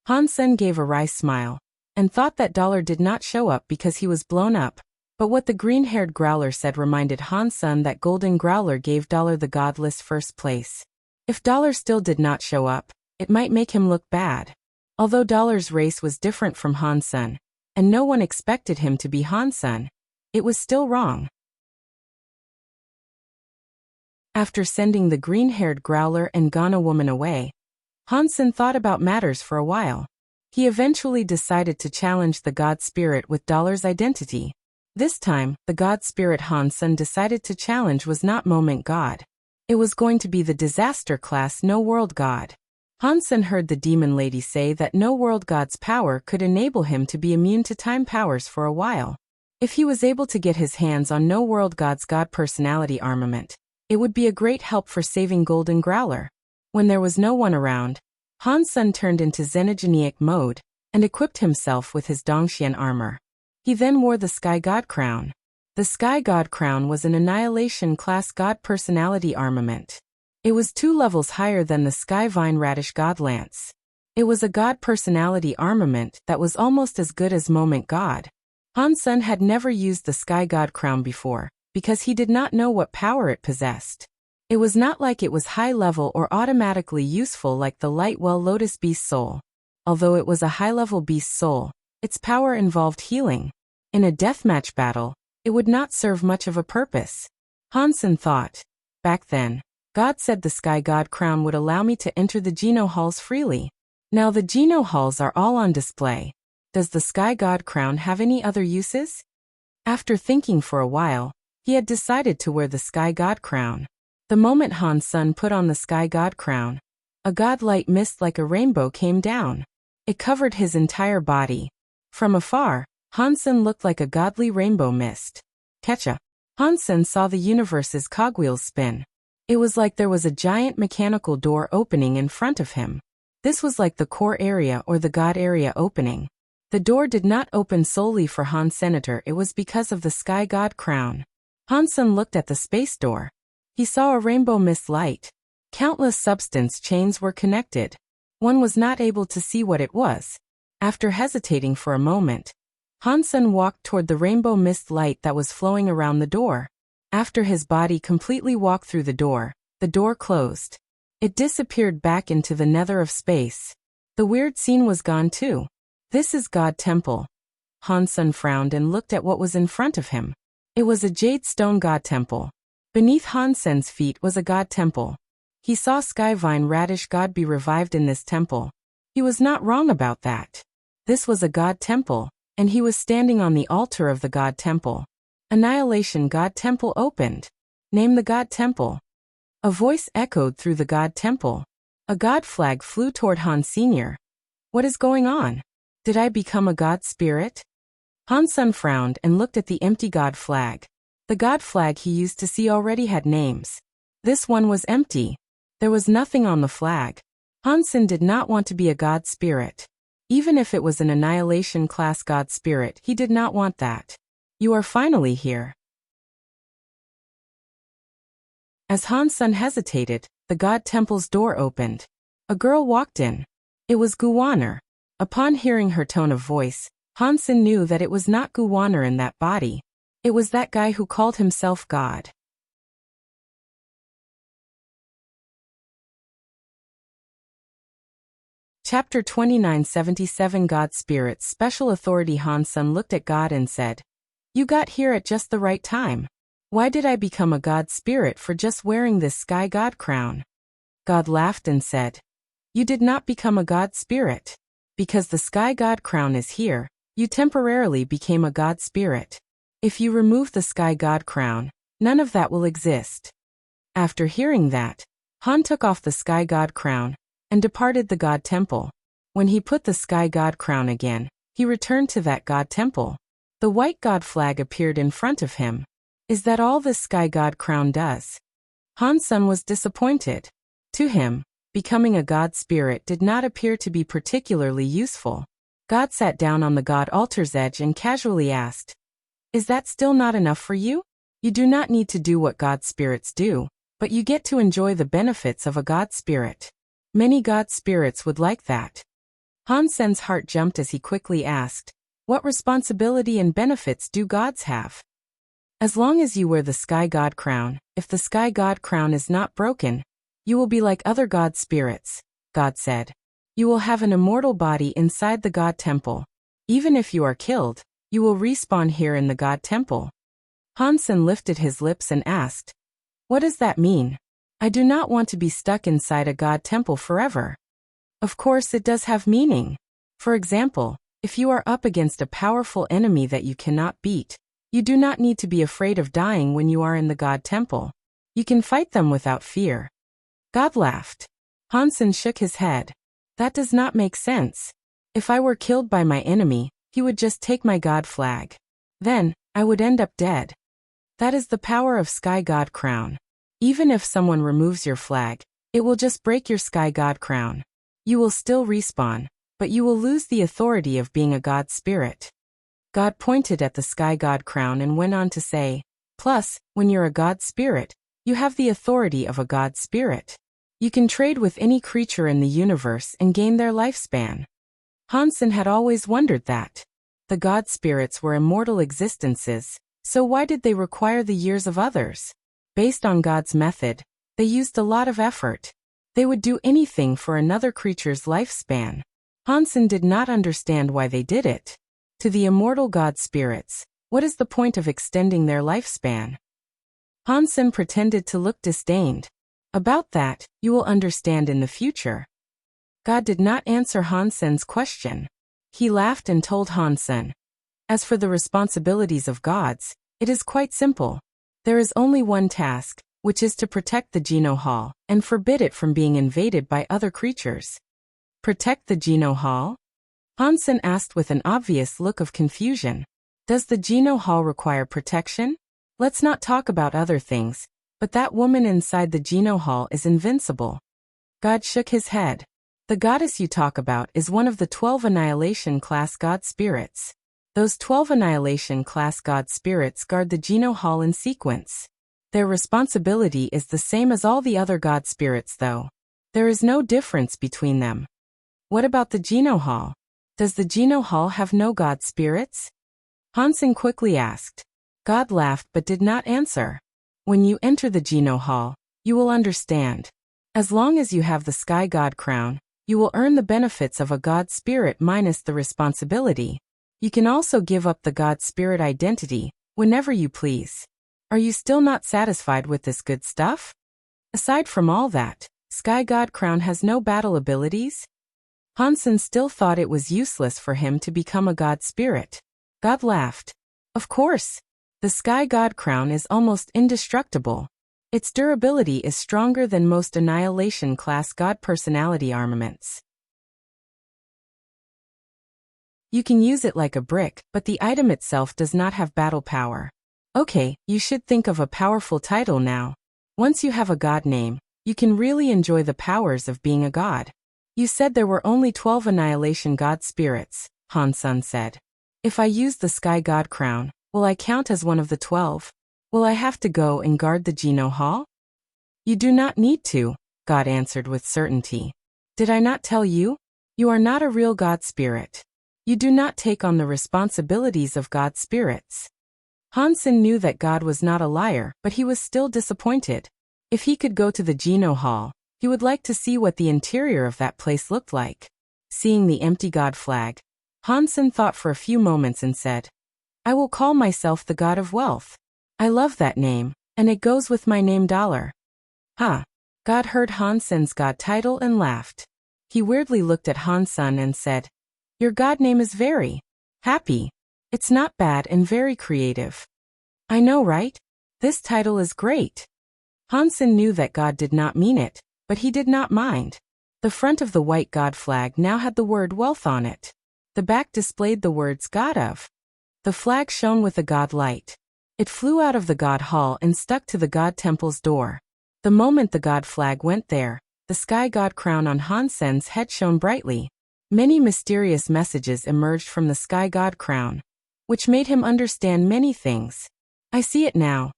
Hansen gave a wry smile, and thought that dollar did not show up because he was blown up. But what the green-haired Growler said reminded Hansen that Golden Growler gave dollar the God list first place. If dollar still did not show up, it might make him look bad. Although dollar's race was different from Hansen, and no one expected him to be Hansen, it was still wrong. After sending the green-haired Growler and Ghana woman away, Hansen thought about matters for a while. He eventually decided to challenge the God Spirit with dollar's identity. This time, the God Spirit Hansen decided to challenge was not Moment God. It was going to be the disaster class No World God. Hansen heard the demon lady say that No World God's power could enable him to be immune to time powers for a while. If he was able to get his hands on No World God's God personality armament, it would be a great help for saving Golden Growler. When there was no one around, Hansen turned into xenogenic mode and equipped himself with his Dongxian armor. He then wore the Sky God Crown. The Sky God Crown was an Annihilation class God personality armament. It was 2 levels higher than the Sky Vine Radish God Lance. It was a God personality armament that was almost as good as Moment God. Hansen had never used the Sky God Crown before, because he did not know what power it possessed. It was not like it was high level or automatically useful like the Lightwell Lotus Beast Soul. Although it was a high-level beast soul, its power involved healing. In a deathmatch battle, it would not serve much of a purpose. Hansen thought. Back then, God said the Sky God Crown would allow me to enter the Geno Halls freely. Now the Geno Halls are all on display. Does the Sky God Crown have any other uses? After thinking for a while, he had decided to wear the Sky God Crown. The moment Hansen put on the Sky God Crown, a godlight mist like a rainbow came down. It covered his entire body. From afar, Hansen looked like a godly rainbow mist. Ketcha. Hansen saw the universe's cogwheels spin. It was like there was a giant mechanical door opening in front of him. This was like the core area or the God area opening. The door did not open solely for Hansen, it was because of the Sky God Crown. Hansen looked at the space door. He saw a rainbow mist light. Countless substance chains were connected. One was not able to see what it was. After hesitating for a moment, Hansen walked toward the rainbow mist light that was flowing around the door. After his body completely walked through the door closed. It disappeared back into the nether of space. The weird scene was gone too. This is God Temple. Hansen frowned and looked at what was in front of him. It was a jade stone God Temple. Beneath Hansen's feet was a God Temple. He saw Skyvine Radish God be revived in this temple. He was not wrong about that. This was a God Temple, and he was standing on the altar of the God Temple. Annihilation God Temple opened. Name the God Temple. A voice echoed through the God Temple. A God flag flew toward Han Sr. What is going on? Did I become a God spirit? Hansen frowned and looked at the empty God flag. The God flag he used to see already had names. This one was empty. There was nothing on the flag. Hansen did not want to be a God spirit. Even if it was an Annihilation class God spirit, he did not want that. You are finally here. As Hansen hesitated, the God Temple's door opened. A girl walked in. It was Guwaner. Upon hearing her tone of voice, Hansen knew that it was not Guwaner in that body. It was that guy who called himself God. Chapter 2977 God's Spirits Special Authority Hansen looked at God and said, "You got here at just the right time. Why did I become a God Spirit for just wearing this Sky God crown?" God laughed and said, "You did not become a God Spirit. Because the Sky God crown is here, you temporarily became a God Spirit. If you remove the Sky God crown, none of that will exist." After hearing that, Han took off the Sky God crown and departed the God Temple. When he put the Sky God crown again, he returned to that God Temple. The white God flag appeared in front of him. Is that all this Sky God crown does? Hansen was disappointed. To him, becoming a God Spirit did not appear to be particularly useful. God sat down on the God altar's edge and casually asked, "Is that still not enough for you? You do not need to do what God Spirits do, but you get to enjoy the benefits of a God Spirit. Many God Spirits would like that." Hansen's heart jumped as he quickly asked, "What responsibility and benefits do gods have?" "As long as you wear the Sky God crown, if the Sky God crown is not broken, you will be like other God Spirits," God said. "You will have an immortal body inside the God Temple. Even if you are killed, you will respawn here in the God Temple." Hansen lifted his lips and asked, "What does that mean? I do not want to be stuck inside a God Temple forever." Of course it does have meaning. For example, if you are up against a powerful enemy that you cannot beat, you do not need to be afraid of dying when you are in the God Temple. You can fight them without fear. God laughed. Hansen shook his head. "That does not make sense. If I were killed by my enemy, he would just take my God flag. Then, I would end up dead. That is the power of Sky God crown. Even if someone removes your flag, it will just break your Sky God crown. You will still respawn, but you will lose the authority of being a God Spirit." God pointed at the Sky God crown and went on to say, "Plus, when you're a God Spirit, you have the authority of a God Spirit. You can trade with any creature in the universe and gain their lifespan." Hansen had always wondered that. The God Spirits were immortal existences, so why did they require the years of others? Based on God's method, they used a lot of effort. They would do anything for another creature's lifespan. Hansen did not understand why they did it. To the immortal God Spirits, what is the point of extending their lifespan? Hansen pretended to look disdained. "About that, you will understand in the future." God did not answer Hansen's question. He laughed and told Hansen, "As for the responsibilities of gods, it is quite simple. There is only one task, which is to protect the Geno Hall, and forbid it from being invaded by other creatures." "Protect the Geno Hall?" Hansen asked with an obvious look of confusion. "Does the Geno Hall require protection? Let's not talk about other things, but that woman inside the Geno Hall is invincible." God shook his head. "The goddess you talk about is one of the 12 Annihilation class God Spirits. Those 12 Annihilation class God Spirits guard the Geno Hall in sequence. Their responsibility is the same as all the other God Spirits though. There is no difference between them." "What about the Geno Hall? Does the Geno Hall have no God Spirits?" Hansen quickly asked. God laughed but did not answer. "When you enter the Geno Hall, you will understand. As long as you have the Sky God crown, you will earn the benefits of a God Spirit minus the responsibility. You can also give up the God Spirit identity whenever you please. Are you still not satisfied with this good stuff? Aside from all that, Sky God crown has no battle abilities?" Hansen still thought it was useless for him to become a God Spirit. God laughed. "Of course. The Sky God crown is almost indestructible. Its durability is stronger than most Annihilation class God personality armaments. You can use it like a brick, but the item itself does not have battle power. Okay, you should think of a powerful title now. Once you have a god name, you can really enjoy the powers of being a god." "You said there were only 12 Annihilation God Spirits," Hansen said. "If I use the Sky God crown, will I count as one of the 12? Will I have to go and guard the Geno Hall?" "You do not need to," God answered with certainty. "Did I not tell you? You are not a real God spirit. You do not take on the responsibilities of God spirits. Hansen knew that God was not a liar, but he was still disappointed. If he could go to the Geno Hall, he would like to see what the interior of that place looked like. Seeing the empty God flag, Hansen thought for a few moments and said, I will call myself the God of Wealth. I love that name, and it goes with my name $. Ha! God heard Hansen's God title and laughed. He weirdly looked at Hansen and said, Your God name is very happy. It's not bad and very creative. I know, right? This title is great. Hansen knew that God did not mean it, but he did not mind. The front of the white God flag now had the word wealth on it. The back displayed the words God of. The flag shone with a God light. It flew out of the God Hall and stuck to the God Temple's door. The moment the God flag went there, the sky God crown on Hansen's head shone brightly. Many mysterious messages emerged from the sky God crown, which made him understand many things. I see it now.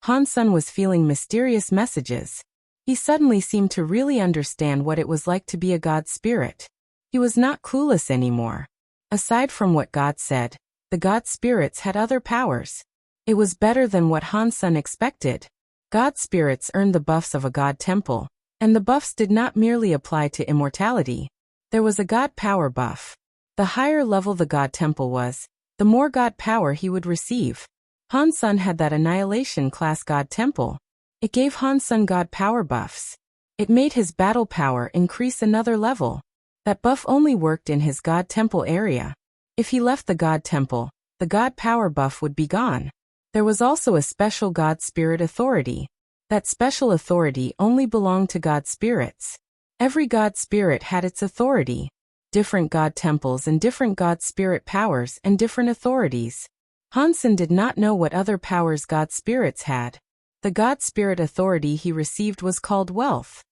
Hansen was feeling mysterious messages. He suddenly seemed to really understand what it was like to be a God spirit. He was not clueless anymore. Aside from what God said, the God spirits had other powers. It was better than what Hansen expected. God spirits earned the buffs of a God temple, and the buffs did not merely apply to immortality. There was a God power buff. The higher level the God temple was, the more God power he would receive. Hansen had that annihilation class God temple. It gave Hansen God power buffs. It made his battle power increase another level. That buff only worked in his God temple area. If he left the God temple, the God power buff would be gone. There was also a special God spirit authority. That special authority only belonged to God spirits. Every God spirit had its authority. Different God temples and different God spirit powers and different authorities. Hansen did not know what other powers God spirits had. The God spirit authority he received was called wealth.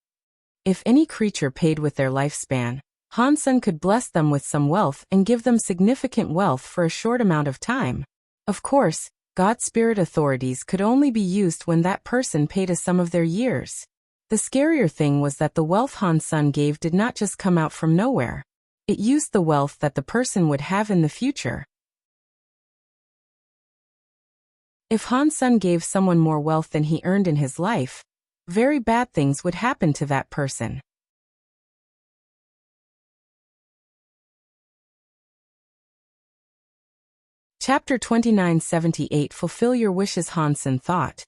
If any creature paid with their lifespan, Hansen could bless them with some wealth and give them significant wealth for a short amount of time. Of course, God spirit authorities could only be used when that person paid a sum of their years. The scarier thing was that the wealth Hansen gave did not just come out from nowhere. It used the wealth that the person would have in the future. If Hansen gave someone more wealth than he earned in his life, very bad things would happen to that person. Chapter 2978 Fulfill Your Wishes. Hansen thought.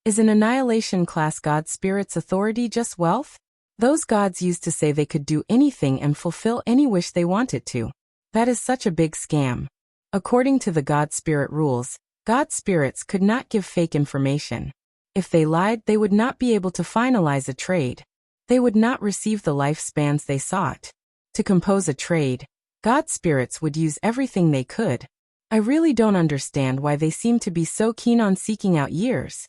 Is an annihilation class God spirit's authority just wealth? Those gods used to say they could do anything and fulfill any wish they wanted to. That is such a big scam. According to the God spirit rules, God spirits could not give fake information. If they lied, they would not be able to finalize a trade. They would not receive the lifespans they sought. To compose a trade, God spirits would use everything they could. I really don't understand why they seem to be so keen on seeking out years.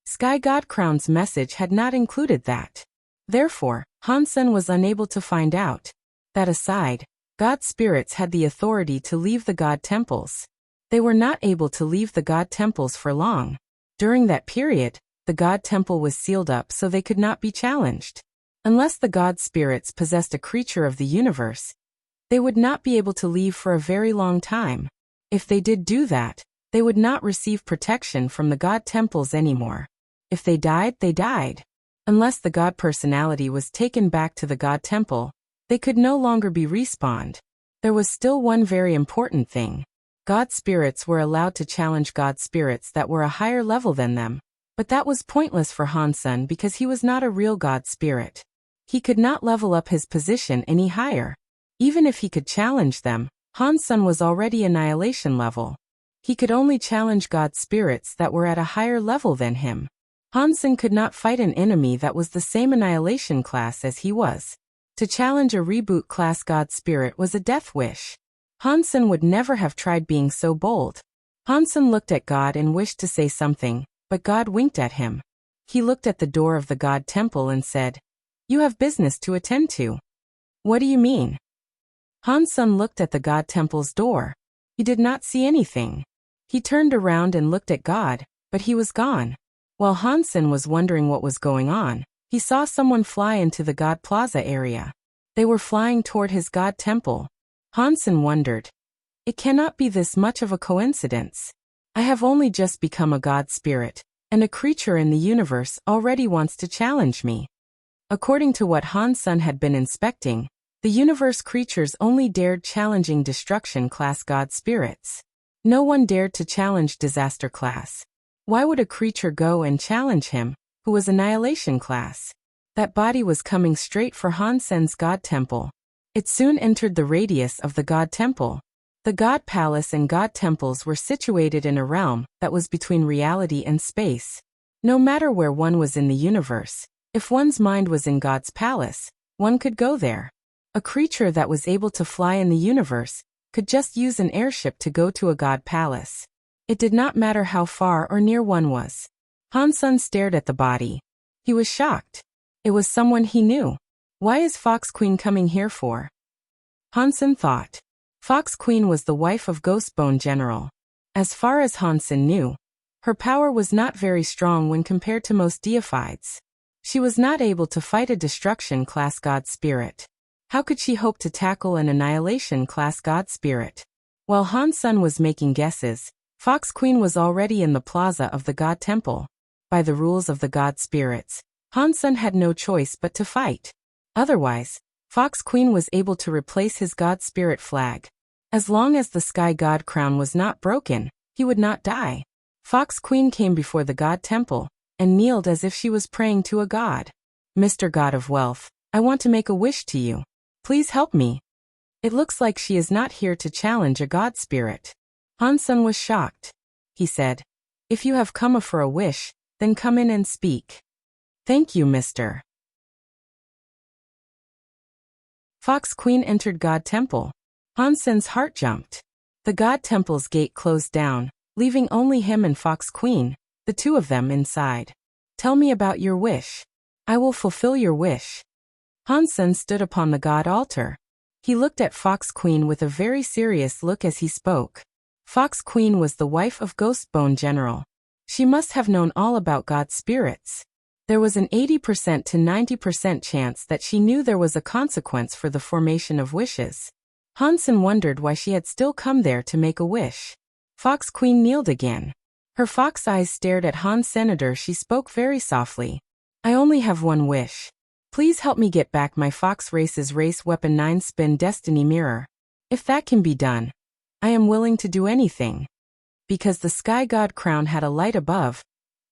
Sky God Crown's message had not included that. Therefore, Hansen was unable to find out. That aside, God spirits had the authority to leave the God temples. They were not able to leave the God temples for long. During that period, the God temple was sealed up so they could not be challenged. Unless the God spirits possessed a creature of the universe, they would not be able to leave for a very long time. If they did do that, they would not receive protection from the God temples anymore. If they died, they died. Unless the God personality was taken back to the God temple, they could no longer be respawned. There was still one very important thing. God spirits were allowed to challenge God spirits that were a higher level than them, but that was pointless for Hansen because he was not a real God spirit. He could not level up his position any higher. Even if he could challenge them, Hansen was already annihilation level. He could only challenge God spirits that were at a higher level than him. Hansen could not fight an enemy that was the same annihilation class as he was. To challenge a reboot class God spirit was a death wish. Hansen would never have tried being so bold. Hansen looked at God and wished to say something, but God winked at him. He looked at the door of the God temple and said, "You have business to attend to." "What do you mean?" Hansen looked at the God temple's door. He did not see anything. He turned around and looked at God, but he was gone. While Hansen was wondering what was going on, he saw someone fly into the God Plaza area. They were flying toward his god temple. Hansen wondered. It cannot be this much of a coincidence. I have only just become a god spirit, and a creature in the universe already wants to challenge me. According to what Hansen had been inspecting, the universe creatures only dared challenging destruction class god spirits. No one dared to challenge disaster class. Why would a creature go and challenge him, who was annihilation class? That body was coming straight for Hansen's god temple. It soon entered the radius of the god temple. The god palace and god temples were situated in a realm that was between reality and space. No matter where one was in the universe, if one's mind was in God's palace, one could go there. A creature that was able to fly in the universe could just use an airship to go to a god palace. It did not matter how far or near one was. Hansen stared at the body. He was shocked. It was someone he knew. Why is Fox Queen coming here for? Hansen thought. Fox Queen was the wife of Ghostbone General. As far as Hansen knew, her power was not very strong when compared to most deifieds. She was not able to fight a destruction class god spirit. How could she hope to tackle an annihilation class god spirit? While Hansen was making guesses, Fox Queen was already in the plaza of the god temple. By the rules of the god spirits, Hansen had no choice but to fight. Otherwise, Fox Queen was able to replace his god spirit flag. As long as the sky god crown was not broken, he would not die. Fox Queen came before the god temple and kneeled as if she was praying to a god. Mr. God of Wealth, I want to make a wish to you. Please help me. It looks like she is not here to challenge a god spirit. Hansen was shocked. He said, If you have come for a wish, then come in and speak. Thank you, Mr. Fox Queen entered God Temple. Hansen's heart jumped. The God Temple's gate closed down, leaving only him and Fox Queen, the two of them inside. Tell me about your wish. I will fulfill your wish. Hansen stood upon the God altar. He looked at Fox Queen with a very serious look as he spoke. Fox Queen was the wife of Ghostbone General. She must have known all about God spirits. There was an 80% to 90% chance that she knew there was a consequence for the formation of wishes. Hansen wondered why she had still come there to make a wish. Fox Queen kneeled again. Her fox eyes stared at Han Senator. She spoke very softly. I only have one wish. Please help me get back my Fox Race's race weapon 9-spin destiny mirror. If that can be done, I am willing to do anything. Because the sky god crown had a light above,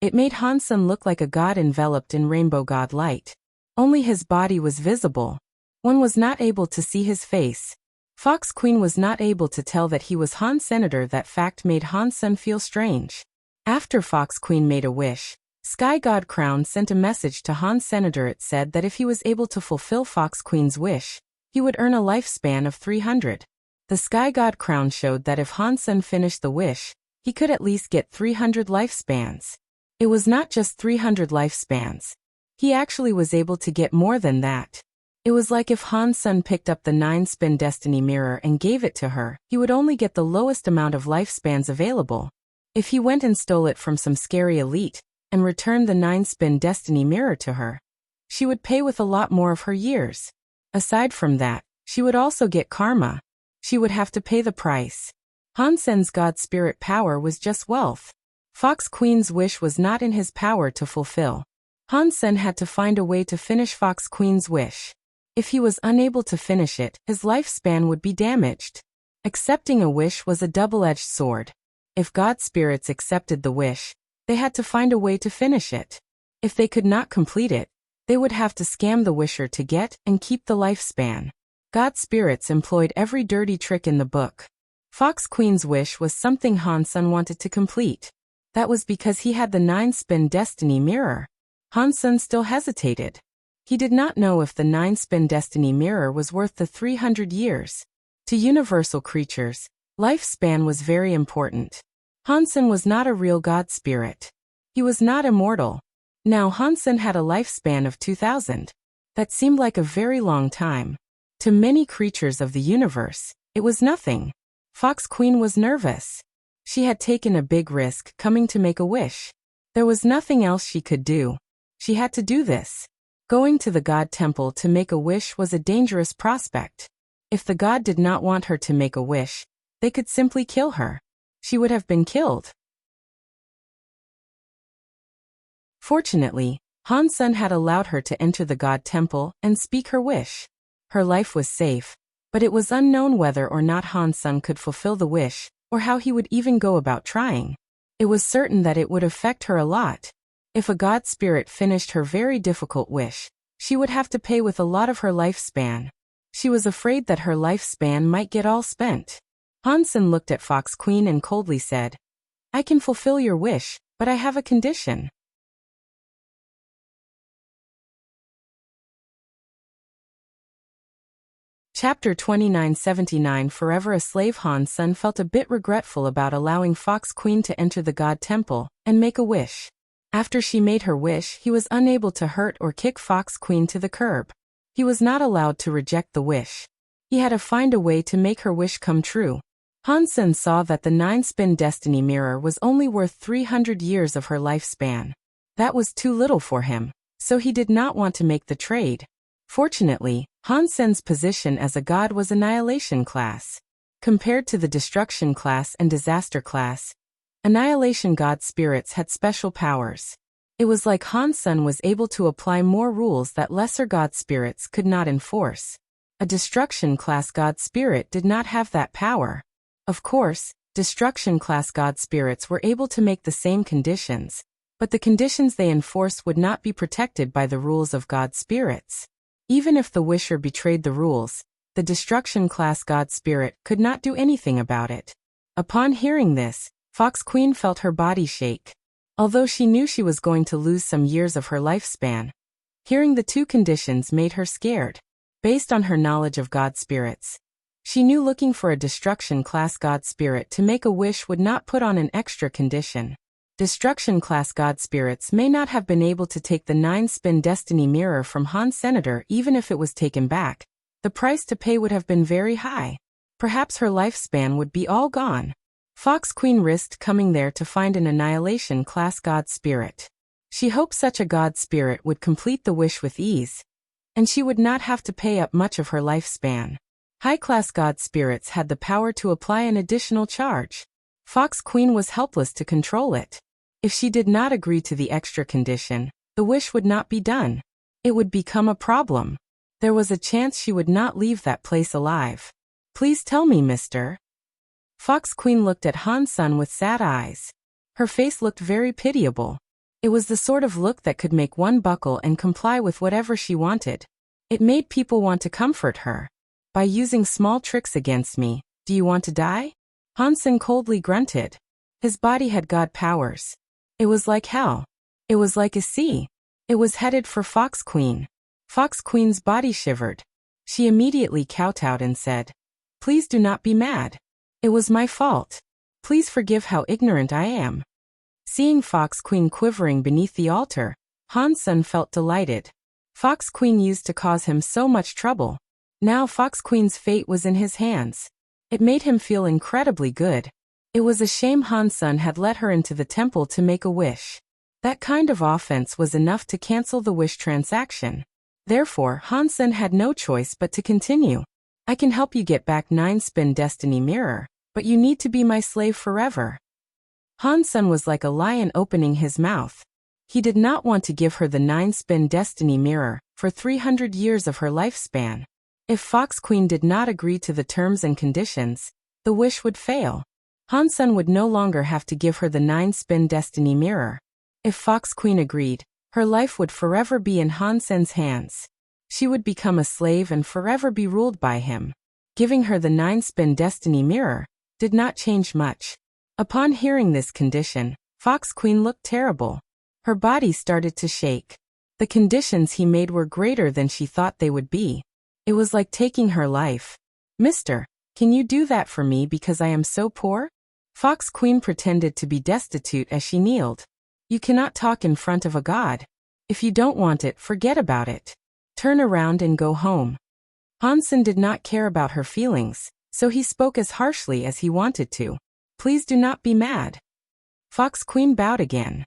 it made Hansen look like a god enveloped in rainbow god light. Only his body was visible. One was not able to see his face. Fox Queen was not able to tell that he was Han Senator. That fact made Hansen feel strange. After Fox Queen made a wish, Sky God Crown sent a message to Han Senator. It said that if he was able to fulfill Fox Queen's wish, he would earn a lifespan of 300. The Sky God Crown showed that if Hansen finished the wish, he could at least get 300 lifespans. It was not just 300 lifespans. He actually was able to get more than that. It was like if Hansen picked up the 9-spin destiny mirror and gave it to her, he would only get the lowest amount of lifespans available. If he went and stole it from some scary elite and returned the 9-spin destiny mirror to her, she would pay with a lot more of her years. Aside from that, she would also get karma. She would have to pay the price. Hansen's god spirit power was just wealth. Fox Queen's wish was not in his power to fulfill. Hansen had to find a way to finish Fox Queen's wish. If he was unable to finish it, his lifespan would be damaged. Accepting a wish was a double-edged sword. If god spirits accepted the wish, they had to find a way to finish it. If they could not complete it, they would have to scam the wisher to get and keep the lifespan. God spirits employed every dirty trick in the book. Fox Queen's wish was something Hansen wanted to complete. That was because he had the 9-spin destiny mirror. Hansen still hesitated. He did not know if the 9-spin destiny mirror was worth the 300 years. To universal creatures, lifespan was very important. Hansen was not a real god spirit. He was not immortal. Now Hansen had a lifespan of 2000. That seemed like a very long time. To many creatures of the universe, it was nothing. Fox Queen was nervous. She had taken a big risk coming to make a wish. There was nothing else she could do. She had to do this. Going to the god temple to make a wish was a dangerous prospect. If the god did not want her to make a wish, they could simply kill her. She would have been killed. Fortunately, Han Sen had allowed her to enter the god temple and speak her wish. Her life was safe, but it was unknown whether or not Han Sen could fulfill the wish, or how he would even go about trying. It was certain that it would affect her a lot. If a god spirit finished her very difficult wish, she would have to pay with a lot of her lifespan. She was afraid that her lifespan might get all spent. Han Sen looked at Fox Queen and coldly said, "I can fulfill your wish, but I have a condition." Chapter 2979. Forever a slave. Han Sen felt a bit regretful about allowing Fox Queen to enter the god temple and make a wish. After she made her wish, he was unable to hurt or kick Fox Queen to the curb. He was not allowed to reject the wish. He had to find a way to make her wish come true. Han Sen saw that the 9-spin destiny mirror was only worth 300 years of her lifespan. That was too little for him, so he did not want to make the trade. Fortunately, Han Sen's position as a god was Annihilation class. Compared to the Destruction class and Disaster class, Annihilation god spirits had special powers. It was like Han Sen was able to apply more rules that lesser god spirits could not enforce. A Destruction class god spirit did not have that power. Of course, Destruction class god spirits were able to make the same conditions, but the conditions they enforced would not be protected by the rules of god spirits. Even if the wisher betrayed the rules, the Destruction class god spirit could not do anything about it. Upon hearing this, Fox Queen felt her body shake. Although she knew she was going to lose some years of her lifespan, hearing the two conditions made her scared. Based on her knowledge of god spirits, she knew looking for a Destruction class god spirit to make a wish would not put on an extra condition. Destruction class god spirits may not have been able to take the 9-spin destiny mirror from Han Senator even if it was taken back. The price to pay would have been very high. Perhaps her lifespan would be all gone. Fox Queen risked coming there to find an Annihilation class god spirit. She hoped such a god spirit would complete the wish with ease, and she would not have to pay up much of her lifespan. High-class god spirits had the power to apply an additional charge. Fox Queen was helpless to control it. If she did not agree to the extra condition, the wish would not be done. It would become a problem. There was a chance she would not leave that place alive. "Please tell me, mister." Fox Queen looked at Han Sen with sad eyes. Her face looked very pitiable. It was the sort of look that could make one buckle and comply with whatever she wanted. It made people want to comfort her. "By using small tricks against me, do you want to die?" Han Sen coldly grunted. His body had god powers. It was like hell. It was like a sea. It was headed for Fox Queen. Fox Queen's body shivered. She immediately kowtowed and said, "Please do not be mad. It was my fault. Please forgive how ignorant I am." Seeing Fox Queen quivering beneath the altar, Han Sen felt delighted. Fox Queen used to cause him so much trouble. Now Fox Queen's fate was in his hands. It made him feel incredibly good. It was a shame Han Sen had let her into the temple to make a wish. That kind of offense was enough to cancel the wish transaction. Therefore, Han Sen had no choice but to continue. "I can help you get back 9-spin destiny mirror, but you need to be my slave forever." Han Sen was like a lion opening his mouth. He did not want to give her the 9-spin destiny mirror for 300 years of her lifespan. If Fox Queen did not agree to the terms and conditions, the wish would fail. Han Sen would no longer have to give her the 9-spin destiny mirror. If Fox Queen agreed, her life would forever be in Han Sen's hands. She would become a slave and forever be ruled by him. Giving her the 9-spin destiny mirror did not change much. Upon hearing this condition, Fox Queen looked terrible. Her body started to shake. The conditions he made were greater than she thought they would be. It was like taking her life. "Mister, can you do that for me because I am so poor?" Fox Queen pretended to be destitute as she kneeled. "You cannot talk in front of a god. If you don't want it, forget about it. Turn around and go home." Han Sen did not care about her feelings, so he spoke as harshly as he wanted to. "Please do not be mad." Fox Queen bowed again.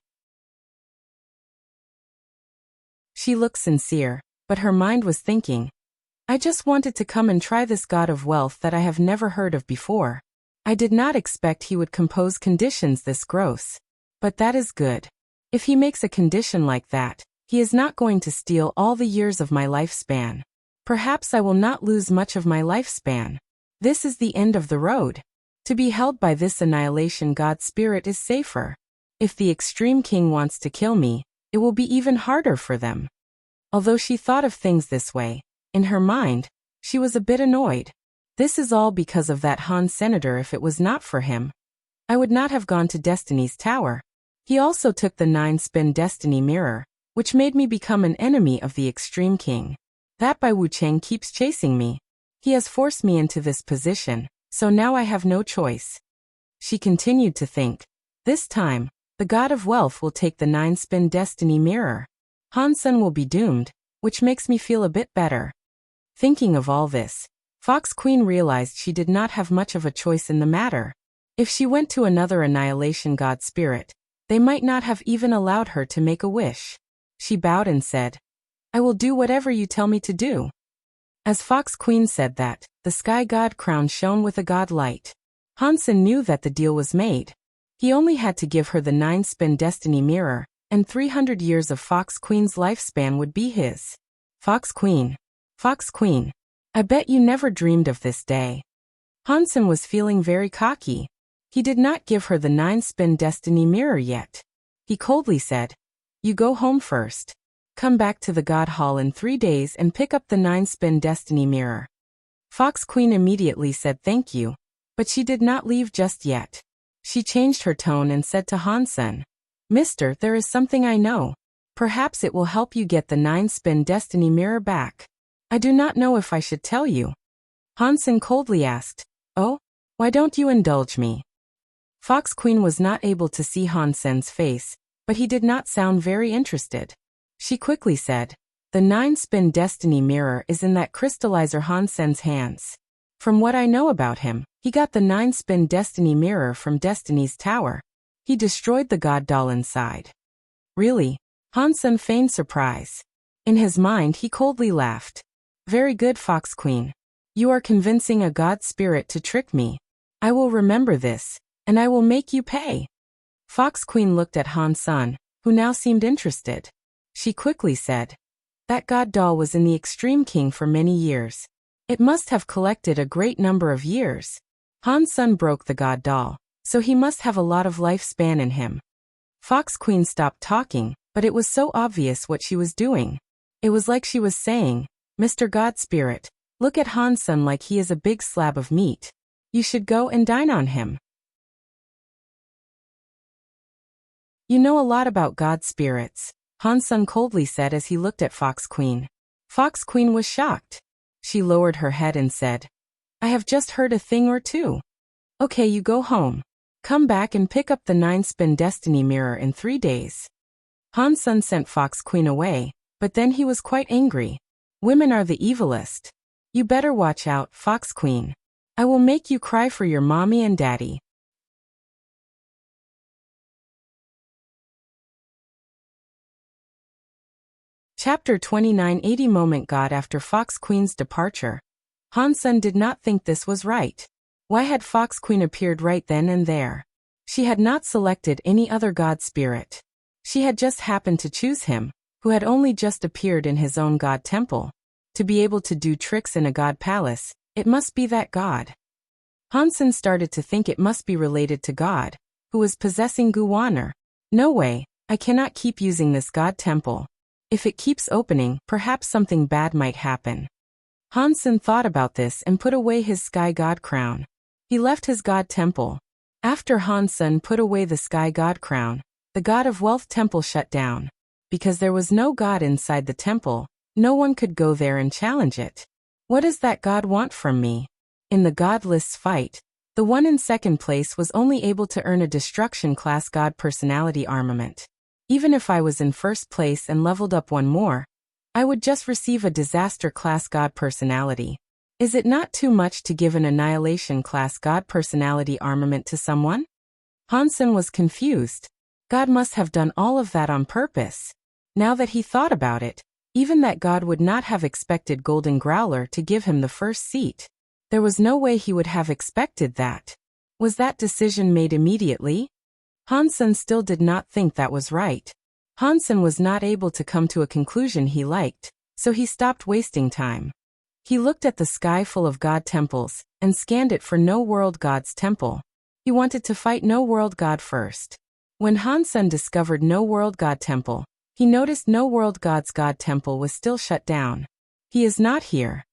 She looked sincere, but her mind was thinking, I just wanted to come and try this god of wealth that I have never heard of before. I did not expect he would compose conditions this gross. But that is good. If he makes a condition like that, he is not going to steal all the years of my lifespan. Perhaps I will not lose much of my lifespan. This is the end of the road. To be held by this annihilation god spirit is safer. If the extreme king wants to kill me, it will be even harder for them. Although she thought of things this way, in her mind, she was a bit annoyed. This is all because of that Han senator. If it was not for him, I would not have gone to Destiny's Tower. He also took the 9-spin destiny mirror, which made me become an enemy of the extreme king. That Bai Wucheng keeps chasing me. He has forced me into this position, so now I have no choice. She continued to think. This time, the god of wealth will take the 9-spin destiny mirror. Han Sen will be doomed, which makes me feel a bit better. Thinking of all this, Fox Queen realized she did not have much of a choice in the matter. If she went to another annihilation god spirit, they might not have even allowed her to make a wish. She bowed and said, I will do whatever you tell me to do. As Fox Queen said that, the sky god crown shone with a god light. Han Sen knew that the deal was made. He only had to give her the 9-spin destiny mirror, and 300 years of Fox Queen's lifespan would be his. Fox Queen. Fox Queen. I bet you never dreamed of this day. Han Sen was feeling very cocky. He did not give her the 9-spin destiny mirror yet. He coldly said, You go home first. Come back to the God Hall in 3 days and pick up the 9-spin destiny mirror. Fox Queen immediately said thank you, but she did not leave just yet. She changed her tone and said to Han Sen, Mister, there is something I know. Perhaps it will help you get the 9-spin destiny mirror back. I do not know if I should tell you. Han Sen coldly asked, Oh, why don't you indulge me? Fox Queen was not able to see Han Sen's face, but he did not sound very interested. She quickly said, The 9-spin destiny mirror is in that crystallizer Han Sen's hands. From what I know about him, he got the 9-spin destiny mirror from Destiny's Tower. He destroyed the god doll inside. Really? Han Sen feigned surprise. In his mind he coldly laughed. Very good, Fox Queen. You are convincing a god spirit to trick me. I will remember this, and I will make you pay. Fox Queen looked at Han Sen, who now seemed interested. She quickly said, That god doll was in the Extreme King for many years. It must have collected a great number of years. Han Sen broke the god doll, so he must have a lot of lifespan in him. Fox Queen stopped talking, but it was so obvious what she was doing. It was like she was saying, Mr. God Spirit, look at Han Sen like he is a big slab of meat. You should go and dine on him. You know a lot about god spirits, Han Sen coldly said as he looked at Fox Queen. Fox Queen was shocked. She lowered her head and said, I have just heard a thing or two. Okay, you go home. Come back and pick up the 9-spin destiny mirror in 3 days. Han Sen sent Fox Queen away, but then he was quite angry. Women are the evilest. You better watch out, Fox Queen. I will make you cry for your mommy and daddy. Chapter 29 80 Moment God After Fox Queen's departure. Han Sen did not think this was right. Why had Fox Queen appeared right then and there? She had not selected any other god spirit. She had just happened to choose him, who had only just appeared in his own god temple. To be able to do tricks in a god palace, it must be that god. Han Sen started to think it must be related to God, who was possessing Guwaner. No way, I cannot keep using this god temple. If it keeps opening, perhaps something bad might happen. Han Sen thought about this and put away his sky god crown. He left his god temple. After Han Sen put away the sky god crown, the god of wealth temple shut down. Because there was no god inside the temple, no one could go there and challenge it. What does that god want from me? In the god list's fight, the one in second place was only able to earn a destruction class god personality armament. Even if I was in first place and leveled up one more, I would just receive a disaster class god personality. Is it not too much to give an annihilation class god personality armament to someone? Han Sen was confused. God must have done all of that on purpose. Now that he thought about it, Even that god would not have expected Golden Growler to give him the first seat. There was no way he would have expected that. Was that decision made immediately? Hansen still did not think that was right. Hansen was not able to come to a conclusion he liked, so he stopped wasting time. He looked at the sky full of god temples, and scanned it for no world god's temple. He wanted to fight no world god first. When Hansen discovered no world god temple, he noticed no world god's god temple was still shut down. He is not here.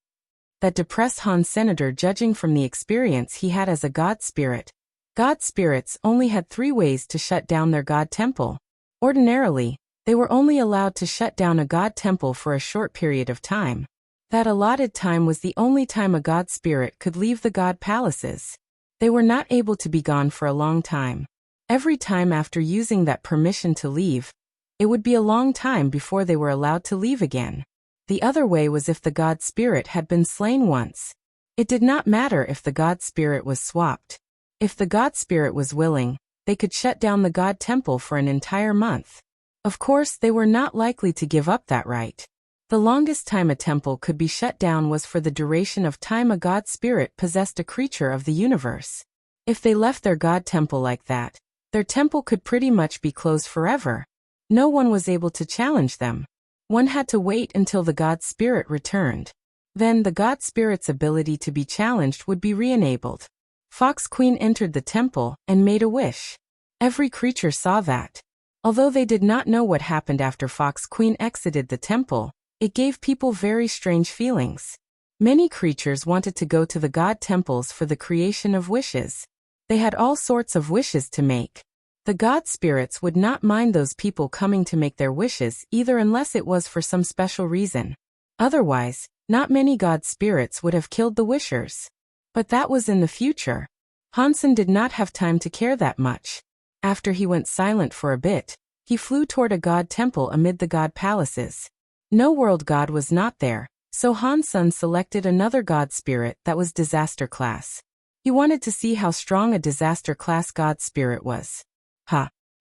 That depressed Han Senator, judging from the experience he had as a god spirit. God spirits only had 3 ways to shut down their god temple. Ordinarily, they were only allowed to shut down a god temple for a short period of time. That allotted time was the only time a god spirit could leave the god palaces. They were not able to be gone for a long time. Every time after using that permission to leave, it would be a long time before they were allowed to leave again. The other way was if the god spirit had been slain once. It did not matter if the god spirit was swapped. If the god spirit was willing, they could shut down the god temple for an entire month. Of course, they were not likely to give up that right. The longest time a temple could be shut down was for the duration of time a god spirit possessed a creature of the universe. If they left their god temple like that, their temple could pretty much be closed forever. No one was able to challenge them. One had to wait until the god spirit returned. Then the god spirit's ability to be challenged would be re-enabled. Fox Queen entered the temple and made a wish. Every creature saw that. Although they did not know what happened after Fox Queen exited the temple, it gave people very strange feelings. Many creatures wanted to go to the god temples for the creation of wishes. They had all sorts of wishes to make. The god spirits would not mind those people coming to make their wishes either, unless it was for some special reason. Otherwise, not many god spirits would have killed the wishers. But that was in the future. Hansen did not have time to care that much. After he went silent for a bit, he flew toward a god temple amid the god palaces. No world god was not there, so Hansen selected another god spirit that was disaster class. He wanted to see how strong a disaster class god spirit was.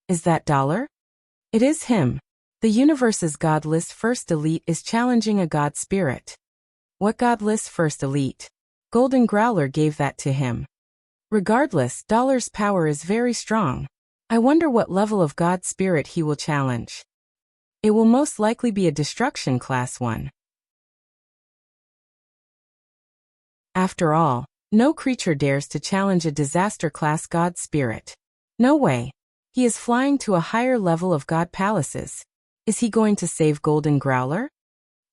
Is that Dollar? It is him. The universe's god list first elite is challenging a god spirit. What god list first elite? Golden Growler gave that to him. Regardless, Dollar's power is very strong. I wonder what level of god spirit he will challenge. It will most likely be a destruction class one. After all, no creature dares to challenge a disaster class god spirit. No way. He is flying to a higher level of god palaces. Is he going to save Golden Growler?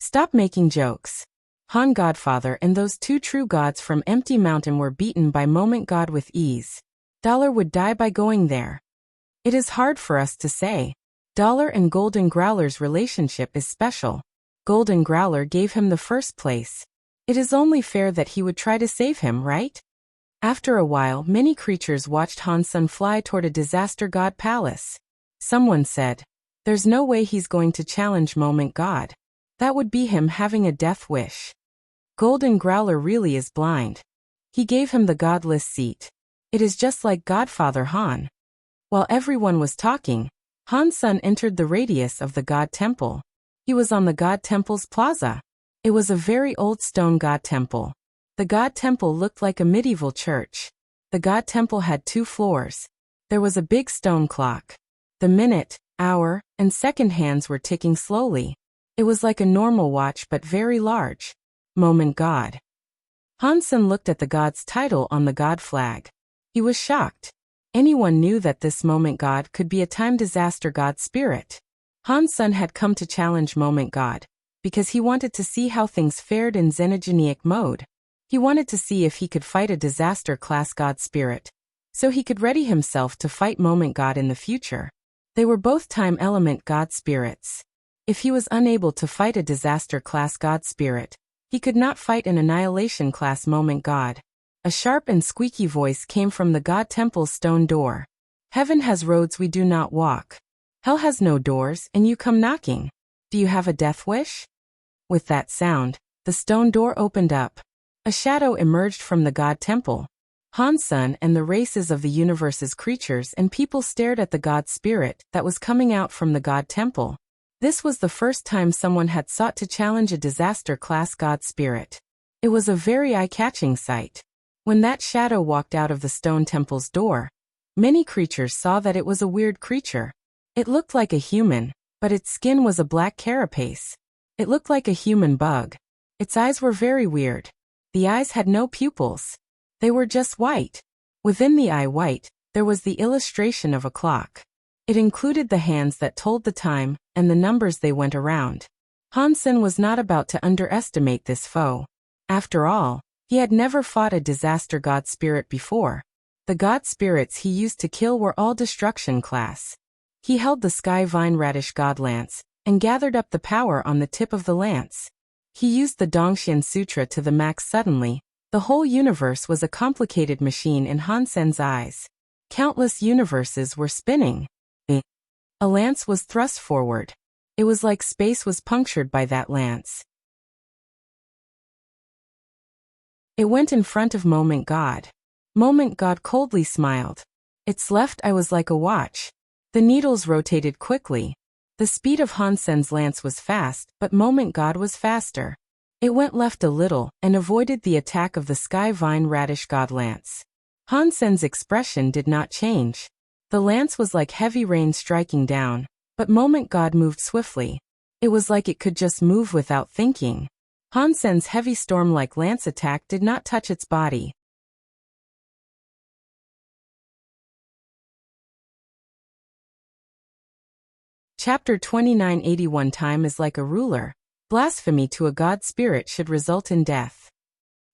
Stop making jokes. Han Godfather and those 2 true gods from Empty Mountain were beaten by Moment God with ease. Dollar would die by going there. It is hard for us to say. Dollar and Golden Growler's relationship is special. Golden Growler gave him the first place. It is only fair that he would try to save him, right? After a while, many creatures watched Hansen fly toward a disaster god palace. Someone said, "There's no way he's going to challenge Moment God. That would be him having a death wish." Golden Growler really is blind. He gave him the godless seat. It is just like Godfather Han. While everyone was talking, Hansen entered the radius of the god temple. He was on the god temple's plaza. It was a very old stone god temple. The god temple looked like a medieval church. The god temple had 2 floors. There was a big stone clock. The minute, hour, and second hands were ticking slowly. It was like a normal watch but very large. Moment God. Hansen looked at the god's title on the god flag. He was shocked. Anyone knew that this Moment God could be a time disaster god spirit. Hansen had come to challenge Moment God because he wanted to see how things fared in xenogenic mode. He wanted to see if he could fight a disaster class god spirit, so he could ready himself to fight Moment God in the future. They were both time element god spirits. If he was unable to fight a disaster class god spirit, he could not fight an annihilation class Moment God. A sharp and squeaky voice came from the god temple's stone door. "Heaven has roads we do not walk. Hell has no doors, and you come knocking. Do you have a death wish?" With that sound, the stone door opened up. A shadow emerged from the god temple. Hansen and the races of the universe's creatures and people stared at the god spirit that was coming out from the god temple. This was the first time someone had sought to challenge a disaster-class god spirit. It was a very eye-catching sight. When that shadow walked out of the stone temple's door, many creatures saw that it was a weird creature. It looked like a human, but its skin was a black carapace. It looked like a human bug. Its eyes were very weird. The eyes had no pupils. They were just white. Within the eye white, there was the illustration of a clock. It included the hands that told the time, and the numbers they went around. Hansen was not about to underestimate this foe. After all, he had never fought a disaster god spirit before. The god spirits he used to kill were all destruction class. He held the sky vine radish god lance, and gathered up the power on the tip of the lance. He used the Dongxian Sutra to the max suddenly. The whole universe was a complicated machine in Hansen's eyes. Countless universes were spinning. A lance was thrust forward. It was like space was punctured by that lance. It went in front of Moment God. Moment God coldly smiled. Its left eye was like a watch. The needles rotated quickly. The speed of Hansen's lance was fast, but Moment God was faster. It went left a little, and avoided the attack of the Sky Vine Radish God lance. Hansen's expression did not change. The lance was like heavy rain striking down, but Moment God moved swiftly. It was like it could just move without thinking. Hansen's heavy storm-like lance attack did not touch its body. Chapter 2981 Time is like a ruler. Blasphemy to a god spirit should result in death.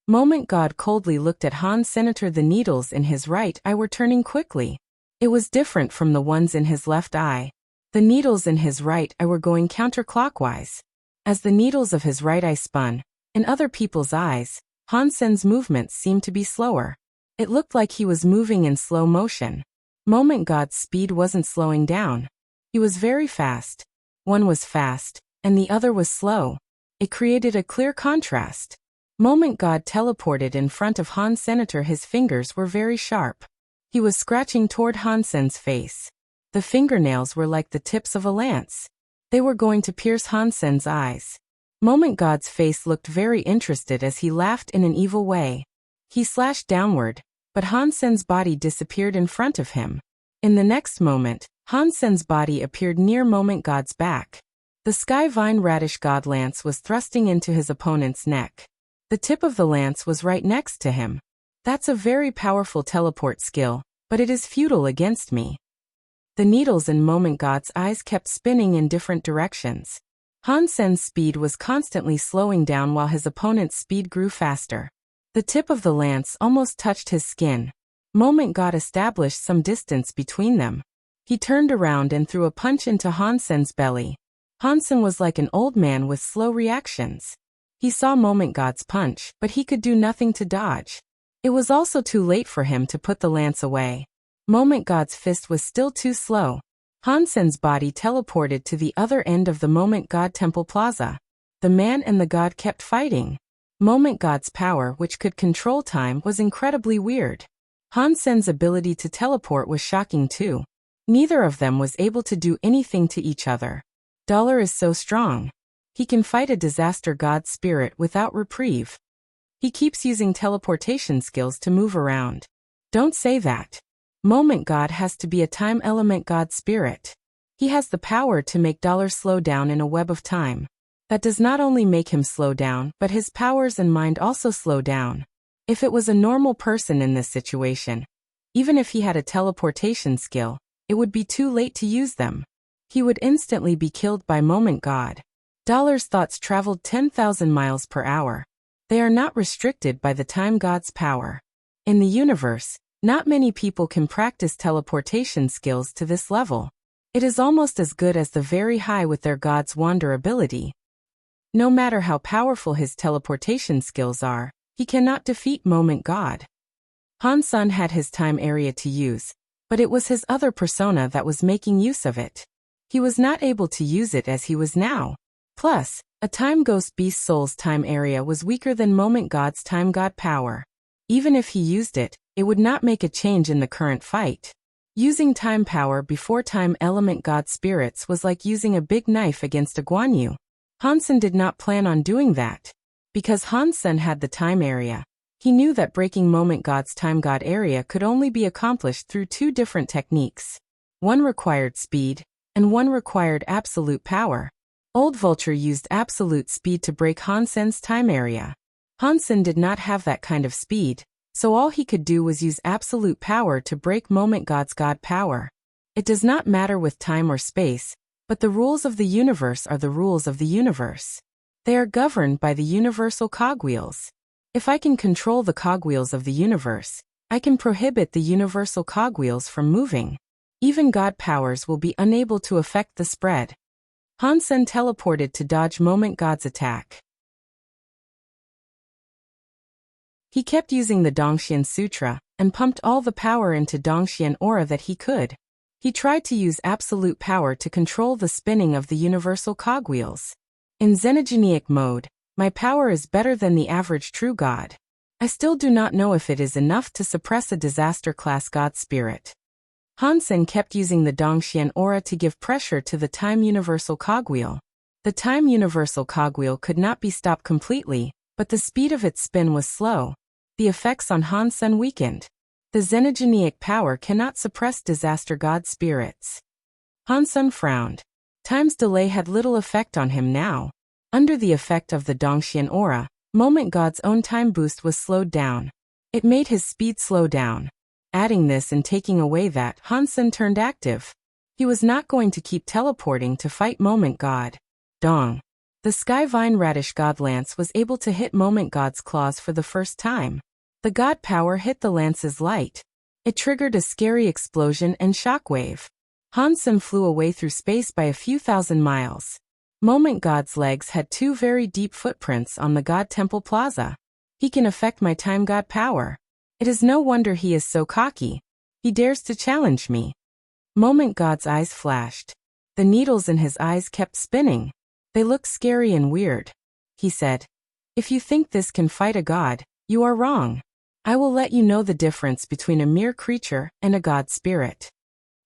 Moment God coldly looked at Han Senator. The needles in his right eye were turning quickly. It was different from the ones in his left eye. The needles in his right eye were going counterclockwise. As the needles of his right eye spun, in other people's eyes, Hansen's movements seemed to be slower. It looked like he was moving in slow motion. Moment God's speed wasn't slowing down. He was very fast. One was fast, and the other was slow. It created a clear contrast. Moment God teleported in front of Han Senator. His fingers were very sharp. He was scratching toward Hansen's face. The fingernails were like the tips of a lance. They were going to pierce Hansen's eyes. Moment God's face looked very interested as he laughed in an evil way. He slashed downward, but Hansen's body disappeared in front of him. In the next moment, Hansen's body appeared near Moment God's back. The Sky Vine Radish God lance was thrusting into his opponent's neck. The tip of the lance was right next to him. That's a very powerful teleport skill, but it is futile against me. The needles in Moment God's eyes kept spinning in different directions. Hansen's speed was constantly slowing down while his opponent's speed grew faster. The tip of the lance almost touched his skin. Moment God established some distance between them. He turned around and threw a punch into Hansen's belly. Hansen was like an old man with slow reactions. He saw Moment God's punch, but he could do nothing to dodge. It was also too late for him to put the lance away. Moment God's fist was still too slow. Hansen's body teleported to the other end of the Moment God Temple Plaza. The man and the god kept fighting. Moment God's power, which could control time, was incredibly weird. Hansen's ability to teleport was shocking too. Neither of them was able to do anything to each other. Dollar is so strong. He can fight a disaster god spirit without reprieve. He keeps using teleportation skills to move around. Don't say that. Moment God has to be a time element god spirit. He has the power to make Dollar slow down in a web of time. That does not only make him slow down, but his powers and mind also slow down. If it was a normal person in this situation, even if he had a teleportation skill, it would be too late to use them. He would instantly be killed by Moment God. Dollar's thoughts traveled 10,000 miles per hour. They are not restricted by the time god's power. In the universe, not many people can practice teleportation skills to this level. It is almost as good as the very high with their god's wander ability. No matter how powerful his teleportation skills are, he cannot defeat Moment God. Hansen had his time area to use, but it was his other persona that was making use of it. He was not able to use it as he was now. Plus, a time ghost beast soul's time area was weaker than Moment God's time god power. Even if he used it, it would not make a change in the current fight. Using time power before time element god spirits was like using a big knife against a Guan Yu. Hansen did not plan on doing that. Because Hansen had the time area, he knew that breaking moment god's time god area could only be accomplished through two different techniques. One required speed, and one required absolute power. Old Vulture used absolute speed to break Hansen's time area. Hansen did not have that kind of speed, so all he could do was use absolute power to break moment god's god power. It does not matter with time or space, but the rules of the universe are the rules of the universe. They are governed by the universal cogwheels. If I can control the cogwheels of the universe, I can prohibit the universal cogwheels from moving. Even god powers will be unable to affect the spread. Hansen teleported to dodge moment god's attack. He kept using the Dongxian Sutra, and pumped all the power into Dongxian aura that he could. He tried to use absolute power to control the spinning of the universal cogwheels. In Xenogenic mode, my power is better than the average true god. I still do not know if it is enough to suppress a disaster-class god spirit. Hansen kept using the Dongxian aura to give pressure to the time universal cogwheel. The time universal cogwheel could not be stopped completely, but the speed of its spin was slow. The effects on Hansen weakened. The Xenogenic power cannot suppress disaster god spirits. Hansen frowned. Time's delay had little effect on him now. Under the effect of the Dongxian aura, moment god's own time boost was slowed down. It made his speed slow down. Adding this and taking away that, Hansen turned active. He was not going to keep teleporting to fight moment god. Dong. The Sky Vine Radish God Lance was able to hit moment god's claws for the first time. The god power hit the lance's light. It triggered a scary explosion and shockwave. Hansen flew away through space by a few thousand miles. Moment god's legs had two very deep footprints on the god temple plaza. He can affect my time god power. It is no wonder he is so cocky. He dares to challenge me. Moment god's eyes flashed. The needles in his eyes kept spinning. They look scary and weird. He said, "If you think this can fight a god, you are wrong. I will let you know the difference between a mere creature and a god spirit."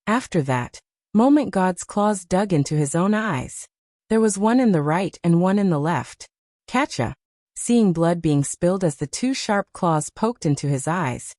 After that, moment god's claws dug into his own eyes. There was one in the right and one in the left. Catcha. Seeing blood being spilled as the two sharp claws poked into his eyes,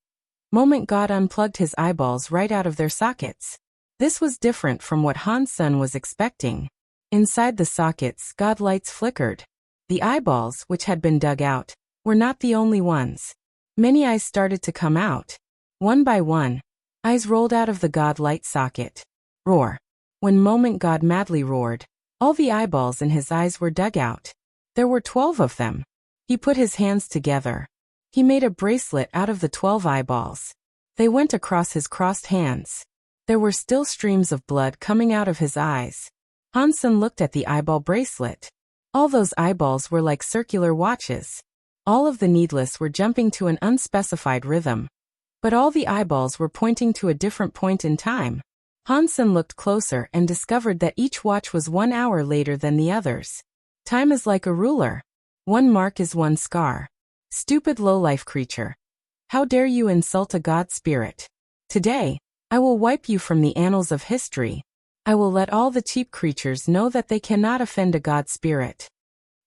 moment god unplugged his eyeballs right out of their sockets. This was different from what Hansen was expecting. Inside the sockets, god lights flickered. The eyeballs, which had been dug out, were not the only ones. Many eyes started to come out. One by one, eyes rolled out of the god light socket. Roar. When moment god madly roared, all the eyeballs in his eyes were dug out. There were 12 of them. He put his hands together. He made a bracelet out of the 12 eyeballs. They went across his crossed hands. There were still streams of blood coming out of his eyes. Hansen looked at the eyeball bracelet. All those eyeballs were like circular watches. All of the needless were jumping to an unspecified rhythm. But all the eyeballs were pointing to a different point in time. Hansen looked closer and discovered that each watch was 1 hour later than the others. Time is like a ruler. One mark is one scar. Stupid low-life creature. How dare you insult a god spirit? Today, I will wipe you from the annals of history. I will let all the cheap creatures know that they cannot offend a god spirit.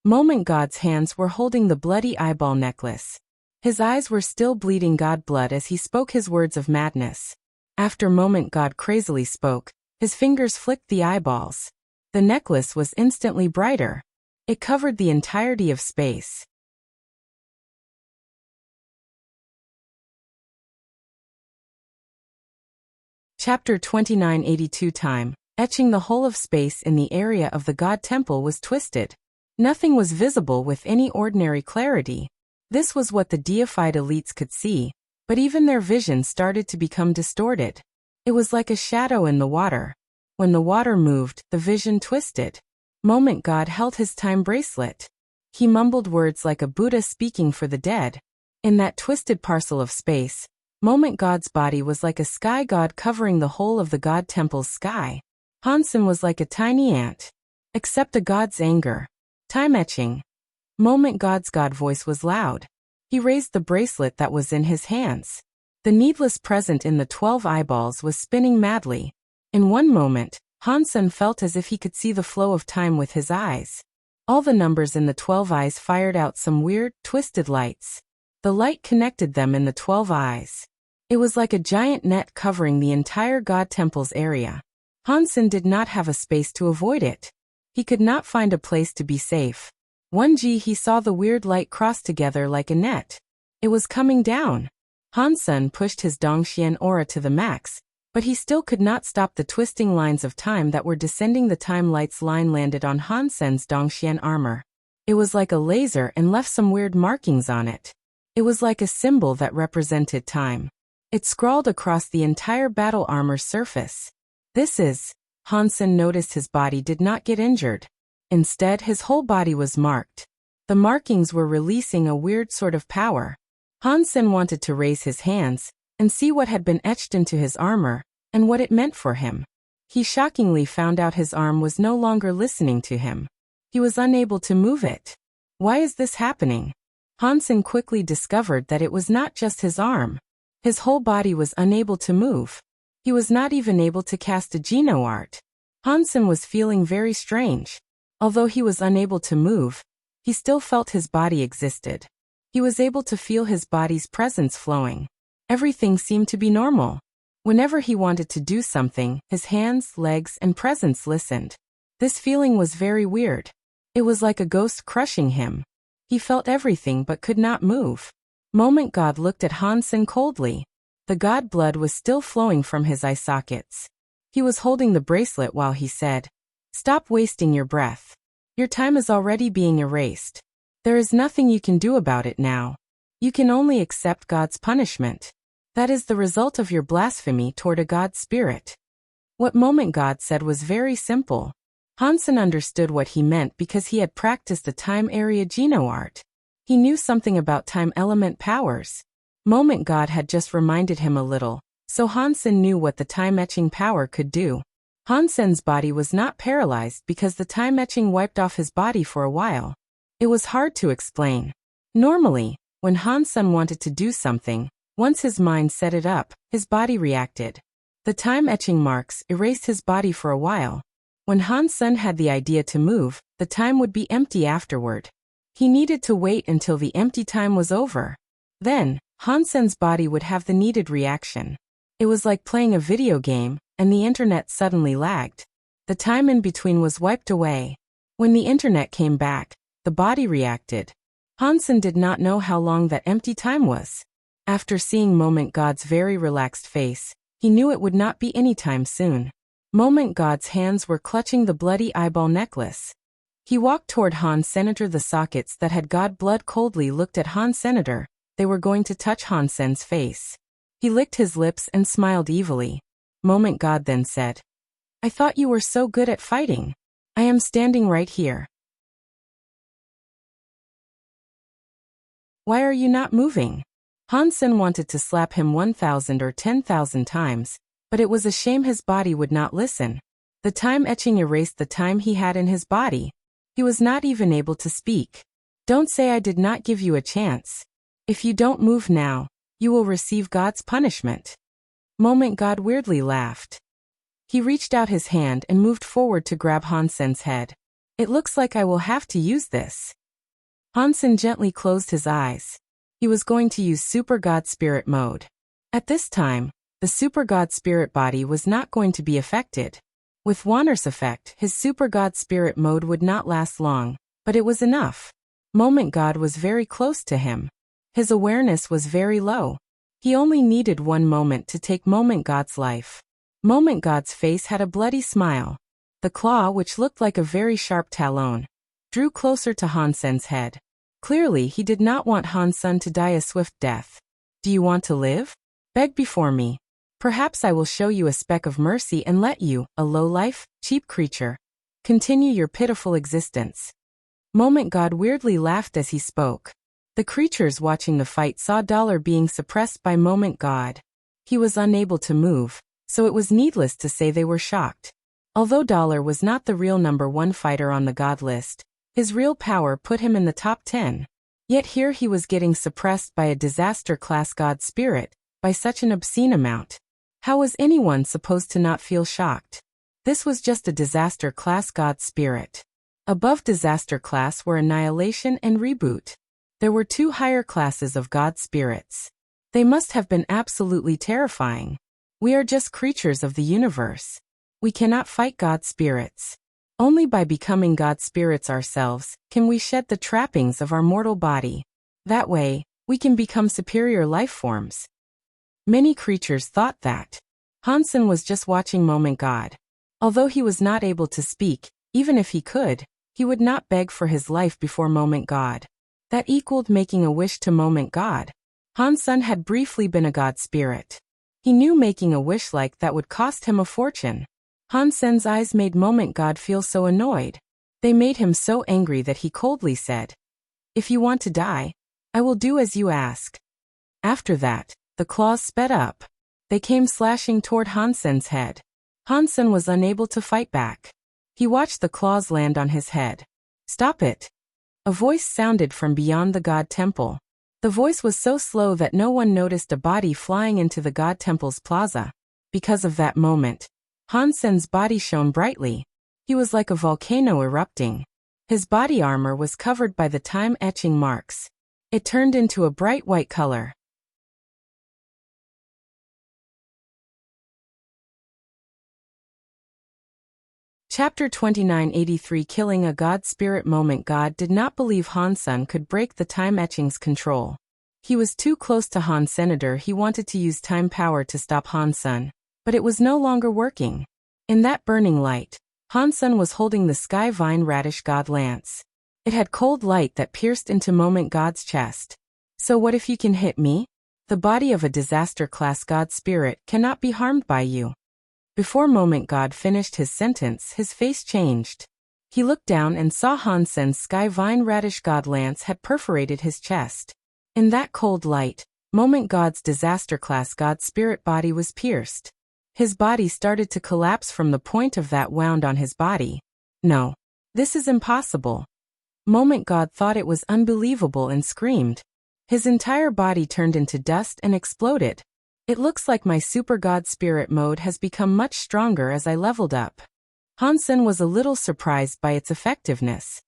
Moment god's hands were holding the bloody eyeball necklace. His eyes were still bleeding god blood as he spoke his words of madness. After moment god crazily spoke, his fingers flicked the eyeballs. The necklace was instantly brighter. It covered the entirety of space. Chapter 2982 Time. Etching the whole of space in the area of the god temple was twisted. Nothing was visible with any ordinary clarity. This was what the deified elites could see, but even their vision started to become distorted. It was like a shadow in the water. When the water moved, the vision twisted. Moment god held his time bracelet. He mumbled words like a Buddha speaking for the dead. In that twisted parcel of space, moment god's body was like a sky god covering the whole of the god temple's sky. Hansen was like a tiny ant. Except a god's anger. Time etching. Moment god's god voice was loud. He raised the bracelet that was in his hands. The needless present in the 12 eyeballs was spinning madly. In one moment, Hansen felt as if he could see the flow of time with his eyes. All the numbers in the 12 eyes fired out some weird, twisted lights. The light connected them in the 12 eyes. It was like a giant net covering the entire God Temple's area. Hansen did not have a space to avoid it. He could not find a place to be safe. 1G he saw the weird light cross together like a net. It was coming down. Hansen pushed his Dongxian aura to the max, but he still could not stop the twisting lines of time that were descending. The time light's line landed on Hansen's Dongxian armor. It was like a laser and left some weird markings on it. It was like a symbol that represented time. It scrawled across the entire battle armor's surface. This is... Hansen noticed his body did not get injured. Instead, his whole body was marked. The markings were releasing a weird sort of power. Hansen wanted to raise his hands and see what had been etched into his armor and what it meant for him. He shockingly found out his arm was no longer listening to him. He was unable to move it. Why is this happening? Hansen quickly discovered that it was not just his arm. His whole body was unable to move. He was not even able to cast a Geno art. Hansen was feeling very strange. Although he was unable to move, he still felt his body existed. He was able to feel his body's presence flowing. Everything seemed to be normal. Whenever he wanted to do something, his hands, legs, and presence listened. This feeling was very weird. It was like a ghost crushing him. He felt everything but could not move. Moment God looked at Hansen coldly. The god blood was still flowing from his eye sockets. He was holding the bracelet while he said, "Stop wasting your breath. Your time is already being erased. There is nothing you can do about it now. You can only accept God's punishment. That is the result of your blasphemy toward a god spirit." What Moment God said was very simple. Hansen understood what he meant because he had practiced the time area Geno art. He knew something about time element powers. Moment God had just reminded him a little, so Hansen knew what the time etching power could do. Hansen's body was not paralyzed because the time etching wiped off his body for a while. It was hard to explain. Normally, when Hansen wanted to do something, once his mind set it up, his body reacted. The time etching marks erased his body for a while. When Hansen had the idea to move, the time would be empty afterward. He needed to wait until the empty time was over. Then, Hansen's body would have the needed reaction. It was like playing a video game, and the internet suddenly lagged. The time in between was wiped away. When the internet came back, the body reacted. Hansen did not know how long that empty time was. After seeing Moment God's very relaxed face, he knew it would not be any time soon. Moment God's hands were clutching the bloody eyeball necklace. He walked toward Han Senator. The sockets that had God blood coldly looked at Han Senator. They were going to touch Hansen's face. He licked his lips and smiled evilly. Moment God then said, "I thought you were so good at fighting. I am standing right here. Why are you not moving?" Hansen wanted to slap him 1,000 or 10,000 times, but it was a shame his body would not listen. The time etching erased the time he had in his body. He was not even able to speak. "Don't say I did not give you a chance. If you don't move now, you will receive God's punishment." Moment God weirdly laughed. He reached out his hand and moved forward to grab Hansen's head. "It looks like I will have to use this." Hansen gently closed his eyes. He was going to use Super God Spirit mode. At this time, the Super God Spirit body was not going to be affected. With Wanner's effect, his Super God Spirit mode would not last long, but it was enough. Moment God was very close to him. His awareness was very low. He only needed one moment to take Moment God's life. Moment God's face had a bloody smile. The claw, which looked like a very sharp talon, drew closer to Hansen's head. Clearly, he did not want Hansen to die a swift death. "Do you want to live? Beg before me. Perhaps I will show you a speck of mercy and let you, a low-life, cheap creature, continue your pitiful existence." Moment God weirdly laughed as he spoke. The creatures watching the fight saw Dollar being suppressed by Moment God. He was unable to move, so it was needless to say they were shocked. Although Dollar was not the real #1 fighter on the God list, his real power put him in the top 10. Yet here he was getting suppressed by a disaster-class God spirit, by such an obscene amount. How was anyone supposed to not feel shocked? This was just a disaster class god spirit. Above disaster class were annihilation and reboot. There were 2 higher classes of god spirits. They must have been absolutely terrifying. We are just creatures of the universe. We cannot fight god spirits. Only by becoming god spirits ourselves can we shed the trappings of our mortal body. That way, we can become superior life forms. Many creatures thought that. Hansen was just watching Moment God. Although he was not able to speak, even if he could, he would not beg for his life before Moment God. That equaled making a wish to Moment God. Hansen had briefly been a god spirit. He knew making a wish like that would cost him a fortune. Hansen's eyes made Moment God feel so annoyed. They made him so angry that he coldly said, "If you want to die, I will do as you ask." After that, the claws sped up. They came slashing toward Hansen's head. Hansen was unable to fight back. He watched the claws land on his head. "Stop it!" A voice sounded from beyond the god temple. The voice was so slow that no one noticed a body flying into the god temple's plaza. Because of that moment, Hansen's body shone brightly. He was like a volcano erupting. His body armor was covered by the time-etching marks. It turned into a bright white color. Chapter 2983 Killing a God Spirit Moment God did not believe Hansen could break the time-etching's control. He was too close to Han Senator. He wanted to use time power to stop Hansen, but it was no longer working. In that burning light, Hansen was holding the Sky Vine Radish God Lance. It had cold light that pierced into Moment God's chest. So what if you can hit me? The body of a disaster-class God Spirit cannot be harmed by you. Before Moment God finished his sentence, his face changed. He looked down and saw Hansen's Sky Vine Radish God Lance had perforated his chest. In that cold light, Moment God's disaster-class God Spirit body was pierced. His body started to collapse from the point of that wound on his body. No. This is impossible. Moment God thought it was unbelievable and screamed. His entire body turned into dust and exploded. It looks like my Super God Spirit mode has become much stronger as I leveled up. Hansen was a little surprised by its effectiveness.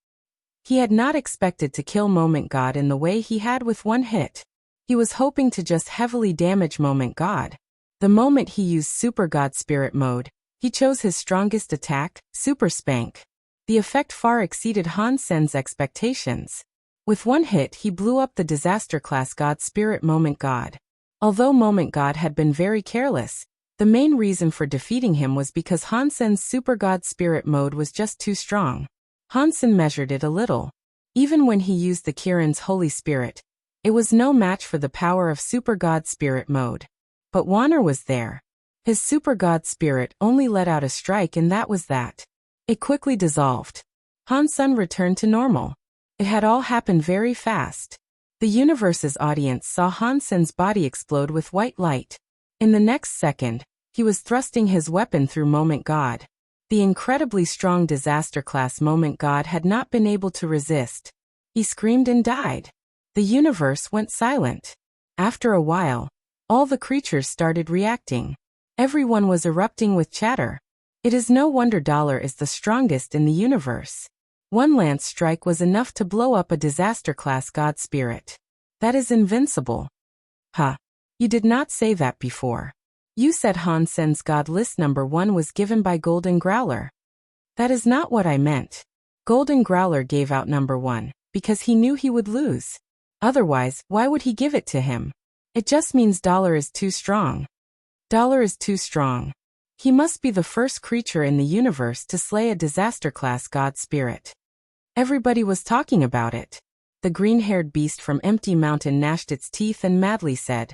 He had not expected to kill Moment God in the way he had with one hit. He was hoping to just heavily damage Moment God. The moment he used Super God Spirit mode, he chose his strongest attack, Super Spank. The effect far exceeded Hansen's expectations. With one hit he blew up the disaster-class God Spirit Moment God. Although Moment God had been very careless, the main reason for defeating him was because Hansen's Super God Spirit mode was just too strong. Hansen measured it a little. Even when he used the Kirin's Holy Spirit, it was no match for the power of Super God Spirit mode. But Warner was there. His Super God Spirit only let out a strike and that was that. It quickly dissolved. Hansen returned to normal. It had all happened very fast. The universe's audience saw Hansen's body explode with white light. In the next second, he was thrusting his weapon through Moment God. The incredibly strong disaster-class Moment God had not been able to resist. He screamed and died. The universe went silent. After a while, all the creatures started reacting. Everyone was erupting with chatter. It is no wonder Dollar is the strongest in the universe. One lance strike was enough to blow up a disaster-class God Spirit. That is invincible. Huh. You did not say that before. You said Hansen's God list number 1 was given by Golden Growler. That is not what I meant. Golden Growler gave out number 1, because he knew he would lose. Otherwise, why would he give it to him? It just means Dollar is too strong. Dollar is too strong. He must be the first creature in the universe to slay a disaster-class God Spirit. Everybody was talking about it. The green-haired beast from Empty Mountain gnashed its teeth and madly said,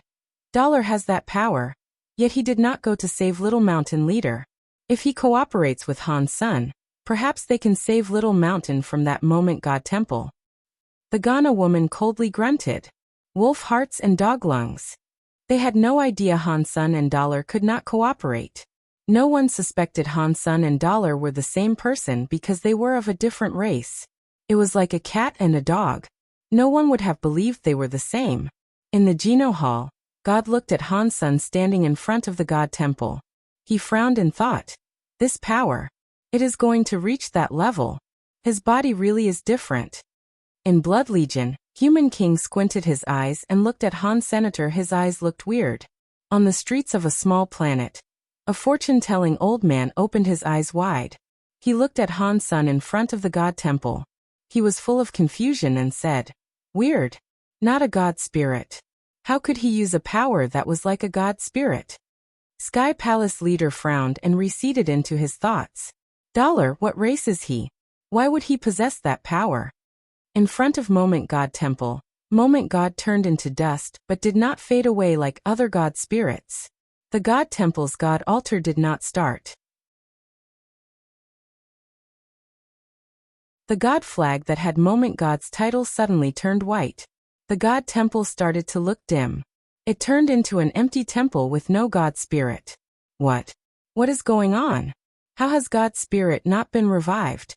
"Dollar has that power, yet he did not go to save Little Mountain Leader. If he cooperates with Hansen, perhaps they can save Little Mountain from that Moment God Temple." The Ghana woman coldly grunted. Wolf hearts and dog lungs. They had no idea Hansen and Dollar could not cooperate. No one suspected Hansen and Dollar were the same person because they were of a different race. It was like a cat and a dog. No one would have believed they were the same. In the Geno Hall, God looked at Hansun standing in front of the God Temple. He frowned and thought, this power, it is going to reach that level. His body really is different. In Blood Legion, Human King squinted his eyes and looked at Han Senator. His eyes looked weird. On the streets of a small planet, a fortune-telling old man opened his eyes wide. He looked at Hansun in front of the God Temple. He was full of confusion and said, weird. Not a God spirit. How could he use a power that was like a God spirit? Sky Palace leader frowned and receded into his thoughts. What race is he? Why would he possess that power? In front of Moment God Temple, Moment God turned into dust but did not fade away like other God spirits. The God Temple's God altar did not start. The God flag that had Moment God's title suddenly turned white. The God Temple started to look dim. It turned into an empty temple with no God spirit. What? What is going on? How has God's spirit not been revived?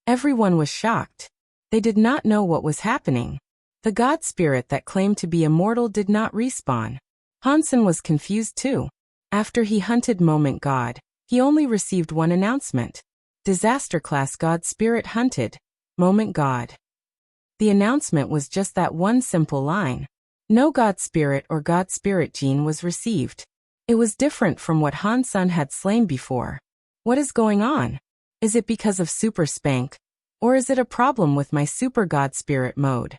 Everyone was shocked. They did not know what was happening. The God spirit that claimed to be immortal did not respawn. Hansun was confused too. After he hunted Moment God, he only received one announcement. Disaster class God spirit hunted. Moment God. The announcement was just that one simple line. No God spirit or God spirit gene was received. It was different from what Hansun had slain before. What is going on? Is it because of Super Spank? Or is it a problem with my Super God Spirit mode?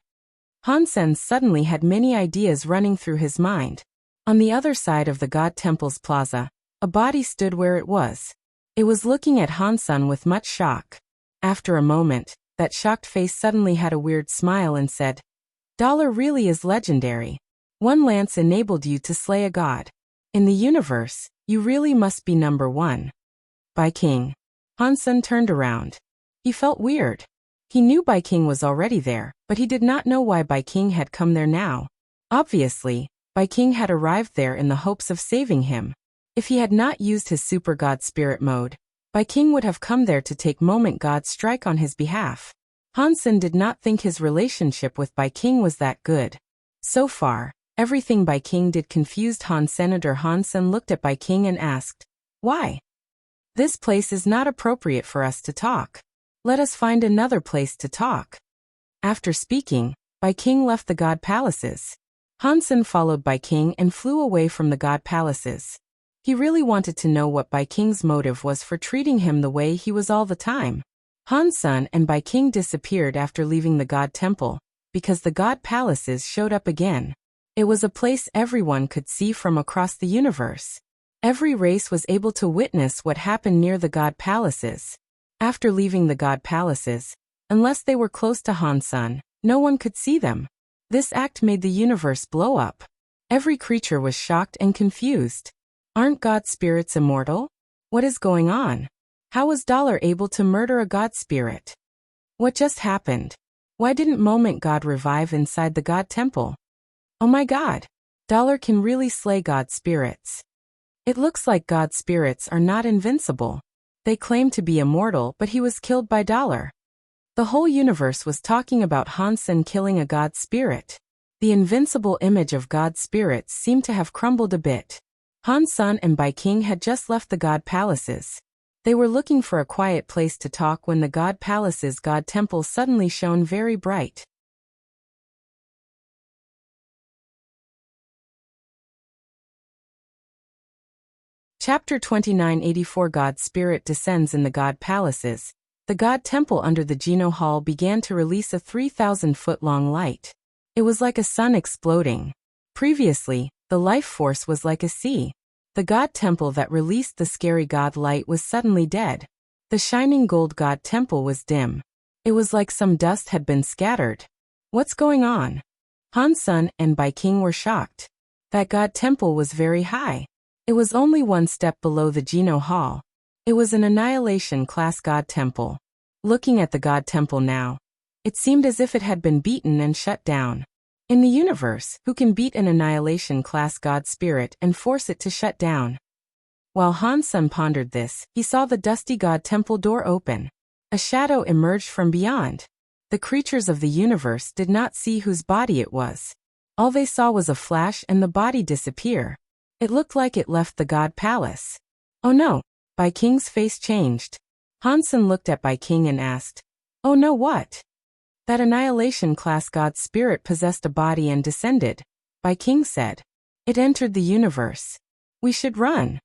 Hansun suddenly had many ideas running through his mind. On the other side of the God Temple's plaza, a body stood where it was. It was looking at Hansun with much shock. After a moment, that shocked face suddenly had a weird smile and said, really is legendary. One lance enabled you to slay a god. In the universe, you really must be number one. By King. Hansun turned around. He felt weird. He knew Bai King was already there, but he did not know why Bai King had come there now. Obviously, Bai King had arrived there in the hopes of saving him. If he had not used his Super God Spirit mode, Bai King would have come there to take Moment God's strike on his behalf. Hansun did not think his relationship with Bai King was that good. So far, everything Bai King did confused Han Senator. Hansun looked at Bai King and asked, why? This place is not appropriate for us to talk. Let us find another place to talk. After speaking, Bai King left the God Palaces. Hansun followed Bai King and flew away from the God Palaces. He really wanted to know what Bai King's motive was for treating him the way he was all the time. Hansun and Bai King disappeared after leaving the God Temple, because the God Palaces showed up again. It was a place everyone could see from across the universe. Every race was able to witness what happened near the God Palaces. After leaving the God Palaces, unless they were close to Hansun, no one could see them. This act made the universe blow up. Every creature was shocked and confused. Aren't God spirits immortal? What is going on? How was able to murder a God spirit? What just happened? Why didn't Moment God revive inside the God Temple? Oh my God! Can really slay God spirits. It looks like God spirits are not invincible. They claim to be immortal, but he was killed by The whole universe was talking about Hansun killing a God spirit. The invincible image of God spirits seemed to have crumbled a bit. Hansun and Bai King had just left the God Palaces. They were looking for a quiet place to talk when the God Palace's God Temple suddenly shone very bright. Chapter 2984 God Spirit descends in the God Palaces. The God Temple under the Geno Hall began to release a 3,000-foot-long light. It was like a sun exploding. Previously, the life force was like a sea. The God Temple that released the scary God light was suddenly dead. The shining gold God Temple was dim. It was like some dust had been scattered. What's going on? Hansun and Bai King were shocked. That God Temple was very high. It was only one step below the Geno Hall. It was an Annihilation-class God Temple. Looking at the God Temple now, it seemed as if it had been beaten and shut down. In the universe, who can beat an Annihilation-class God Spirit and force it to shut down? While Hansun pondered this, he saw the dusty God Temple door open. A shadow emerged from beyond. The creatures of the universe did not see whose body it was. All they saw was a flash and the body disappear. It looked like it left the god palace. Oh no! Bai Qing's face changed. Han Sen looked at Bai Qing and asked, "Oh no, what?" "That annihilation class god spirit possessed a body and descended," Bai Qing said. "It entered the universe. We should run."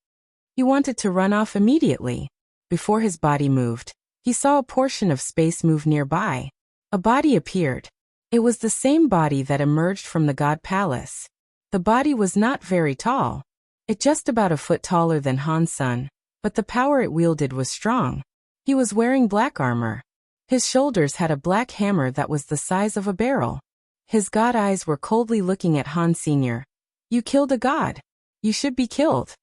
He wanted to run off immediately. Before his body moved, he saw a portion of space move nearby. A body appeared. It was the same body that emerged from the god palace. The body was not very tall. It just about a foot taller than Han Sen, but the power it wielded was strong. He was wearing black armor. His shoulders had a black hammer that was the size of a barrel. His god eyes were coldly looking at Han Sr. "You killed a god. You should be killed."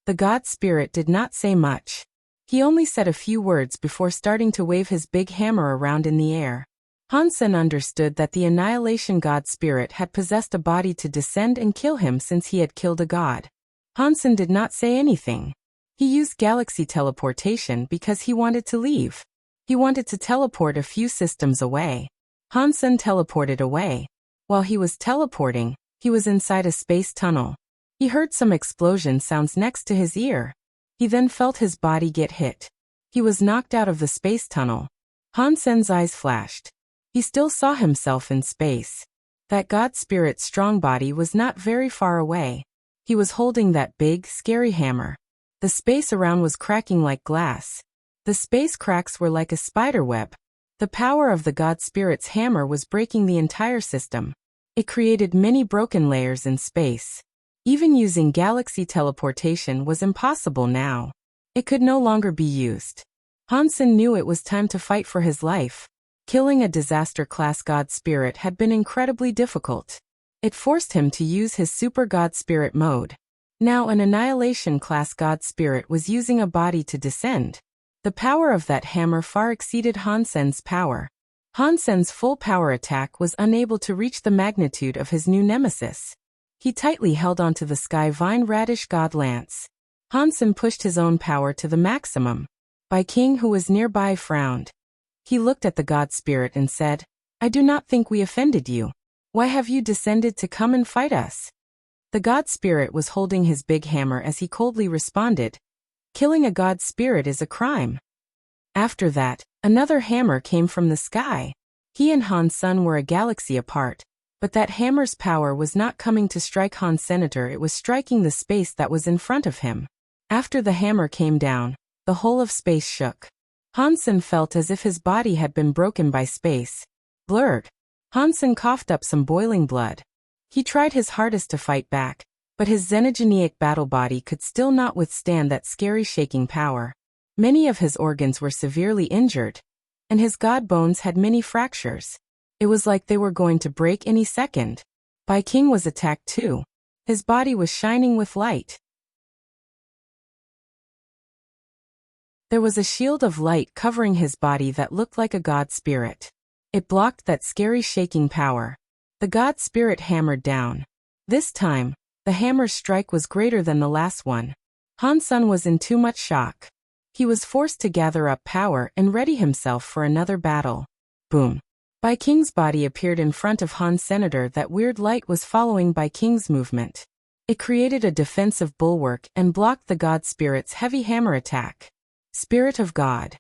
The god spirit did not say much. He only said a few words before starting to wave his big hammer around in the air. Han Sen understood that the annihilation god spirit had possessed a body to descend and kill him since he had killed a god. Han Sen did not say anything. He used galaxy teleportation because he wanted to leave. He wanted to teleport a few systems away. Han Sen teleported away. While he was teleporting, he was inside a space tunnel. He heard some explosion sounds next to his ear. He then felt his body get hit. He was knocked out of the space tunnel. Han Sen's eyes flashed. He still saw himself in space. That god spirit's strong body was not very far away. He was holding that big, scary hammer. The space around was cracking like glass. The space cracks were like a spider web. The power of the god spirit's hammer was breaking the entire system. It created many broken layers in space. Even using galaxy teleportation was impossible now. It could no longer be used. Han Sen knew it was time to fight for his life. Killing a disaster-class god spirit had been incredibly difficult. It forced him to use his super god spirit mode. Now an annihilation-class god spirit was using a body to descend. The power of that hammer far exceeded Han Sen's power. Han Sen's full power attack was unable to reach the magnitude of his new nemesis. He tightly held onto the sky vine radish god lance. Han Sen pushed his own power to the maximum. Bai Qing, who was nearby, frowned. He looked at the god spirit and said, "I do not think we offended you. Why have you descended to come and fight us?" The god spirit was holding his big hammer as he coldly responded, "Killing a god spirit is a crime." After that, another hammer came from the sky. He and Han Sen were a galaxy apart, but that hammer's power was not coming to strike Han Senator, it was striking the space that was in front of him. After the hammer came down, the whole of space shook. Han Sen felt as if his body had been broken by space. Blurred. Han Sen coughed up some boiling blood. He tried his hardest to fight back, but his xenogenic battle body could still not withstand that scary shaking power. Many of his organs were severely injured, and his god bones had many fractures. It was like they were going to break any second. Bai Qing was attacked too. His body was shining with light. There was a shield of light covering his body that looked like a god spirit. It blocked that scary shaking power. The god spirit hammered down. This time, the hammer's strike was greater than the last one. Han Sen was in too much shock. He was forced to gather up power and ready himself for another battle. Boom. Bai Qing's body appeared in front of Han Senator. That weird light was following Bai Qing's movement. It created a defensive bulwark and blocked the god spirit's heavy hammer attack. Spirit of God.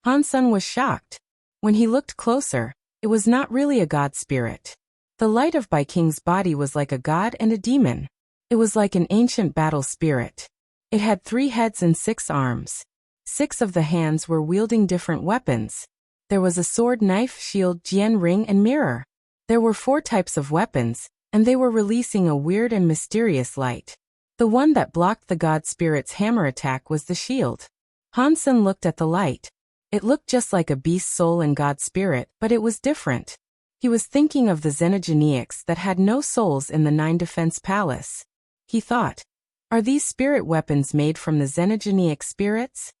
Han Sen was shocked. When he looked closer, it was not really a god spirit. The light of Bai Qing's body was like a god and a demon. It was like an ancient battle spirit. It had 3 heads and 6 arms. 6 of the hands were wielding different weapons. There was a sword, knife, shield, jian ring, and mirror. There were 4 types of weapons, and they were releasing a weird and mysterious light. The one that blocked the god spirit's hammer attack was the shield. Han Sen looked at the light. It looked just like a beast's soul and god spirit, but it was different. He was thinking of the xenogeniacs that had no souls in the 9 Defense Palace. He thought, are these spirit weapons made from the xenogeniac spirits?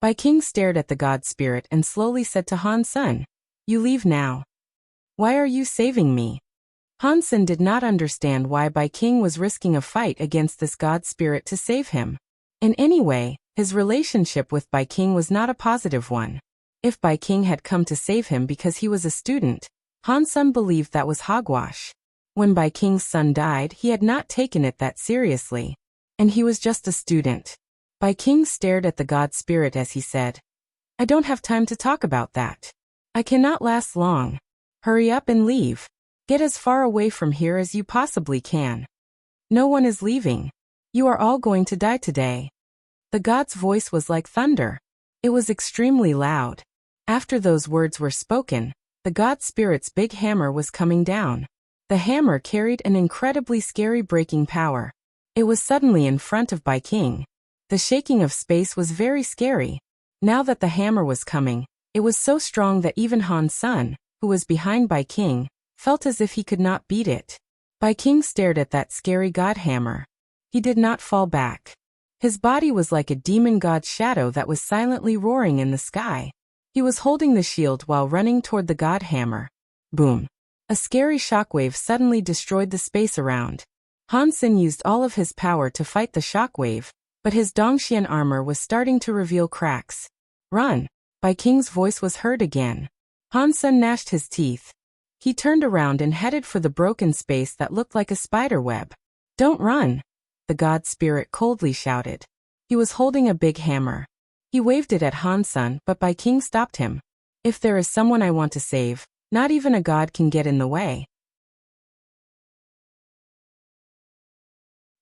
Bai Qing stared at the god spirit and slowly said to Han Sen, "You leave now." "Why are you saving me?" Han Sen did not understand why Bai Qing was risking a fight against this god spirit to save him. In any way, his relationship with Bai Qing was not a positive one. If Bai Qing had come to save him because he was a student, Han Sen believed that was hogwash. When Bai King's son died, he had not taken it that seriously. And he was just a student. Bai King stared at the god spirit as he said, I don't have time to talk about that. I cannot last long. Hurry up and leave. Get as far away from here as you possibly can. No one is leaving. You are all going to die today. The god's voice was like thunder. It was extremely loud. After those words were spoken, the god spirit's big hammer was coming down. The hammer carried an incredibly scary breaking power. It was suddenly in front of Bai King. The shaking of space was very scary. Now that the hammer was coming, it was so strong that even Han Sun, who was behind Bai King, felt as if he could not beat it. Bai King stared at that scary god hammer. He did not fall back. His body was like a demon god's shadow that was silently roaring in the sky. He was holding the shield while running toward the god hammer. Boom! A scary shockwave suddenly destroyed the space around. Han Sun used all of his power to fight the shockwave, but his Dongxian armor was starting to reveal cracks. Run! Bai King's voice was heard again. Han Sun gnashed his teeth. He turned around and headed for the broken space that looked like a spider web. Don't run! The god spirit coldly shouted. He was holding a big hammer. He waved it at Han Sun, but Bai King stopped him. If there is someone I want to save, not even a god can get in the way.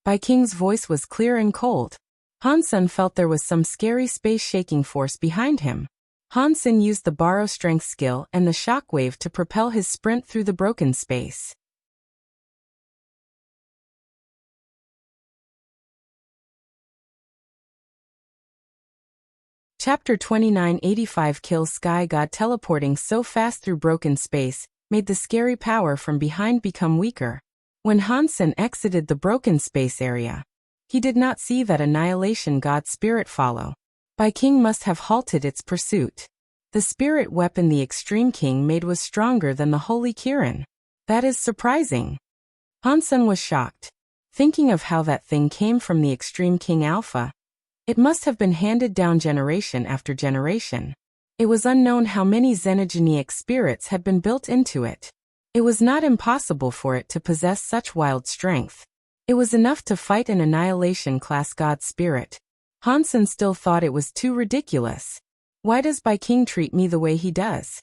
Bai King's voice was clear and cold. Han Sun felt there was some scary space-shaking force behind him. Han Sun used the borrow strength skill and the shock wave to propel his sprint through the broken space. Chapter 2985 Kills Sky God. Teleporting so fast through broken space made the scary power from behind become weaker. When Han Sun exited the broken space area, he did not see that annihilation god spirit follow. Bai King must have halted its pursuit. The spirit weapon the Extreme King made was stronger than the Holy Kirin. That is surprising. Han Sun was shocked, thinking of how that thing came from the Extreme King Alpha. It must have been handed down generation after generation. It was unknown how many xenogenic spirits had been built into it. It was not impossible for it to possess such wild strength. It was enough to fight an annihilation-class god spirit. Han Sun still thought it was too ridiculous. Why does Bai King treat me the way he does?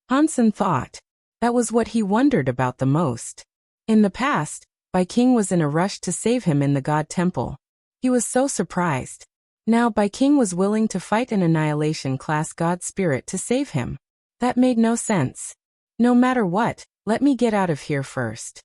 Han Sun thought. That was what he wondered about the most. In the past, Bai King was in a rush to save him in the god temple. He was so surprised. Now Bai King was willing to fight an annihilation-class god spirit to save him. That made no sense. No matter what, let me get out of here first.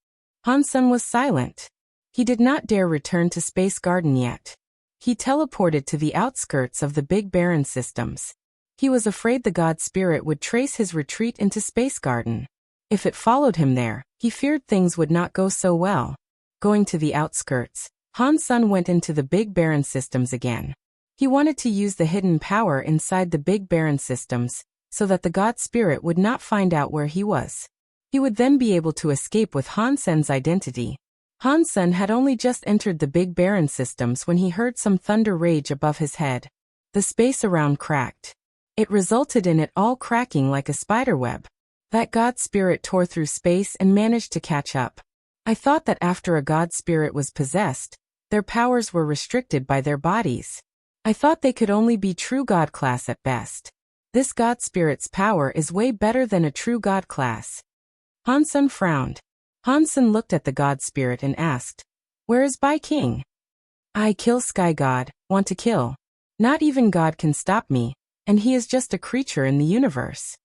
Han Sun was silent. He did not dare return to Space Garden yet. He teleported to the outskirts of the Big Barren systems. He was afraid the god spirit would trace his retreat into Space Garden. If it followed him there, he feared things would not go so well. Going to the outskirts, Han Sun went into the Big Barren systems again. He wanted to use the hidden power inside the Big Barren systems, so that the god spirit would not find out where he was. He would then be able to escape with Han Sun's identity. Han Sun had only just entered the Big Barren systems when he heard some thunder rage above his head. The space around cracked. It resulted in it all cracking like a spiderweb. That god spirit tore through space and managed to catch up. I thought that after a god spirit was possessed, their powers were restricted by their bodies. I thought they could only be true god class at best. This god spirit's power is way better than a true god class. Han Sun frowned. Han Sun looked at the god spirit and asked, Where is Bai King? I kill Sky God, want to kill. Not even God can stop me, and he is just a creature in the universe.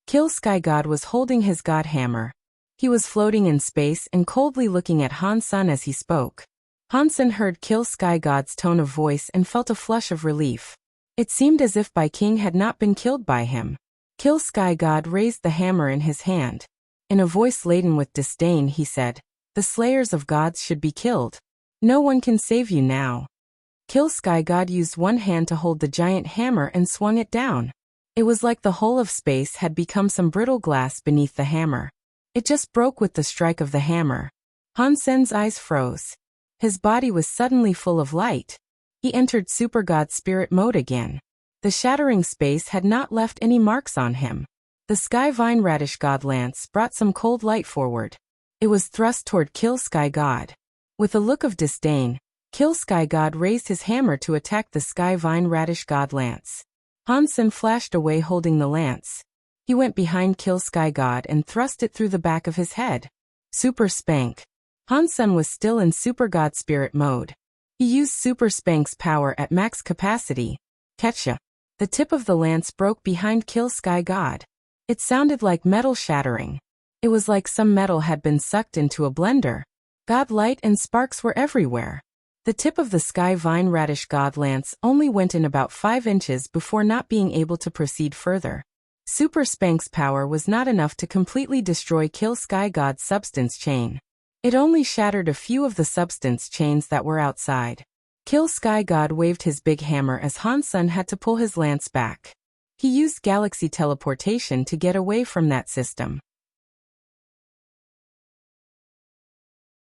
Kill Sky God was holding his god hammer. He was floating in space and coldly looking at Han Sun as he spoke. Han Sun heard Kill Sky God's tone of voice and felt a flush of relief. It seemed as if Bai King had not been killed by him. Kill Sky God raised the hammer in his hand. In a voice laden with disdain he said, The slayers of gods should be killed. No one can save you now. Kill Sky God used one hand to hold the giant hammer and swung it down. It was like the whole of space had become some brittle glass beneath the hammer. It just broke with the strike of the hammer. Han Sun's eyes froze. His body was suddenly full of light. He entered Super God Spirit mode again. The shattering space had not left any marks on him. The Sky Vine Radish God Lance brought some cold light forward. It was thrust toward Kill Sky God. With a look of disdain, Kill Sky God raised his hammer to attack the Sky Vine Radish God lance. Hansen flashed away holding the lance. He went behind Kill Sky God and thrust it through the back of his head. Super Spank. Hansen was still in Super God Spirit mode. He used Super Spank's power at max capacity. Ketcha. The tip of the lance broke behind Kill Sky God. It sounded like metal shattering. It was like some metal had been sucked into a blender. God light and sparks were everywhere. The tip of the Sky Vine Radish God lance only went in about 5 inches before not being able to proceed further. Super Spank's power was not enough to completely destroy Kill Sky God's substance chain. It only shattered a few of the substance chains that were outside. Kill Sky God waved his big hammer as Hansen had to pull his lance back. He used galaxy teleportation to get away from that system.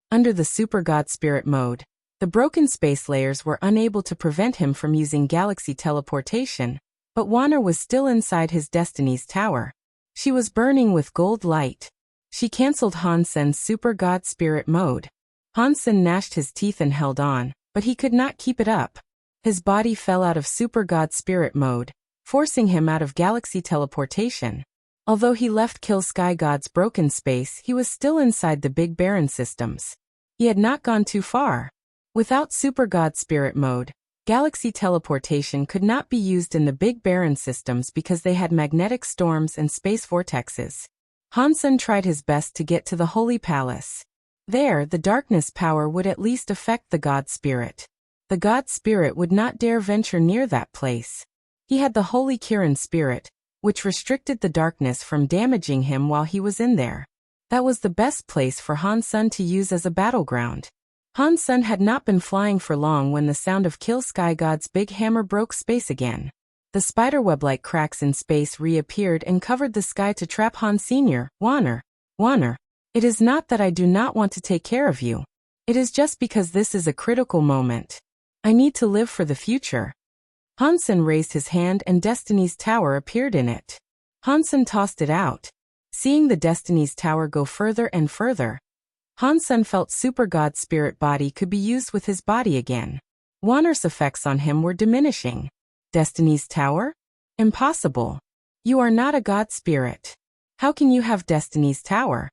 Under the Super God Spirit mode, the broken space layers were unable to prevent him from using galaxy teleportation, but Wanner was still inside his Destiny's Tower. She was burning with gold light. She cancelled Hansen's Super God Spirit mode. Hansen gnashed his teeth and held on, but he could not keep it up. His body fell out of Super God Spirit mode, forcing him out of galaxy teleportation. Although he left Kill Sky God's broken space, he was still inside the Big Baron systems. He had not gone too far. Without Super God Spirit mode, galaxy teleportation could not be used in the Big Baron systems because they had magnetic storms and space vortexes. Hansen tried his best to get to the Holy Palace. There, the darkness power would at least affect the God Spirit. The God Spirit would not dare venture near that place. He had the Holy Kirin Spirit, which restricted the darkness from damaging him while he was in there. That was the best place for Hansen to use as a battleground. Hansen had not been flying for long when the sound of Kill Sky God's big hammer broke space again. The spiderweb-like cracks in space reappeared and covered the sky to trap Han Sr. Wanner. It is not that I do not want to take care of you. It is just because this is a critical moment. I need to live for the future. Hansen raised his hand and Destiny's Tower appeared in it. Hansen tossed it out. Seeing the Destiny's Tower go further and further, Hansen felt Super God Spirit body could be used with his body again. Wanner's effects on him were diminishing. Destiny's Tower? Impossible. You are not a God Spirit. How can you have Destiny's Tower?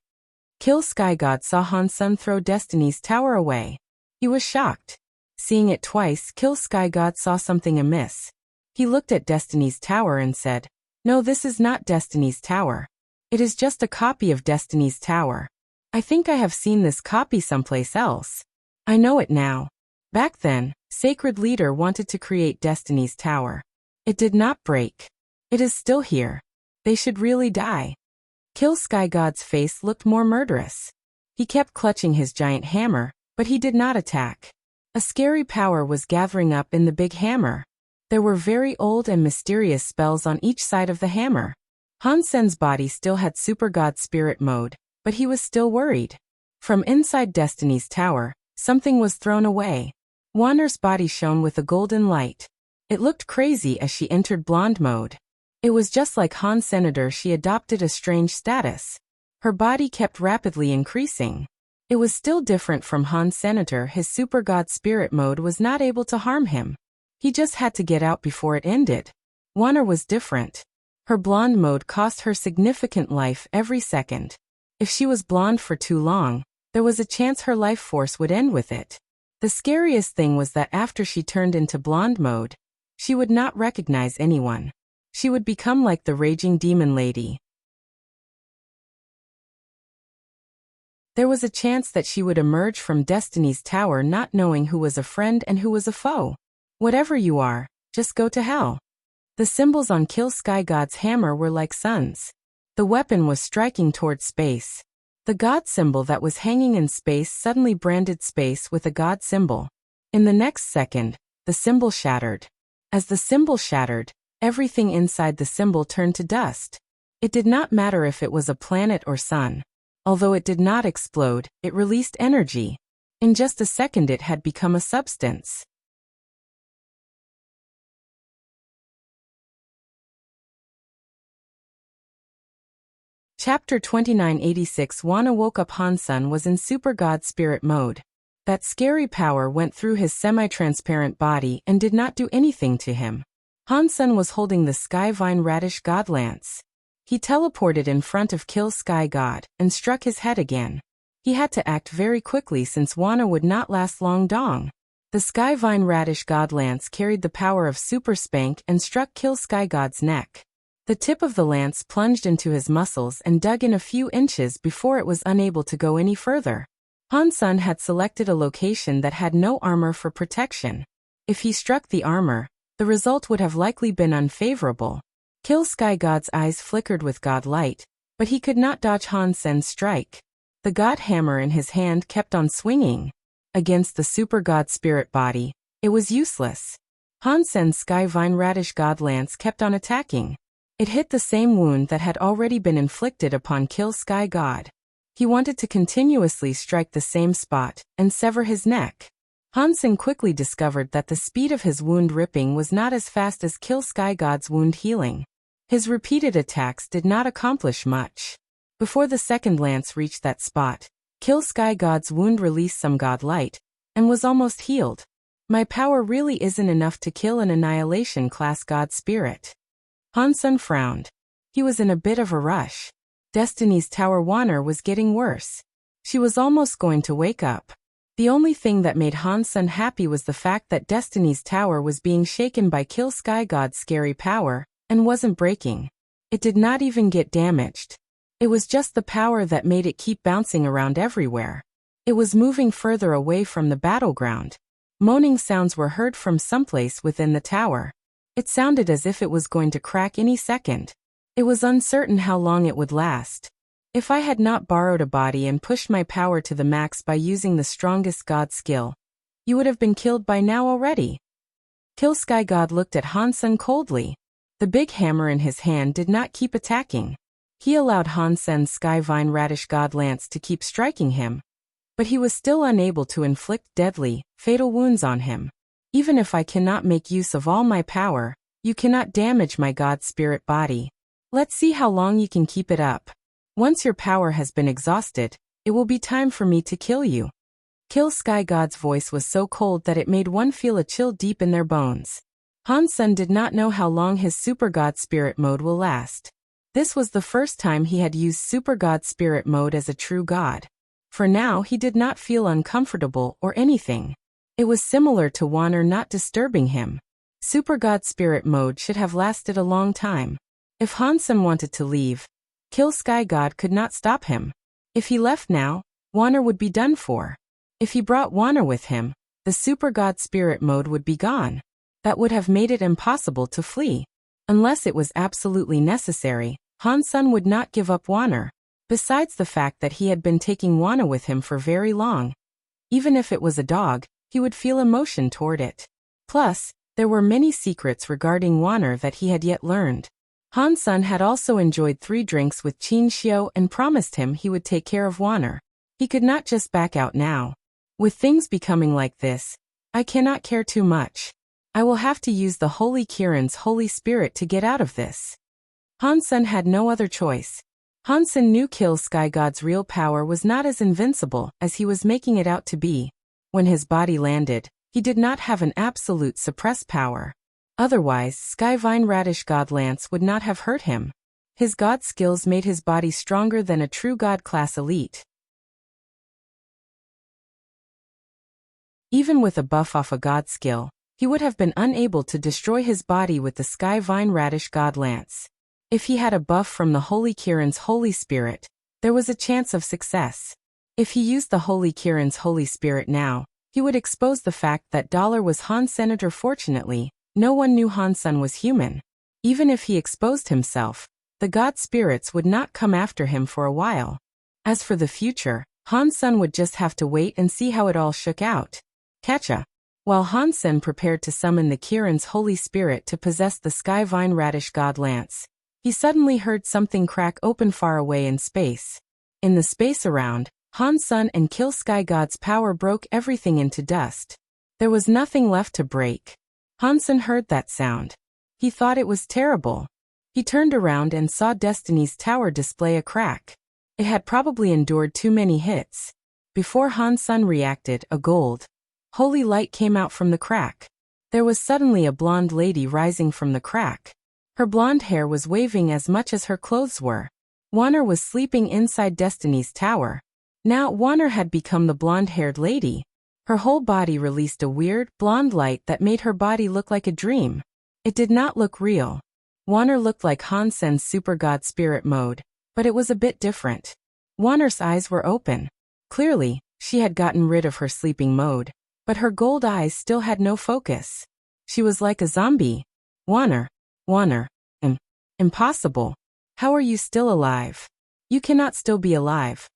Kill Sky God saw Hansen throw Destiny's Tower away. He was shocked. Seeing it twice, Kill Sky God saw something amiss. He looked at Destiny's Tower and said, "No, this is not Destiny's Tower. It is just a copy of Destiny's Tower. I think I have seen this copy someplace else. I know it now. Back then, Sacred Leader wanted to create Destiny's Tower. It did not break. It is still here. They should really die." Kill Sky God's face looked more murderous. He kept clutching his giant hammer, but he did not attack. A scary power was gathering up in the big hammer. There were very old and mysterious spells on each side of the hammer. Hansen's body still had Super God Spirit mode, but he was still worried. From inside Destiny's Tower, something was thrown away. Wanner's body shone with a golden light. It looked crazy as she entered blonde mode. It was just like Han Senator, she adopted a strange status. Her body kept rapidly increasing. It was still different from Han Senator. His Super God Spirit mode was not able to harm him. He just had to get out before it ended. Wanner was different. Her blonde mode cost her significant life every second. If she was blonde for too long, there was a chance her life force would end with it. The scariest thing was that after she turned into blonde mode, she would not recognize anyone. She would become like the raging demon lady. There was a chance that she would emerge from Destiny's Tower not knowing who was a friend and who was a foe. Whatever you are, just go to hell. The symbols on Kill Sky God's hammer were like suns. The weapon was striking towards space. The God symbol that was hanging in space suddenly branded space with a God symbol. In the next second, the symbol shattered. As the symbol shattered, everything inside the symbol turned to dust. It did not matter if it was a planet or sun. Although it did not explode, it released energy. In just a second it had become a substance. Chapter 2986. Wana woke up. Hansun was in Super God Spirit mode. That scary power went through his semi-transparent body and did not do anything to him. Hansun was holding the Sky Vine Radish God Lance. He teleported in front of Kill Sky God and struck his head again. He had to act very quickly since Wana would not last long. Dong. The Sky Vine Radish God Lance carried the power of Super Spank and struck Kill Sky God's neck. The tip of the lance plunged into his muscles and dug in a few inches before it was unable to go any further. Hansun had selected a location that had no armor for protection. If he struck the armor, the result would have likely been unfavorable. Kill Sky God's eyes flickered with God light, but he could not dodge Hansun's strike. The God hammer in his hand kept on swinging. Against the Super God Spirit body, it was useless. Hansun's Sky Vine Radish God Lance kept on attacking. It hit the same wound that had already been inflicted upon Kill Sky God. He wanted to continuously strike the same spot and sever his neck. Hansun quickly discovered that the speed of his wound ripping was not as fast as Kill Sky God's wound healing. His repeated attacks did not accomplish much. Before the second lance reached that spot, Kill Sky God's wound released some God light and was almost healed. My power really isn't enough to kill an Annihilation class God Spirit. Hansun frowned. He was in a bit of a rush. Destiny's Tower Wanner was getting worse. She was almost going to wake up. The only thing that made Hansun happy was the fact that Destiny's Tower was being shaken by Kill Sky God's scary power and wasn't breaking. It did not even get damaged. It was just the power that made it keep bouncing around everywhere. It was moving further away from the battleground. Moaning sounds were heard from someplace within the tower. It sounded as if it was going to crack any second. It was uncertain how long it would last. If I had not borrowed a body and pushed my power to the max by using the strongest God skill, you would have been killed by now already. Kill Sky God looked at Hansun coldly. The big hammer in his hand did not keep attacking. He allowed Hansun's Sky Vine Radish God Lance to keep striking him, but he was still unable to inflict deadly, fatal wounds on him. Even if I cannot make use of all my power, you cannot damage my God Spirit body. Let's see how long you can keep it up. Once your power has been exhausted, it will be time for me to kill you. Kill Sky God's voice was so cold that it made one feel a chill deep in their bones. Hansun did not know how long his Super God Spirit mode will last. This was the first time he had used Super God Spirit mode as a true god. For now he did not feel uncomfortable or anything. It was similar to Wanner not disturbing him. Super God Spirit mode should have lasted a long time. If Hansun wanted to leave, Kill Sky God could not stop him. If he left now, Wanner would be done for. If he brought Wanner with him, the Super God Spirit mode would be gone. That would have made it impossible to flee. Unless it was absolutely necessary, Hansun would not give up Wanner. Besides the fact that he had been taking Wanner with him for very long. Even if it was a dog, he would feel emotion toward it. Plus, there were many secrets regarding Wanner that he had yet learned. Hansun had also enjoyed 3 drinks with Qin Xiu and promised him he would take care of Wanner. He could not just back out now. With things becoming like this, I cannot care too much. I will have to use the Holy Kirin's Holy Spirit to get out of this. Hansun had no other choice. Hansun knew Kill Sky God's real power was not as invincible as he was making it out to be. When his body landed, he did not have an absolute suppress power. Otherwise, Sky Vine Radish God Lance would not have hurt him. His god skills made his body stronger than a true god class elite. Even with a buff off a god skill, he would have been unable to destroy his body with the Sky Vine Radish God Lance. If he had a buff from the Holy Kirin's Holy Spirit, there was a chance of success. If he used the Holy Kirin's Holy Spirit now, he would expose the fact that Dollar was Han's senator. Fortunately, no one knew Hansun was human. Even if he exposed himself, the god spirits would not come after him for a while. As for the future, Hansun would just have to wait and see how it all shook out. Catcha. While Hansun prepared to summon the Kirin's Holy Spirit to possess the Sky Vine Radish God Lance, he suddenly heard something crack open far away in space. In the space around, Hansun and Kill Sky God's power broke everything into dust. There was nothing left to break. Hansun heard that sound. He thought it was terrible. He turned around and saw Destiny's tower display a crack. It had probably endured too many hits. Before Han Sen reacted, a gold, holy light came out from the crack. There was suddenly a blonde lady rising from the crack. Her blonde hair was waving as much as her clothes were. Warner was sleeping inside Destiny's tower. Now Warner had become the blonde-haired lady. Her whole body released a weird, blonde light that made her body look like a dream. It did not look real. Warner looked like Han Sen's super god spirit mode, but it was a bit different. Warner's eyes were open. Clearly, she had gotten rid of her sleeping mode, but her gold eyes still had no focus. She was like a zombie. Warner. Impossible. How are you still alive? You cannot still be alive.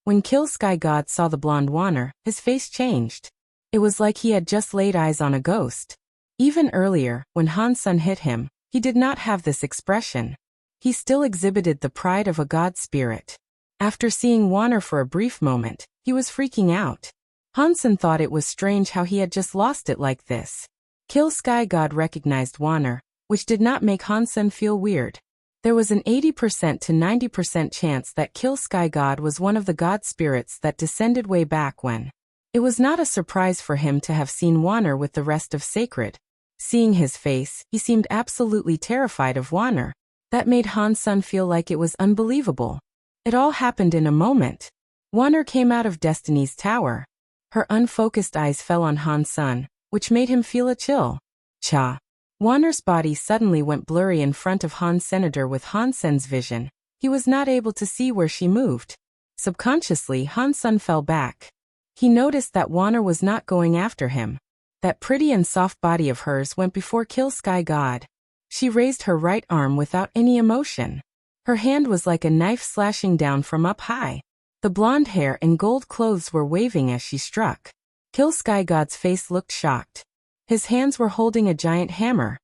When Kill Sky God saw the blonde Warner, his face changed. It was like he had just laid eyes on a ghost. Even earlier, when Han Sen hit him, he did not have this expression. He still exhibited the pride of a god spirit. After seeing Warner for a brief moment, he was freaking out. Han Sen thought it was strange how he had just lost it like this. Kill Sky God recognized Warner, which did not make Han Sen feel weird. There was an 80% to 90% chance that Kill Sky God was one of the god spirits that descended way back when. It was not a surprise for him to have seen Warner with the rest of Sacred. Seeing his face, he seemed absolutely terrified of Warner. That made Han Sen feel like it was unbelievable. It all happened in a moment. Warner came out of Destiny's tower. Her unfocused eyes fell on Han Sen, which made him feel a chill. Cha. Warner's body suddenly went blurry in front of Han Senator with Han Sen's vision. He was not able to see where she moved. Subconsciously, Han Sen fell back. He noticed that Warner was not going after him. That pretty and soft body of hers went before Kill Sky God. She raised her right arm without any emotion. Her hand was like a knife slashing down from up high. The blonde hair and gold clothes were waving as she struck. Kill Sky God's face looked shocked. His hands were holding a giant hammer.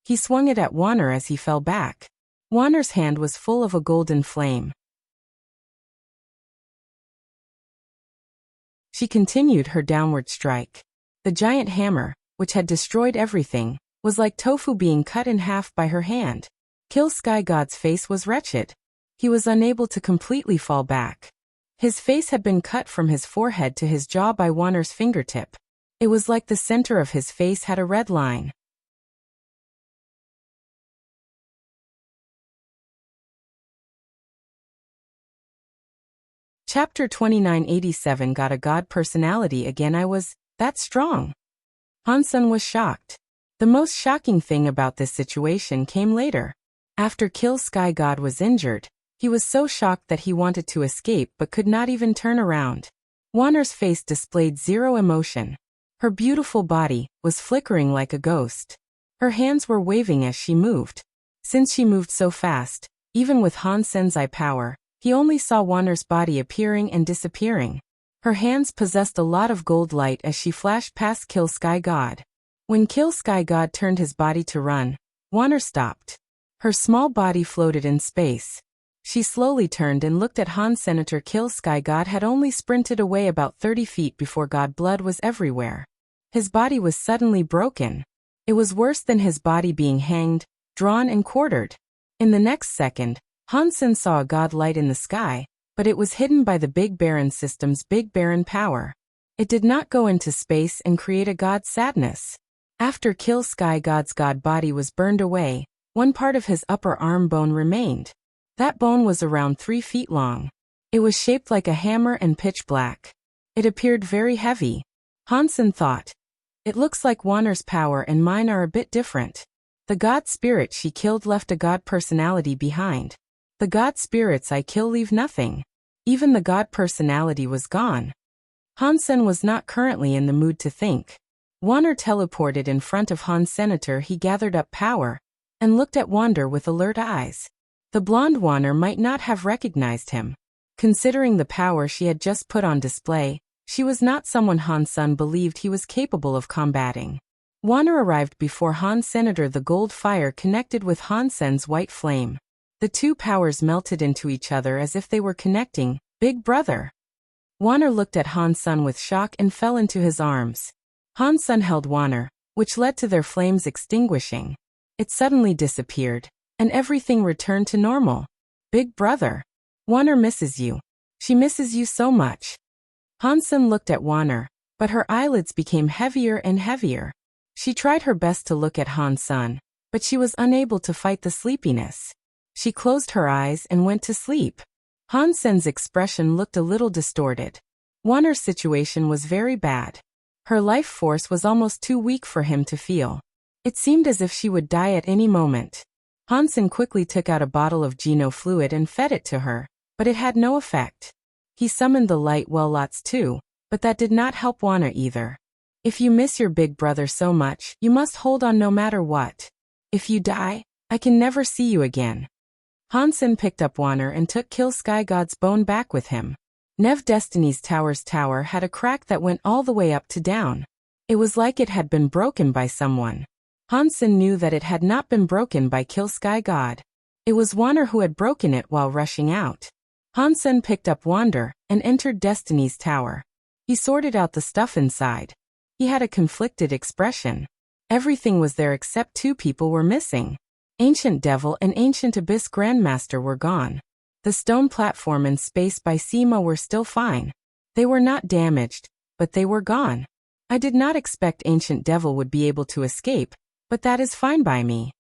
He swung it at Warner as he fell back. Warner's hand was full of a golden flame. She continued her downward strike. The giant hammer, which had destroyed everything, was like tofu being cut in half by her hand. Kill Sky God's face was wretched. He was unable to completely fall back. His face had been cut from his forehead to his jaw by Warner's fingertip. It was like the center of his face had a red line. Chapter 2987 Got a god personality again. I was that strong. Han Sen was shocked. The most shocking thing about this situation came later. After Kill Sky God was injured, he was so shocked that he wanted to escape but could not even turn around. Warner's face displayed zero emotion. Her beautiful body was flickering like a ghost. Her hands were waving as she moved. Since she moved so fast, even with Han Sen's eye power, he only saw Warner's body appearing and disappearing. Her hands possessed a lot of gold light as she flashed past Kill Sky God. When Kill Sky God turned his body to run, Warner stopped. Her small body floated in space. She slowly turned and looked at Han Senator. Kill Sky God had only sprinted away about 30 feet before God blood was everywhere. His body was suddenly broken. It was worse than his body being hanged, drawn and quartered. In the next second, Han Sen saw a god light in the sky, but it was hidden by the Big Baron system's Big Baron power. It did not go into space and create a god sadness. After Kill Sky God's god body was burned away, one part of his upper arm bone remained. That bone was around 3 feet long. It was shaped like a hammer and pitch black. It appeared very heavy. Han Sen thought, it looks like Warner's power and mine are a bit different. The god spirit she killed left a god personality behind. The god spirits I kill leave nothing. Even the god personality was gone. Han Sen was not currently in the mood to think. Warner teleported in front of Han Senator. He gathered up power and looked at Wander with alert eyes. The blonde Warner might not have recognized him. Considering the power she had just put on display, she was not someone Han Sen believed he was capable of combating. Warner arrived before Han Senator. The gold fire connected with Han Sen's white flame. The two powers melted into each other as if they were connecting. Big brother. Warner looked at Han Sen with shock and fell into his arms. Han Sen held Warner, which led to their flames extinguishing. It suddenly disappeared, and everything returned to normal. Big brother. Wanner misses you. She misses you so much. Hansen looked at Wanner, but her eyelids became heavier and heavier. She tried her best to look at Hansen, but she was unable to fight the sleepiness. She closed her eyes and went to sleep. Hansen's expression looked a little distorted. Wanner's situation was very bad. Her life force was almost too weak for him to feel. It seemed as if she would die at any moment. Hansen quickly took out a bottle of Geno fluid and fed it to her, but it had no effect. He summoned the light well-lots too, but that did not help Wanner either. If you miss your big brother so much, you must hold on no matter what. If you die, I can never see you again. Hansen picked up Wanner and took Kill Sky God's bone back with him. Nev Destiny's Tower's tower had a crack that went all the way up to down. It was like it had been broken by someone. Hansen knew that it had not been broken by Kill Sky God. It was Wanner who had broken it while rushing out. Hansen picked up Wander and entered Destiny's Tower. He sorted out the stuff inside. He had a conflicted expression. Everything was there except two people were missing. Ancient Devil and Ancient Abyss Grandmaster were gone. The stone platform and space by Sema were still fine. They were not damaged, but they were gone. I did not expect Ancient Devil would be able to escape, but that is fine by me.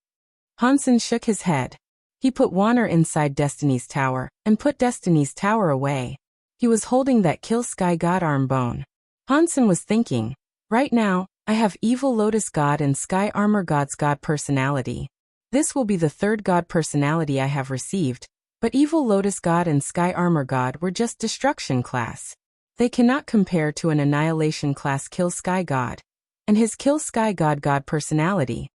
Hansen shook his head. He put Wanner inside Destiny's Tower, and put Destiny's Tower away. He was holding that Kill Sky God arm bone. Hansen was thinking, right now, I have Evil Lotus God and Sky Armor God's God personality. This will be the third God personality I have received, but Evil Lotus God and Sky Armor God were just Destruction class. They cannot compare to an Annihilation class Kill Sky God, and his Kill Sky God God personality.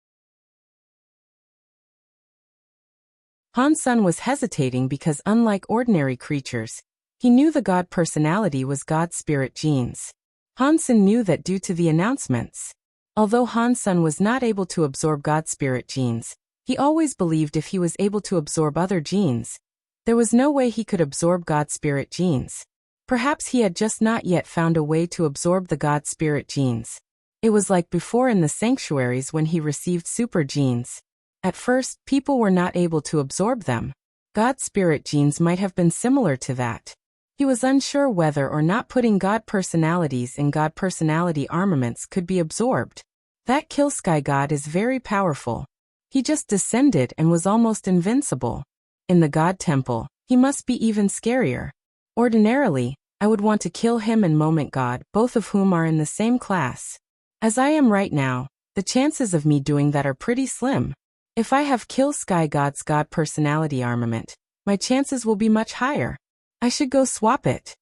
Hansen was hesitating because unlike ordinary creatures, he knew the God personality was God spirit genes. Hansen knew that due to the announcements. Although Hansen was not able to absorb God spirit genes, he always believed if he was able to absorb other genes, there was no way he could absorb God spirit genes. Perhaps he had just not yet found a way to absorb the God spirit genes. It was like before in the sanctuaries when he received super genes. At first, people were not able to absorb them. God spirit genes might have been similar to that. He was unsure whether or not putting God personalities in God personality armaments could be absorbed. That Kill Sky God is very powerful. He just descended and was almost invincible. In the God Temple, he must be even scarier. Ordinarily, I would want to kill him and Moment God, both of whom are in the same class. As I am right now, the chances of me doing that are pretty slim. If I have Kill Sky God's God personality armament, my chances will be much higher. I should go swap it.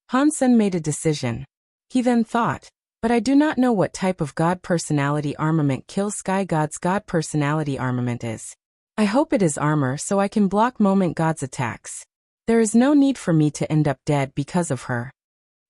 Hansen made a decision. He then thought, but I do not know what type of God personality armament Kill Sky God's God personality armament is. I hope it is armor so I can block Moment God's attacks. There is no need for me to end up dead because of her.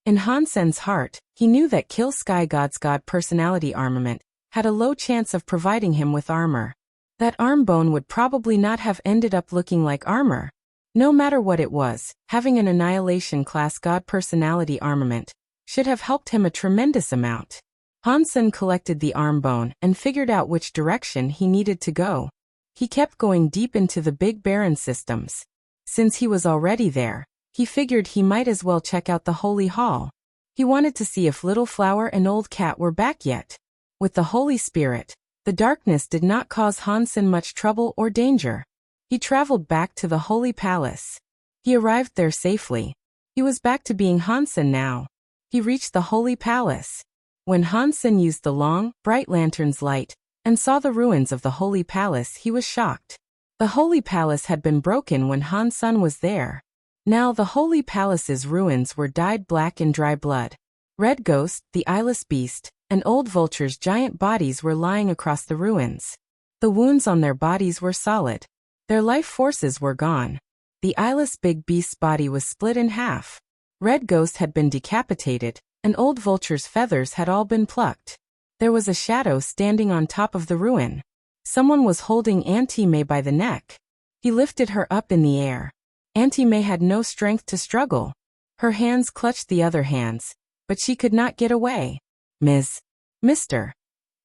In Hansen's heart, he knew that Kill Sky God's God personality armament had a low chance of providing him with armor. That arm bone would probably not have ended up looking like armor. No matter what it was, having an Annihilation class God personality armament should have helped him a tremendous amount. Hansen collected the arm bone and figured out which direction he needed to go. He kept going deep into the Big Baron systems. Since he was already there, he figured he might as well check out the Holy Hall. He wanted to see if Little Flower and Old Cat were back yet. With the Holy Spirit, the darkness did not cause Hansen much trouble or danger. He traveled back to the Holy Palace. He arrived there safely. He was back to being Hansen now. He reached the Holy Palace. When Hansen used the long, bright lantern's light and saw the ruins of the Holy Palace, he was shocked. The Holy Palace had been broken when Hansen was there. Now the Holy Palace's ruins were dyed black in dry blood. Red Ghost, the eyeless beast, and Old Vulture's giant bodies were lying across the ruins. The wounds on their bodies were solid. Their life forces were gone. The eyeless big beast's body was split in half. Red Ghost had been decapitated, and Old Vulture's feathers had all been plucked. There was a shadow standing on top of the ruin. Someone was holding Auntie May by the neck. He lifted her up in the air. Auntie May had no strength to struggle. Her hands clutched the other hands, but she could not get away. Mr.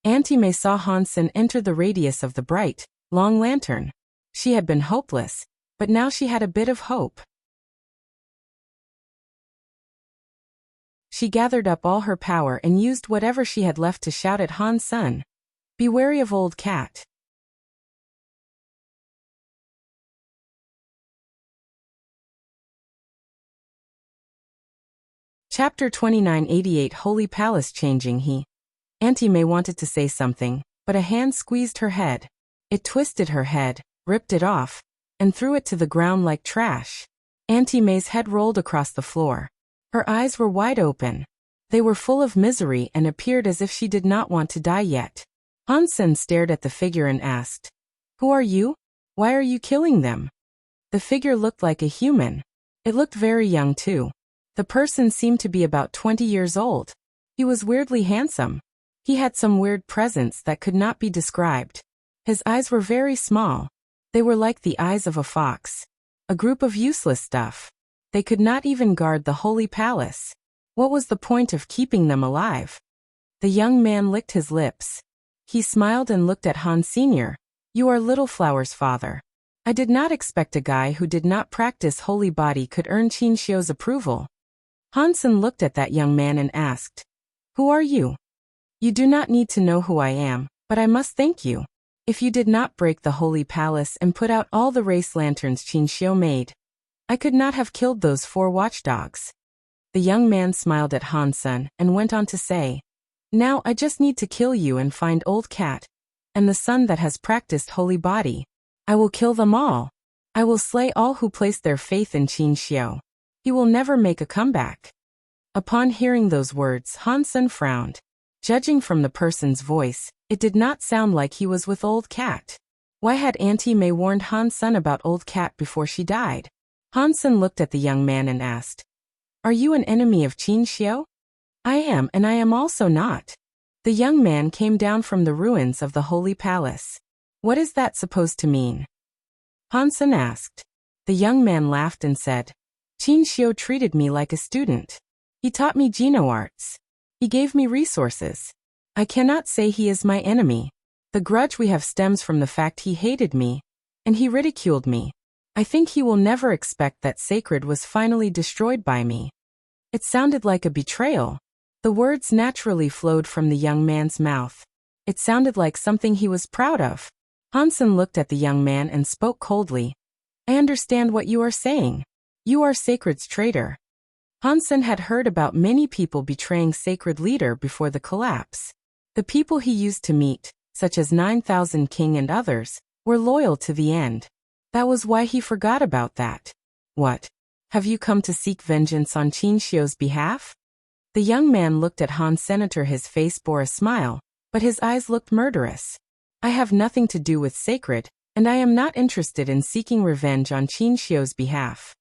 Auntie May saw Hansen enter the radius of the bright, long lantern. She had been hopeless, but now she had a bit of hope. She gathered up all her power and used whatever she had left to shout at Han Sen, "Be wary of old cat." Chapter 2988 Holy Palace Changing. Auntie May wanted to say something, but a hand squeezed her head. It twisted her head, ripped it off, and threw it to the ground like trash. Auntie May's head rolled across the floor. Her eyes were wide open. They were full of misery and appeared as if she did not want to die yet. Han Sen stared at the figure and asked, "Who are you? Why are you killing them?" The figure looked like a human. It looked very young too. The person seemed to be about 20 years old. He was weirdly handsome. He had some weird presence that could not be described. His eyes were very small. They were like the eyes of a fox. A group of useless stuff. They could not even guard the holy palace. What was the point of keeping them alive? The young man licked his lips. He smiled and looked at Han Sr. "You are Little Flower's father. I did not expect a guy who did not practice holy body could earn Qin Xiu's approval." Han Sen looked at that young man and asked, "Who are you?" "You do not need to know who I am, but I must thank you. If you did not break the holy palace and put out all the race lanterns Qin Xiu made, I could not have killed those 4 watchdogs." The young man smiled at Han Sen and went on to say, "Now I just need to kill you and find old cat, and the son that has practiced holy body. I will kill them all. I will slay all who place their faith in Qin Xiu. He will never make a comeback." Upon hearing those words, Han Sen frowned. Judging from the person's voice, it did not sound like he was with old cat. Why had Auntie May warned Han Sen about old cat before she died? Han Sen looked at the young man and asked, "Are you an enemy of Qin Xiu?" "I am, and I am also not." The young man came down from the ruins of the holy palace. "What is that supposed to mean?" Han Sen asked. The young man laughed and said, "Qin Xiu treated me like a student. He taught me Geno arts. He gave me resources. I cannot say he is my enemy. The grudge we have stems from the fact he hated me, and he ridiculed me. I think he will never expect that sacred was finally destroyed by me." It sounded like a betrayal. The words naturally flowed from the young man's mouth. It sounded like something he was proud of. Han Sen looked at the young man and spoke coldly. "I understand what you are saying. You are Sacred's traitor." Han Sen had heard about many people betraying Sacred Leader before the collapse. The people he used to meet, such as 9,000 King and others, were loyal to the end. That was why he forgot about that. "What? Have you come to seek vengeance on Qin Xiu's behalf?" The young man looked at Han Senator. His face bore a smile, but his eyes looked murderous. "I have nothing to do with Sacred, and I am not interested in seeking revenge on Qin Xiu's behalf."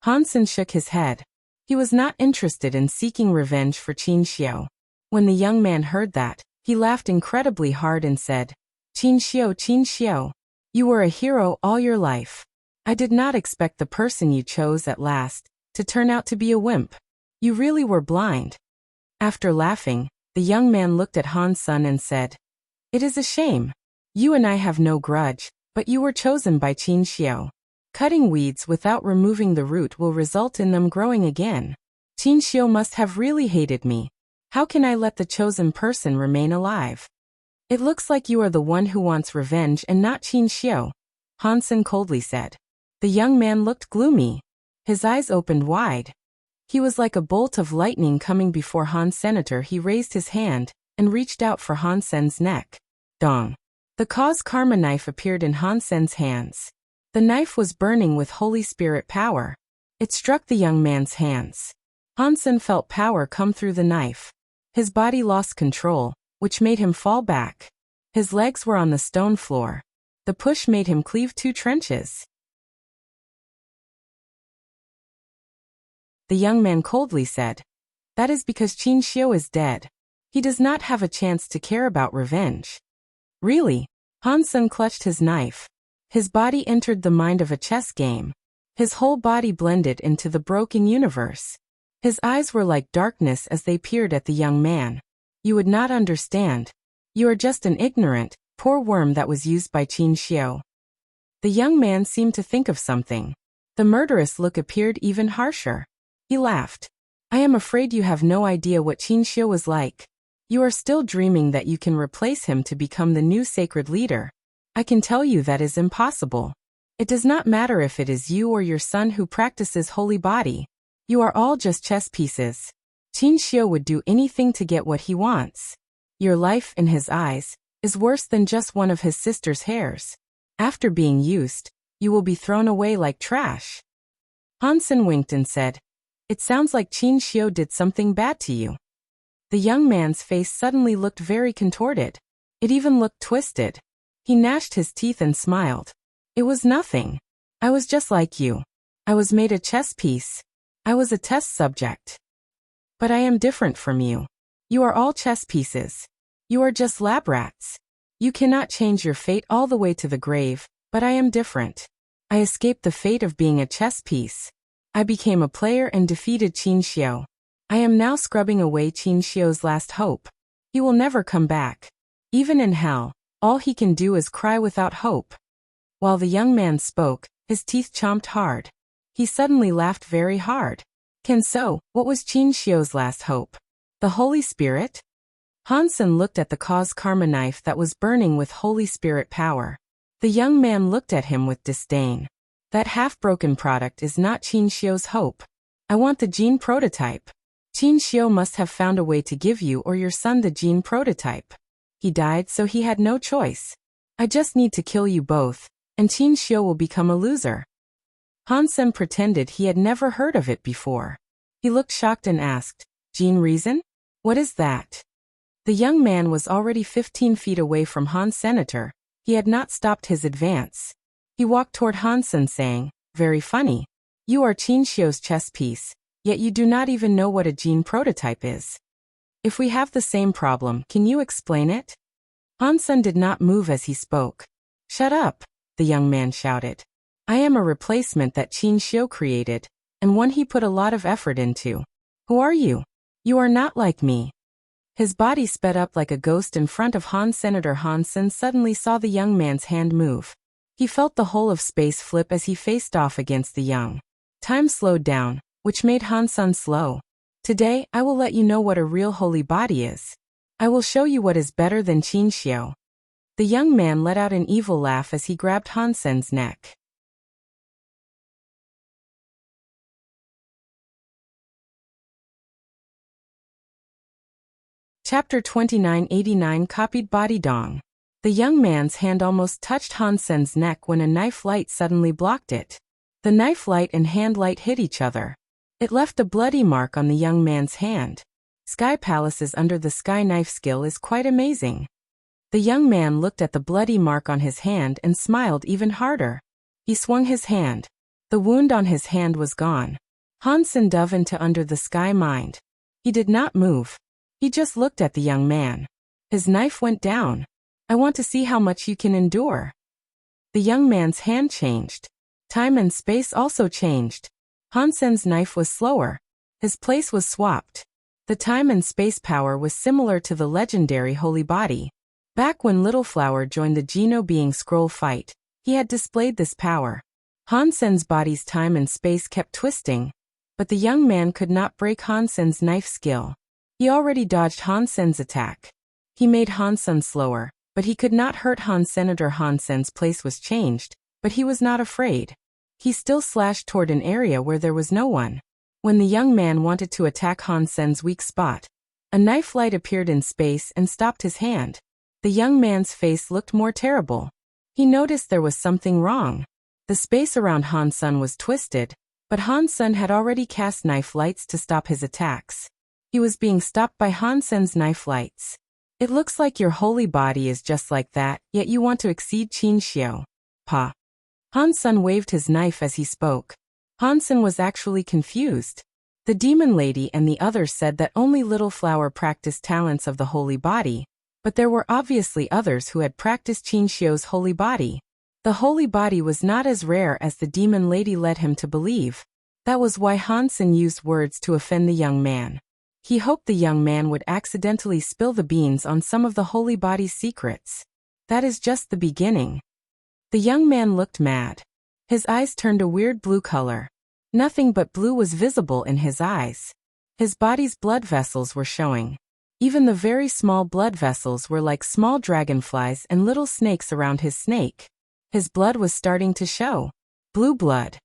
Han Sen shook his head. He was not interested in seeking revenge for Qin Xiu. When the young man heard that, he laughed incredibly hard and said, Qin Xiu, you were a hero all your life. I did not expect the person you chose at last to turn out to be a wimp. You really were blind." After laughing, the young man looked at Han Sen and said, "It is a shame. You and I have no grudge, but you were chosen by Qin Xiu. Cutting weeds without removing the root will result in them growing again. Qin Xiu must have really hated me. How can I let the chosen person remain alive?" "It looks like you are the one who wants revenge and not Qin Xiu," Han Sen coldly said. The young man looked gloomy. His eyes opened wide. He was like a bolt of lightning coming before Han Senator. He raised his hand and reached out for Han Sen's neck. Dong. The cause karma knife appeared in Han Sen's hands. The knife was burning with Holy Spirit power. It struck the young man's hands. Han Sen felt power come through the knife. His body lost control, which made him fall back. His legs were on the stone floor. The push made him cleave 2 trenches. The young man coldly said, "That is because Qin Xiu is dead. He does not have a chance to care about revenge." "Really?" Han Sen clutched his knife. His body entered the mind of a chess game. His whole body blended into the broken universe. His eyes were like darkness as they peered at the young man. "You would not understand. You are just an ignorant, poor worm that was used by Qin Xiu." The young man seemed to think of something. The murderous look appeared even harsher. He laughed. I am afraid you have no idea what Qinxiu was like. You are still dreaming that you can replace him to become the new sacred leader. I can tell you that is impossible. It does not matter if it is you or your son who practices holy body. You are all just chess pieces. Qinxiu would do anything to get what he wants. Your life, in his eyes, is worse than just one of his sister's hairs. After being used, you will be thrown away like trash. Hansen winked and said, It sounds like Qinxiu did something bad to you. The young man's face suddenly looked very contorted. It even looked twisted. He gnashed his teeth and smiled. It was nothing. I was just like you. I was made a chess piece. I was a test subject. But I am different from you. You are all chess pieces. You are just lab rats. You cannot change your fate all the way to the grave, but I am different. I escaped the fate of being a chess piece. I became a player and defeated Qinxiu. I am now scrubbing away Qinxiu's last hope. He will never come back. Even in hell, all he can do is cry without hope. While the young man spoke, his teeth chomped hard. He suddenly laughed very hard. So, what was Qinxiu's last hope? The Holy Spirit? Hansen looked at the cause karma knife that was burning with Holy Spirit power. The young man looked at him with disdain. That half-broken product is not Qinxiu's hope. I want the gene prototype. Qinxiu must have found a way to give you or your son the gene prototype. He died, so he had no choice. I just need to kill you both, and Qinxiu will become a loser. Hansen pretended he had never heard of it before. He looked shocked and asked, Gene reason? What is that? The young man was already 15 feet away from Han's senator. He had not stopped his advance. He walked toward Hansen saying, Very funny. You are Qinxiu's chess piece, yet you do not even know what a gene prototype is. If we have the same problem, can you explain it? Hansen did not move as he spoke. Shut up, the young man shouted. I am a replacement that Qinxiu created, and one he put a lot of effort into. Who are you? You are not like me. His body sped up like a ghost in front of Han. Senator Hansen suddenly saw the young man's hand move. He felt the whole of space flip as he faced off against the young. Time slowed down, which made Hansen slow. Today, I will let you know what a real holy body is. I will show you what is better than Qinxiu. The young man let out an evil laugh as he grabbed Hansen's neck. Chapter 2989 Copied Body Dong. The young man's hand almost touched Hansen's neck when a knife light suddenly blocked it. The knife light and hand light hit each other. It left a bloody mark on the young man's hand. Sky Palaces under the sky knife skill is quite amazing. The young man looked at the bloody mark on his hand and smiled even harder. He swung his hand. The wound on his hand was gone. Hansen dove into under the sky mind. He did not move. He just looked at the young man. His knife went down. I want to see how much you can endure. The young man's hand changed. Time and space also changed. Hansen's knife was slower. His place was swapped. The time and space power was similar to the legendary holy body. Back when Little Flower joined the Geno Being Scroll fight, he had displayed this power. Hansen's body's time and space kept twisting, but the young man could not break Hansen's knife skill. He already dodged Hansen's attack. He made Hansen slower, but he could not hurt Han. Senator Hansen's place was changed, but he was not afraid. He still slashed toward an area where there was no one. When the young man wanted to attack Hansen's weak spot, a knife light appeared in space and stopped his hand. The young man's face looked more terrible. He noticed there was something wrong. The space around Hansen was twisted, but Hansen had already cast knife lights to stop his attacks. He was being stopped by Hansen's knife lights. It looks like your holy body is just like that, yet you want to exceed Qinxiu. Pa. Hansen waved his knife as he spoke. Hansen was actually confused. The demon lady and the others said that only Little Flower practiced talents of the holy body, but there were obviously others who had practiced Qinxiu's holy body. The holy body was not as rare as the demon lady led him to believe. That was why Hansen used words to offend the young man. He hoped the young man would accidentally spill the beans on some of the holy body's secrets. That is just the beginning. The young man looked mad. His eyes turned a weird blue color. Nothing but blue was visible in his eyes. His body's blood vessels were showing. Even the very small blood vessels were like small dragonflies and little snakes around his snake. His blood was starting to show. Blue blood.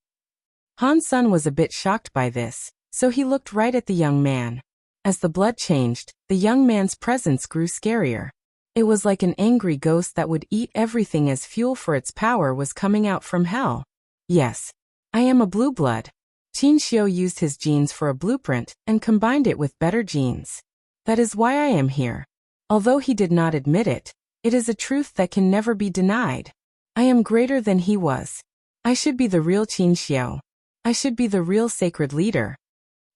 Han Sen was a bit shocked by this, so he looked right at the young man. As the blood changed, the young man's presence grew scarier. It was like an angry ghost that would eat everything as fuel for its power was coming out from hell. Yes. I am a blue blood. Qin Xiu used his genes for a blueprint and combined it with better genes. That is why I am here. Although he did not admit it, it is a truth that can never be denied. I am greater than he was. I should be the real Qin Xiu. I should be the real sacred leader.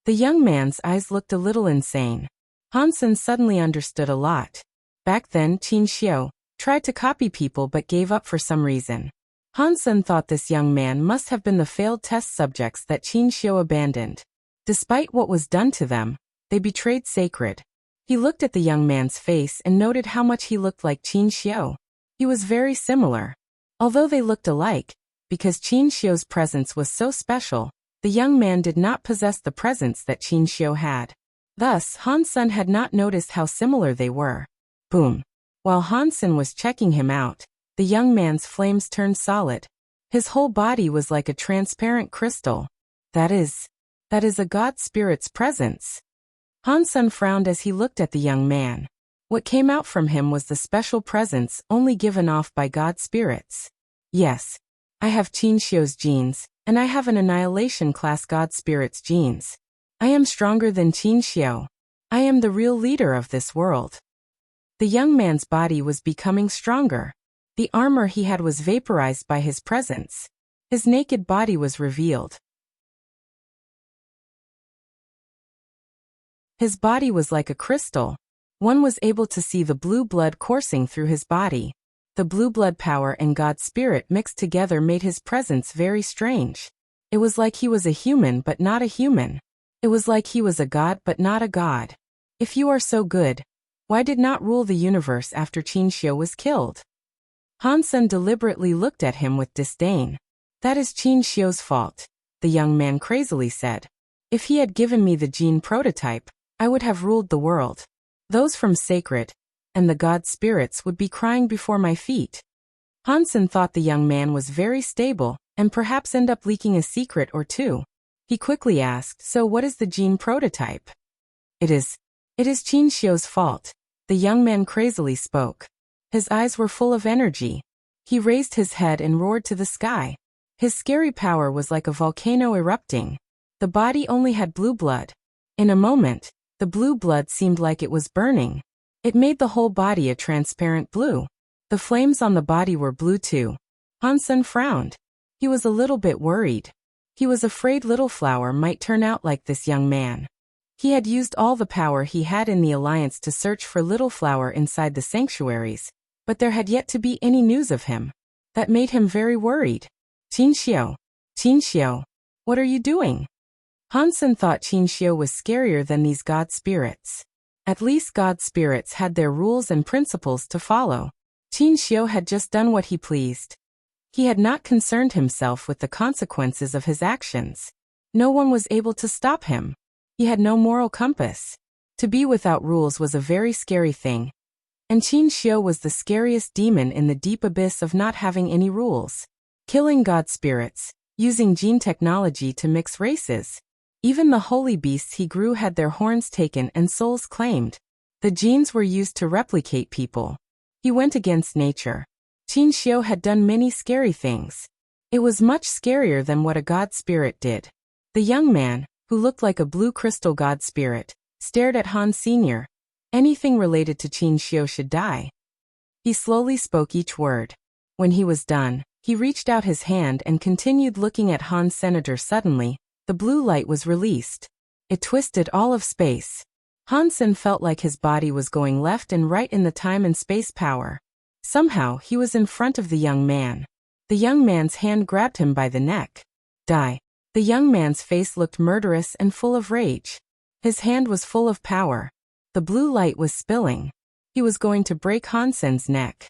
The young man's eyes looked a little insane. Han Sen suddenly understood a lot. Back then, Qin Xiu tried to copy people but gave up for some reason. Han Sen thought this young man must have been the failed test subjects that Qin Xiu abandoned. Despite what was done to them, they betrayed sacred. He looked at the young man's face and noted how much he looked like Qin Xiu. He was very similar. Although they looked alike, because Qin Xiu's presence was so special, the young man did not possess the presence that Qin Xiu had. Thus, Han Sen had not noticed how similar they were. Boom. While Han Sen was checking him out, the young man's flames turned solid. His whole body was like a transparent crystal. That is a god spirit's presence. Han Sen frowned as he looked at the young man. What came out from him was the special presence only given off by god spirits. Yes. I have Qin Xiu's genes, and I have an annihilation class god spirit's genes. I am stronger than Qin Xiu. I am the real leader of this world. The young man's body was becoming stronger. The armor he had was vaporized by his presence. His naked body was revealed. His body was like a crystal. One was able to see the blue blood coursing through his body. The blue blood power and God spirit mixed together made his presence very strange. It was like he was a human but not a human. It was like he was a god but not a god. If you are so good, why did not rule the universe after Qin Xiu was killed? Han Sen deliberately looked at him with disdain. That is Qin Xiu's fault, the young man crazily said. If he had given me the gene prototype, I would have ruled the world. Those from sacred and the god spirits would be crying before my feet. Han Sen thought the young man was very stable and perhaps end up leaking a secret or two. He quickly asked, so what is the gene prototype? It is Qin Xiu's fault, the young man crazily spoke. His eyes were full of energy. He raised his head and roared to the sky. His scary power was like a volcano erupting. The body only had blue blood. In a moment, the blue blood seemed like it was burning. It made the whole body a transparent blue. The flames on the body were blue too. Han Sen frowned. He was a little bit worried. He was afraid Little Flower might turn out like this young man. He had used all the power he had in the alliance to search for Little Flower inside the sanctuaries, but there had yet to be any news of him. That made him very worried. Qin Xiu, what are you doing? Han Sen thought Qin Xiu was scarier than these god spirits. At least god spirits had their rules and principles to follow. Qin Xiu had just done what he pleased. He had not concerned himself with the consequences of his actions. No one was able to stop him. He had no moral compass. To be without rules was a very scary thing. And Qin Xiu was the scariest demon in the deep abyss of not having any rules. Killing god spirits, using gene technology to mix races. Even the holy beasts he grew had their horns taken and souls claimed. The genes were used to replicate people. He went against nature. Qin Xiu had done many scary things. It was much scarier than what a god spirit did. The young man, who looked like a blue crystal god spirit, stared at Han Sr. Anything related to Qin Xiu should die. He slowly spoke each word. When he was done, he reached out his hand and continued looking at Han Senator. Suddenly, the blue light was released. It twisted all of space. Han Sen felt like his body was going left and right in the time and space power. Somehow, he was in front of the young man. The young man's hand grabbed him by the neck. Die. The young man's face looked murderous and full of rage. His hand was full of power. The blue light was spilling. He was going to break Han Sen's neck.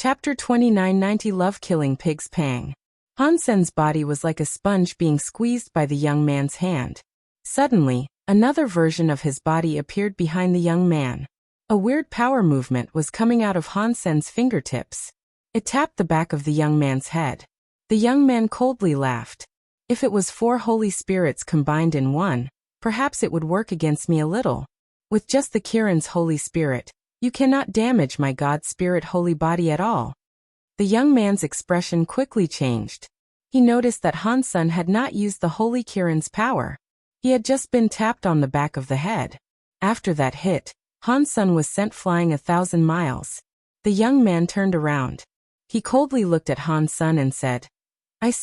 Chapter 2990 Love Killing Pigs Pang. Hansen's body was like a sponge being squeezed by the young man's hand. Suddenly, another version of his body appeared behind the young man. A weird power movement was coming out of Hansen's fingertips. It tapped the back of the young man's head. The young man coldly laughed. If it was 4 holy spirits combined in one, perhaps it would work against me a little. With just the Kirin's holy spirit, you cannot damage my God spirit holy body at all. The young man's expression quickly changed. He noticed that Hansen had not used the holy Kirin's power. He had just been tapped on the back of the head. After that hit, Hansen was sent flying 1,000 miles. The young man turned around. He coldly looked at Hansen and said, I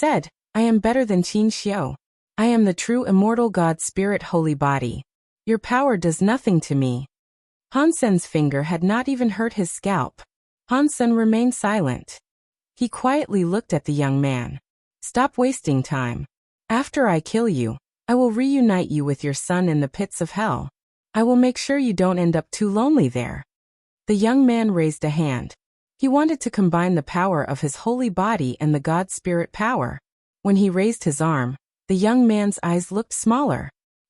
am better than Qin Xiu. I am the true immortal God spirit holy body. Your power does nothing to me. Hansen's finger had not even hurt his scalp. Hansen remained silent. He quietly looked at the young man. Stop wasting time. After I kill you, I will reunite you with your son in the pits of hell. I will make sure you don't end up too lonely there. The young man raised a hand. He wanted to combine the power of his holy body and the God spirit power. When he raised his arm, the young man's eyes looked smaller.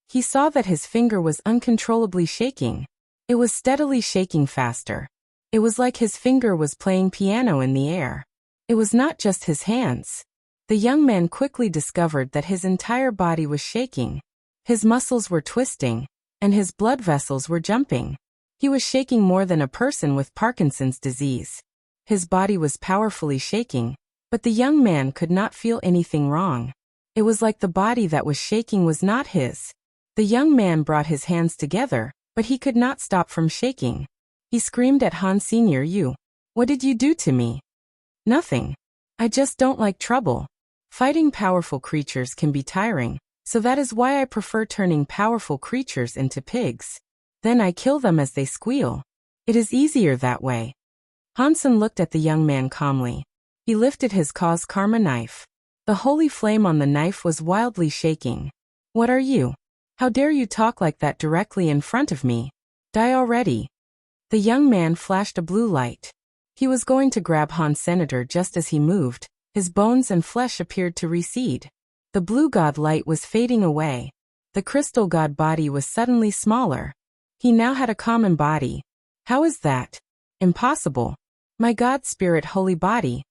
He saw that his finger was uncontrollably shaking. It was steadily shaking faster. It was like his finger was playing piano in the air. It was not just his hands. The young man quickly discovered that his entire body was shaking. His muscles were twisting, and his blood vessels were jumping. He was shaking more than a person with Parkinson's disease. His body was powerfully shaking, but the young man could not feel anything wrong. It was like the body that was shaking was not his. The young man brought his hands together, but he could not stop from shaking. He screamed at Han Senior, what did you do to me? Nothing. I just don't like trouble. Fighting powerful creatures can be tiring, so that is why I prefer turning powerful creatures into pigs. Then I kill them as they squeal. It is easier that way. Hansen looked at the young man calmly. He lifted his cause karma knife. The holy flame on the knife was wildly shaking. What are you? How dare you talk like that directly in front of me? Die already. The young man flashed a blue light. He was going to grab Han Senator just as he moved. His bones and flesh appeared to recede. The blue god light was fading away. The crystal god body was suddenly smaller. He now had a common body. How is that? Impossible. My God spirit holy body.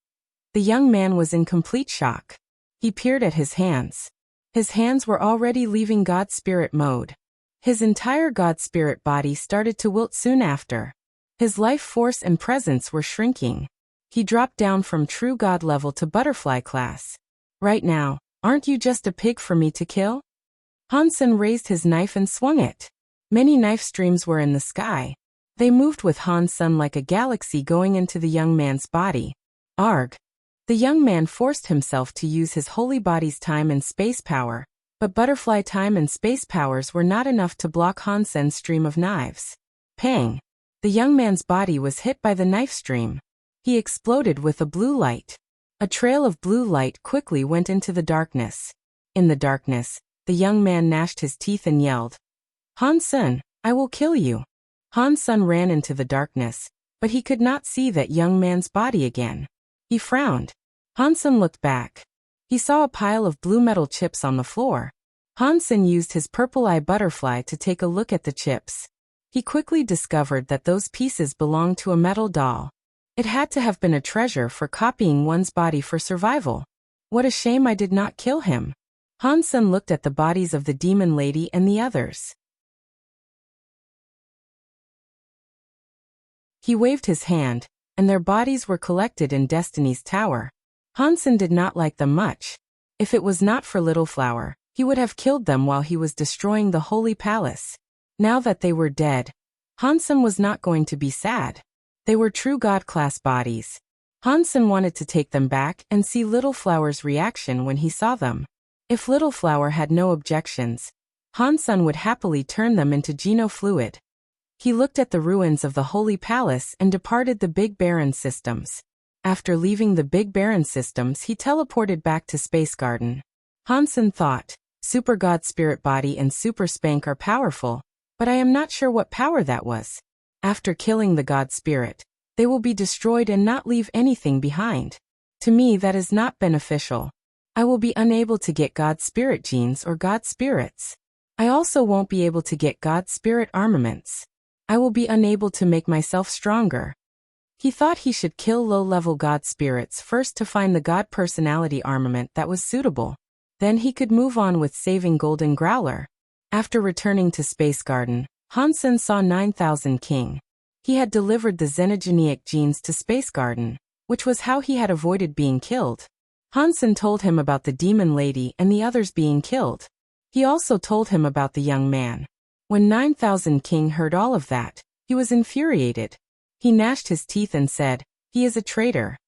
The young man was in complete shock. He peered at his hands. His hands were already leaving God spirit mode. His entire God spirit body started to wilt soon after. His life force and presence were shrinking. He dropped down from true God level to butterfly class. Right now, aren't you just a pig for me to kill? Hansen raised his knife and swung it. Many knife streams were in the sky. They moved with Hansen like a galaxy going into the young man's body. Arg! The young man forced himself to use his holy body's time and space power, but butterfly time and space powers were not enough to block Hansen's stream of knives. Pang! The young man's body was hit by the knife stream. He exploded with a blue light. A trail of blue light quickly went into the darkness. In the darkness, the young man gnashed his teeth and yelled, Hansen, I will kill you. Hansen ran into the darkness, but he could not see that young man's body again. He frowned. Hansen looked back. He saw a pile of blue metal chips on the floor. Hansen used his purple eye butterfly to take a look at the chips. He quickly discovered that those pieces belonged to a metal doll. It had to have been a treasure for copying one's body for survival. What a shame I did not kill him. Hansen looked at the bodies of the demon lady and the others. He waved his hand, and their bodies were collected in Destiny's Tower. Hansen did not like them much. If it was not for Little Flower, he would have killed them while he was destroying the Holy Palace. Now that they were dead, Hansen was not going to be sad. They were true God-class bodies. Hansen wanted to take them back and see Little Flower's reaction when he saw them. If Little Flower had no objections, Hansen would happily turn them into genofluid. He looked at the ruins of the Holy Palace and departed the Big Baron systems. After leaving the Big Baron systems, he teleported back to Space Garden. Hansen thought, Super God Spirit Body and Super Spank are powerful, but I am not sure what power that was. After killing the God Spirit, They will be destroyed and not leave anything behind. To me, that is not beneficial. I will be unable to get God Spirit genes or God Spirits. I also won't be able to get God Spirit armaments. I will be unable to make myself stronger. He thought he should kill low-level God Spirits first to find the God Personality armament that was suitable. Then he could move on with saving Golden Growler. After returning to Space Garden, Hansen saw 9000 King. He had delivered the xenogeneic genes to Space Garden, which was how he had avoided being killed. Hansen told him about the demon lady and the others being killed. He also told him about the young man. When 9000 King heard all of that, he was infuriated. He gnashed his teeth and said, "He is a traitor."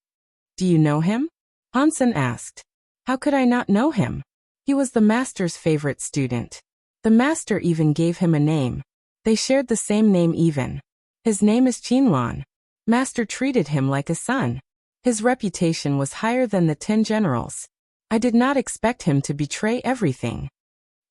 "Do you know him?" Hansen asked. "How could I not know him? He was the master's favorite student. The master even gave him a name. They shared the same name even. His name is Qinlan. Master treated him like a son. His reputation was higher than the 10 generals. I did not expect him to betray everything."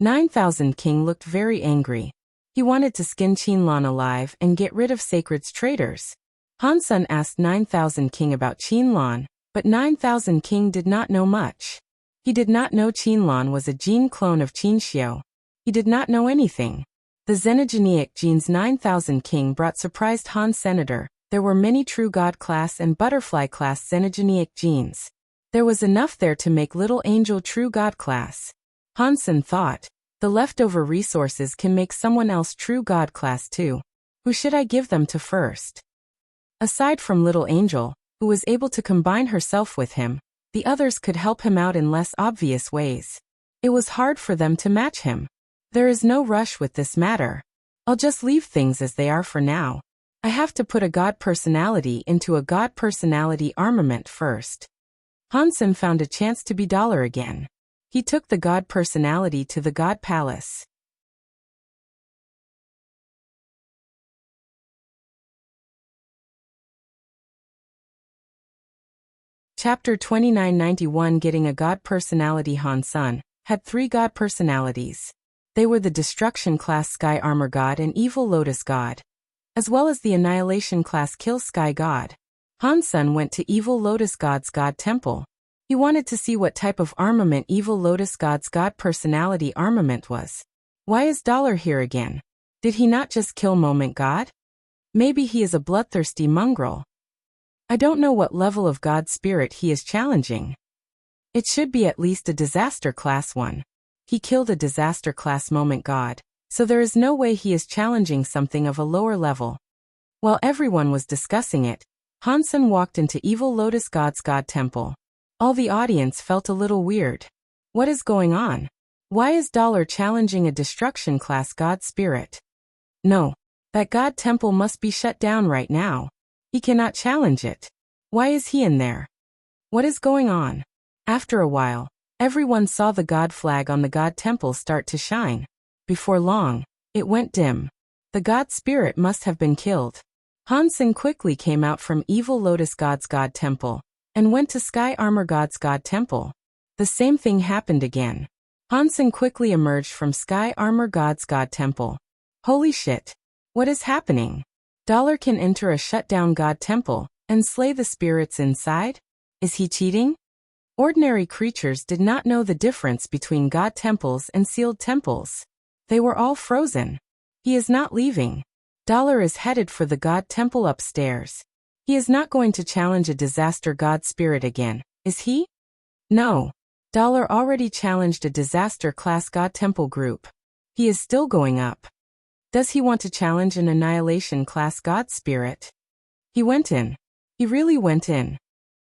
9000 King looked very angry. He wanted to skin Qinlan alive and get rid of Sacred's traitors. Hansen asked 9000 King about Qinlan, but 9000 King did not know much. He did not know Qinlan was a gene clone of Qinxiu. He did not know anything. The xenogeneic genes 9000 King brought surprised Han Senator. There were many true God class and butterfly class xenogeneic genes. There was enough there to make Little Angel true God class. Hansen thought, the leftover resources can make someone else true God class too. Who should I give them to first? Aside from Little Angel, who was able to combine herself with him, the others could help him out in less obvious ways. It was hard for them to match him. There is no rush with this matter. I'll just leave things as they are for now. I have to put a God personality into a God personality armament first. Hansen found a chance to be Dollar again. He took the God personality to the God Palace. Chapter 2991 Getting a God Personality. Hansen had 3 God personalities. They were the Destruction class Sky Armor God and Evil Lotus God, as well as the Annihilation class Kill Sky God. Hansen went to Evil Lotus God's God Temple. He wanted to see what type of armament Evil Lotus God's God personality armament was. Why is Dollar here again? Did he not just kill Moment God? Maybe he is a bloodthirsty mongrel. I don't know what level of God spirit he is challenging. It should be at least a disaster class one. He killed a disaster class Moment God, so there is no way he is challenging something of a lower level. While everyone was discussing it, Hansen walked into Evil Lotus God's God Temple. All the audience felt a little weird. What is going on? Why is Dollar challenging a destruction class God spirit? No. That God Temple must be shut down right now. He cannot challenge it. Why is he in there? What is going on? After a while, everyone saw the God flag on the God Temple start to shine. Before long, it went dim. The God spirit must have been killed. Hansen quickly came out from Evil Lotus God's God Temple and went to Sky Armor God's God Temple. The same thing happened again. Hansen quickly emerged from Sky Armor God's God Temple. Holy shit! What is happening? Dollar can enter a shut-down God Temple and slay the spirits inside? Is he cheating? Ordinary creatures did not know the difference between God temples and sealed temples. They were all frozen. He is not leaving. Dollar is headed for the God Temple upstairs. He is not going to challenge a disaster God spirit again, is he? No. Dollar already challenged a disaster class God Temple group. He is still going up. Does he want to challenge an annihilation class God spirit? He went in. He really went in.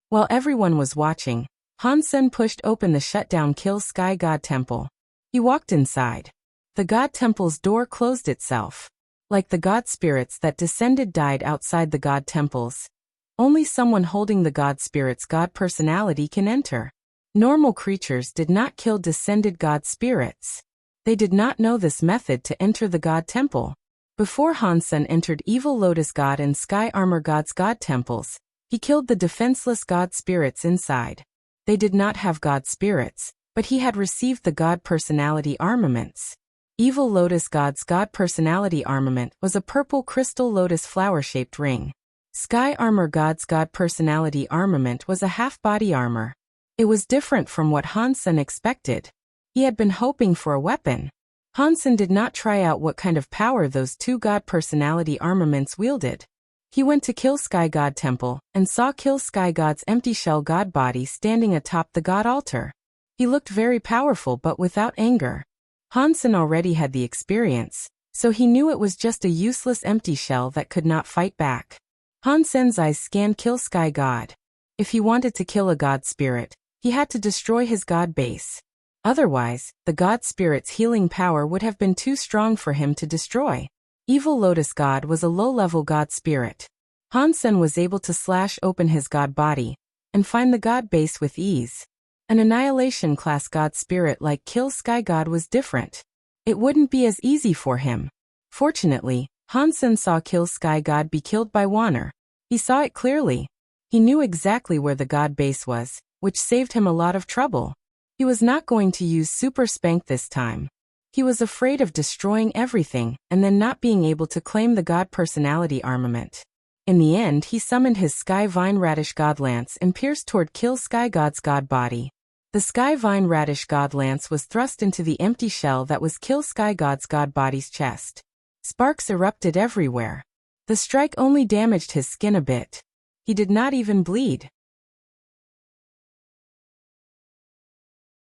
While everyone was watching, Hansen pushed open the shutdown Kill Sky God Temple. He walked inside. The God Temple's door closed itself. Like the God spirits that descended died outside the God temples. Only someone holding the God spirit's God personality can enter. Normal creatures did not kill descended God spirits. They did not know this method to enter the God Temple. Before Hansen entered Evil Lotus God and Sky Armor God's God temples, he killed the defenseless God spirits inside. They did not have God spirits, but he had received the God personality armaments. Evil Lotus God's God personality armament was a purple crystal lotus flower-shaped ring. Sky Armor God's God Personality Armament was a half-body armor. It was different from what Hansen expected. He had been hoping for a weapon. Hansen did not try out what kind of power those two God Personality armaments wielded. He went to Kill Sky God Temple and saw Kill Sky God's empty shell God body standing atop the God altar. He looked very powerful but without anger. Hansen already had the experience, so he knew it was just a useless empty shell that could not fight back. Hansen's eyes scanned Kill Sky God. If he wanted to kill a God spirit, he had to destroy his God base. Otherwise, the God spirit's healing power would have been too strong for him to destroy. Evil Lotus God was a low-level God spirit. Hansen was able to slash open his God body and find the God base with ease. An Annihilation class God spirit like Kill Sky God was different. It wouldn't be as easy for him. Fortunately, Hansen saw Kill Sky God be killed by Wanner. He saw it clearly. He knew exactly where the God base was, which saved him a lot of trouble. He was not going to use Super Spank this time. He was afraid of destroying everything and then not being able to claim the God Personality armament. In the end, he summoned his Sky Vine Radish God Lance and pierced toward Kill Sky God's God body. The Sky Vine Radish God Lance was thrust into the empty shell that was Kill Sky God's God body's chest. Sparks erupted everywhere. The strike only damaged his skin a bit. He did not even bleed.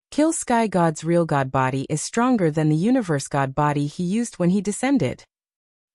Kill Sky God's real God body is stronger than the Universe God body he used when he descended.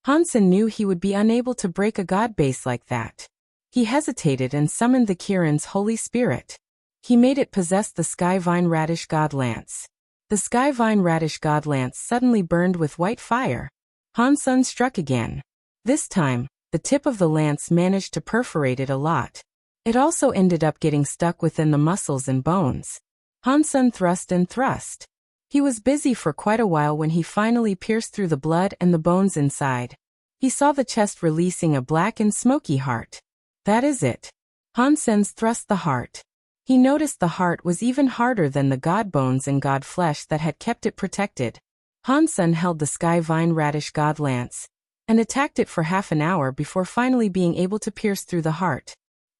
Hansen knew he would be unable to break a God base like that. He hesitated and summoned the Kirin's Holy Spirit. He made it possess the Sky Vine Radish God Lance. The Sky Vine Radish God Lance suddenly burned with white fire. Hansen struck again. This time, the tip of the lance managed to perforate it a lot. It also ended up getting stuck within the muscles and bones. Hansen thrust and thrust. He was busy for quite a while when he finally pierced through the blood and the bones inside. He saw the chest releasing a black and smoky heart. That is it. Hansen's thrust the heart. He noticed the heart was even harder than the God bones and God flesh that had kept it protected. Hansen held the Sky Vine Radish God Lance and attacked it for half an hour before finally being able to pierce through the heart.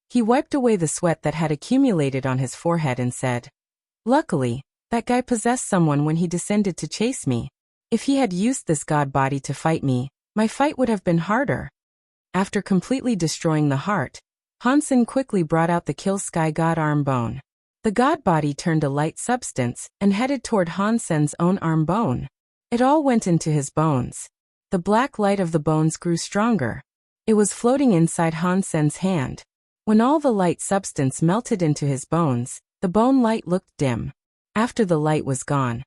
He wiped away the sweat that had accumulated on his forehead and said, "Luckily, that guy possessed someone when he descended to chase me. If he had used this God body to fight me, my fight would have been harder." After completely destroying the heart, Hansen quickly brought out the Kill Sky God arm bone. The God body turned a light substance and headed toward Hansen's own arm bone. It all went into his bones. The black light of the bones grew stronger. It was floating inside Hansen's hand. When all the light substance melted into his bones, the bone light looked dim. After the light was gone,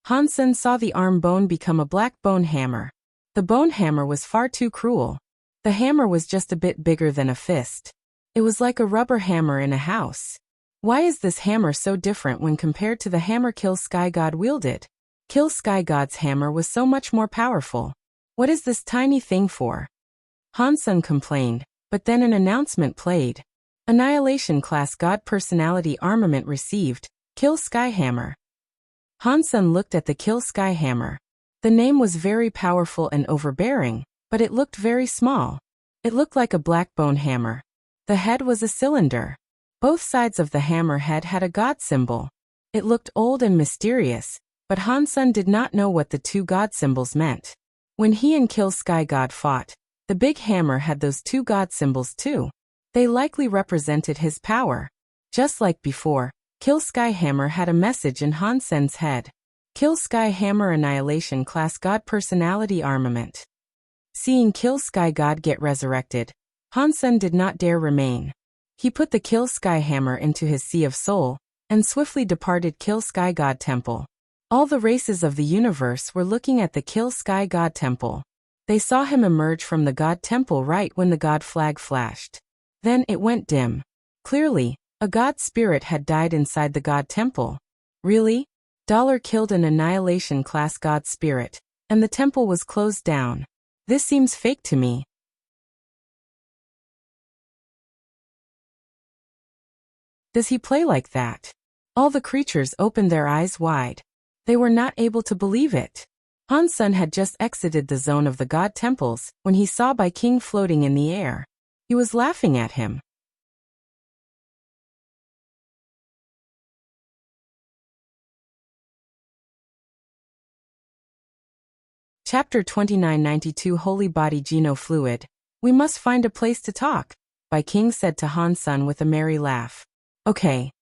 Hansen saw the arm bone become a black bone hammer. The bone hammer was far too cruel. The hammer was just a bit bigger than a fist. It was like a rubber hammer in a house. Why is this hammer so different when compared to the hammer Kill Sky God wielded? Kill Sky God's hammer was so much more powerful. What is this tiny thing for? Hansen complained, but then an announcement played. Annihilation class God Personality armament received, Kill Sky Hammer. Hansen looked at the Kill Sky Hammer. The name was very powerful and overbearing, but it looked very small. It looked like a black bone hammer. The head was a cylinder. Both sides of the hammer head had a God symbol. It looked old and mysterious, but Hansen did not know what the two God symbols meant. When he and Kill Sky God fought, the big hammer had those two God symbols too. They likely represented his power. Just like before, Kill Sky Hammer had a message in Hansen's head. Kill Sky Hammer Annihilation Class God Personality Armament. Seeing Kill Sky God get resurrected, Hansen did not dare remain. He put the Kill Sky Hammer into his Sea of Soul, and swiftly departed Kill Sky God Temple. All the races of the universe were looking at the Kill Sky God Temple. They saw him emerge from the God Temple right when the God flag flashed. Then it went dim. Clearly, a God spirit had died inside the God Temple. Really? Dollar killed an Annihilation class God spirit, and the temple was closed down. This seems fake to me. Does he play like that? All the creatures opened their eyes wide. They were not able to believe it. Hansen had just exited the zone of the God temples when he saw Bai King floating in the air. He was laughing at him. Chapter 2992 Holy Body Geno Fluid. We must find a place to talk, Bai King said to Han Sen with a merry laugh. Okay.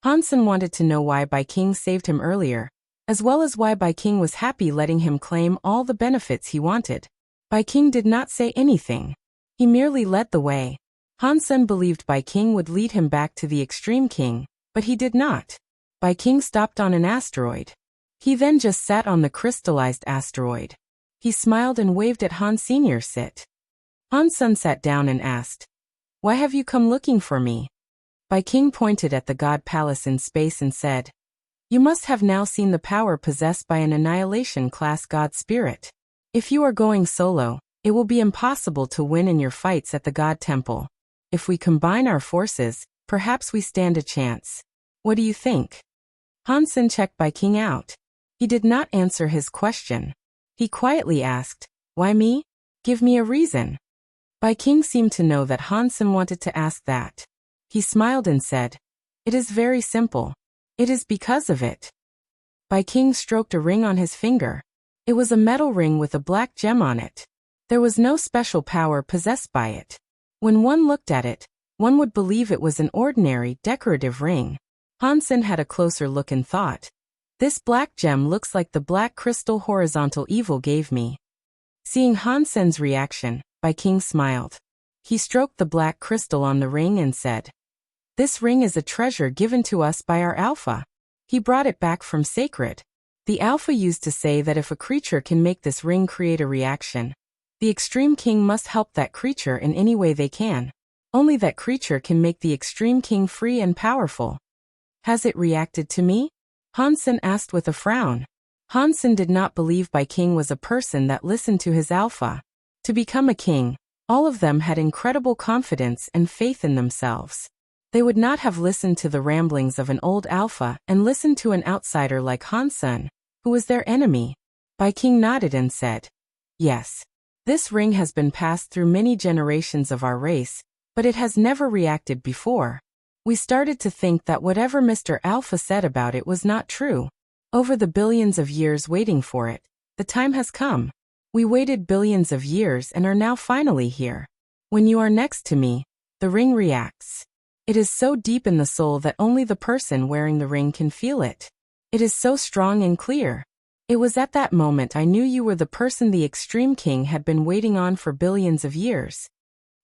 Han Sen wanted to know why Bai King saved him earlier, as well as why Bai King was happy letting him claim all the benefits he wanted. Bai King did not say anything. He merely led the way. Han Sen believed Bai King would lead him back to the Extreme King, but he did not. Bai King stopped on an asteroid. He then just sat on the crystallized asteroid. He smiled and waved at Han Senior. Sit. Han Sen sat down and asked, "Why have you come looking for me?" Bai King pointed at the God Palace in space and said, "You must have now seen the power possessed by an annihilation class God spirit. If you are going solo, it will be impossible to win in your fights at the God Temple. If we combine our forces, perhaps we stand a chance. What do you think?" Han Sen checked Bai King out. He did not answer his question. He quietly asked, "Why me? Give me a reason." Bai King seemed to know that Han Sen wanted to ask that. He smiled and said, "It is very simple. It is because of it." Bai King stroked a ring on his finger. It was a metal ring with a black gem on it. There was no special power possessed by it. When one looked at it, one would believe it was an ordinary, decorative ring. Han Sen had a closer look and thought, "This black gem looks like the black crystal horizontal evil gave me." Seeing Han Sen's reaction, Bai King smiled. He stroked the black crystal on the ring and said, "This ring is a treasure given to us by our Alpha. He brought it back from Sacred. The Alpha used to say that if a creature can make this ring create a reaction, the Extreme King must help that creature in any way they can. Only that creature can make the Extreme King free and powerful." "Has it reacted to me?" Han Sen asked with a frown. Han Sen did not believe Bai King was a person that listened to his Alpha. To become a king, all of them had incredible confidence and faith in themselves. They would not have listened to the ramblings of an old Alpha and listened to an outsider like Han Sen, who was their enemy. Bai King nodded and said, "Yes. This ring has been passed through many generations of our race, but it has never reacted before. We started to think that whatever Mr. Alpha said about it was not true. Over the billions of years waiting for it, the time has come. We waited billions of years and are now finally here. When you are next to me, the ring reacts. It is so deep in the soul that only the person wearing the ring can feel it. It is so strong and clear. It was at that moment I knew you were the person the Extreme King had been waiting on for billions of years."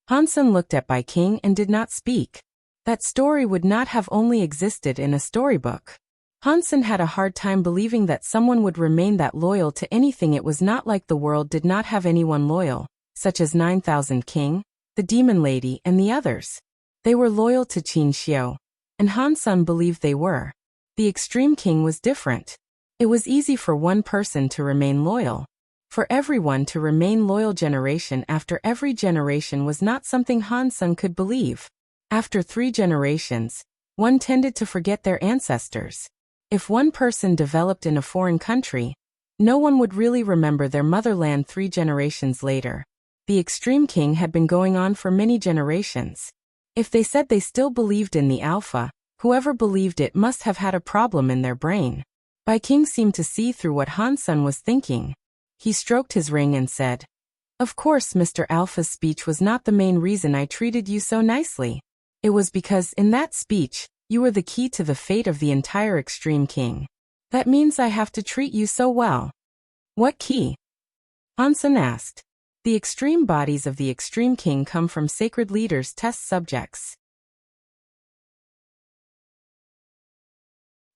Han Sen looked at Bai King and did not speak. That story would not have only existed in a storybook. Han Sen had a hard time believing that someone would remain that loyal to anything. It was not like the world did not have anyone loyal, such as 9000 King, the Demon Lady and the others. They were loyal to Qin Xiu, and Han Sen believed they were. The Extreme King was different. It was easy for one person to remain loyal. For everyone to remain loyal generation after every generation was not something Han Sen could believe. After 3 generations, one tended to forget their ancestors. If one person developed in a foreign country, no one would really remember their motherland 3 generations later. The Extreme King had been going on for many generations. If they said they still believed in the Alpha, whoever believed it must have had a problem in their brain. Bai King seemed to see through what Han Sen was thinking. He stroked his ring and said, "Of course Mr. Alpha's speech was not the main reason I treated you so nicely. It was because in that speech, you were the key to the fate of the entire Extreme King. That means I have to treat you so well." "What key?" Han Sen asked. "The extreme bodies of the Extreme King come from sacred leaders' test subjects.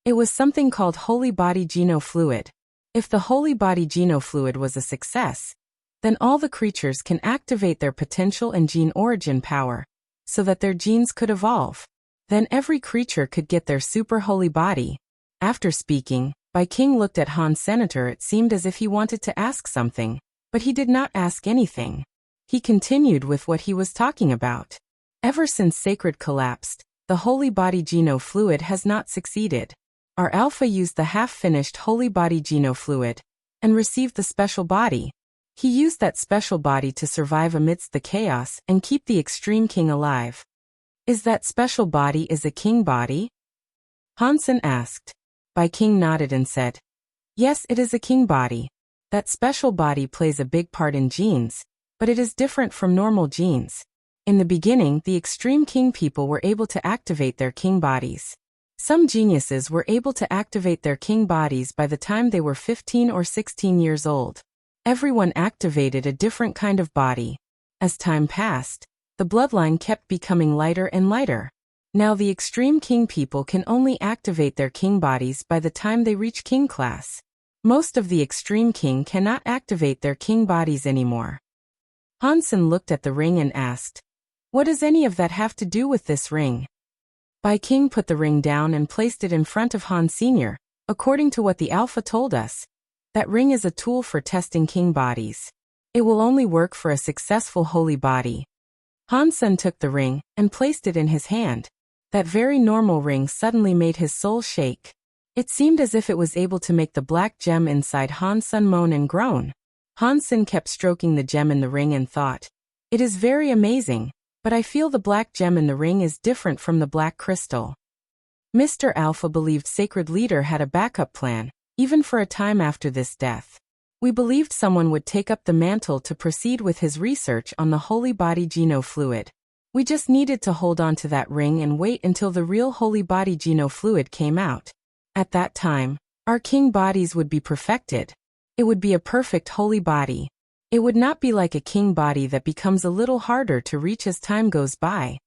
It was something called Holy Body Geno Fluid. If the Holy Body Geno Fluid was a success, then all the creatures can activate their potential and gene origin power, so that their genes could evolve. Then every creature could get their super holy body." After speaking, Bai King looked at Han Senator. It seemed as if he wanted to ask something, but he did not ask anything. He continued with what he was talking about. "Ever since Sacred collapsed, the Holy Body Geno Fluid has not succeeded. Our Alpha used the half-finished Holy Body Geno Fluid and received the special body. He used that special body to survive amidst the chaos and keep the extreme king alive. Is that special body is a king body? Hansen asked. Bai King nodded and said, yes, it is a king body. That special body plays a big part in genes, but it is different from normal genes. In the beginning, the extreme king people were able to activate their king bodies. Some geniuses were able to activate their king bodies by the time they were 15 or 16 years old. Everyone activated a different kind of body. As time passed, the bloodline kept becoming lighter and lighter. Now the extreme king people can only activate their king bodies by the time they reach king class. Most of the extreme king cannot activate their king bodies anymore. Hansen looked at the ring and asked, what does any of that have to do with this ring? Bai King put the ring down and placed it in front of Han Sr. According to what the Alpha told us, that ring is a tool for testing king bodies. It will only work for a successful holy body. Hansen took the ring and placed it in his hand. That very normal ring suddenly made his soul shake. It seemed as if it was able to make the black gem inside Hansen moan and groan. Hansen kept stroking the gem in the ring and thought, it is very amazing, but I feel the black gem in the ring is different from the black crystal. Mr. Alpha believed Sacred Leader had a backup plan, even for a time after this death. We believed someone would take up the mantle to proceed with his research on the holy body geno fluid. We just needed to hold on to that ring and wait until the real holy body geno fluid came out. At that time, our king bodies would be perfected. It would be a perfect holy body. It would not be like a king body that becomes a little harder to reach as time goes by.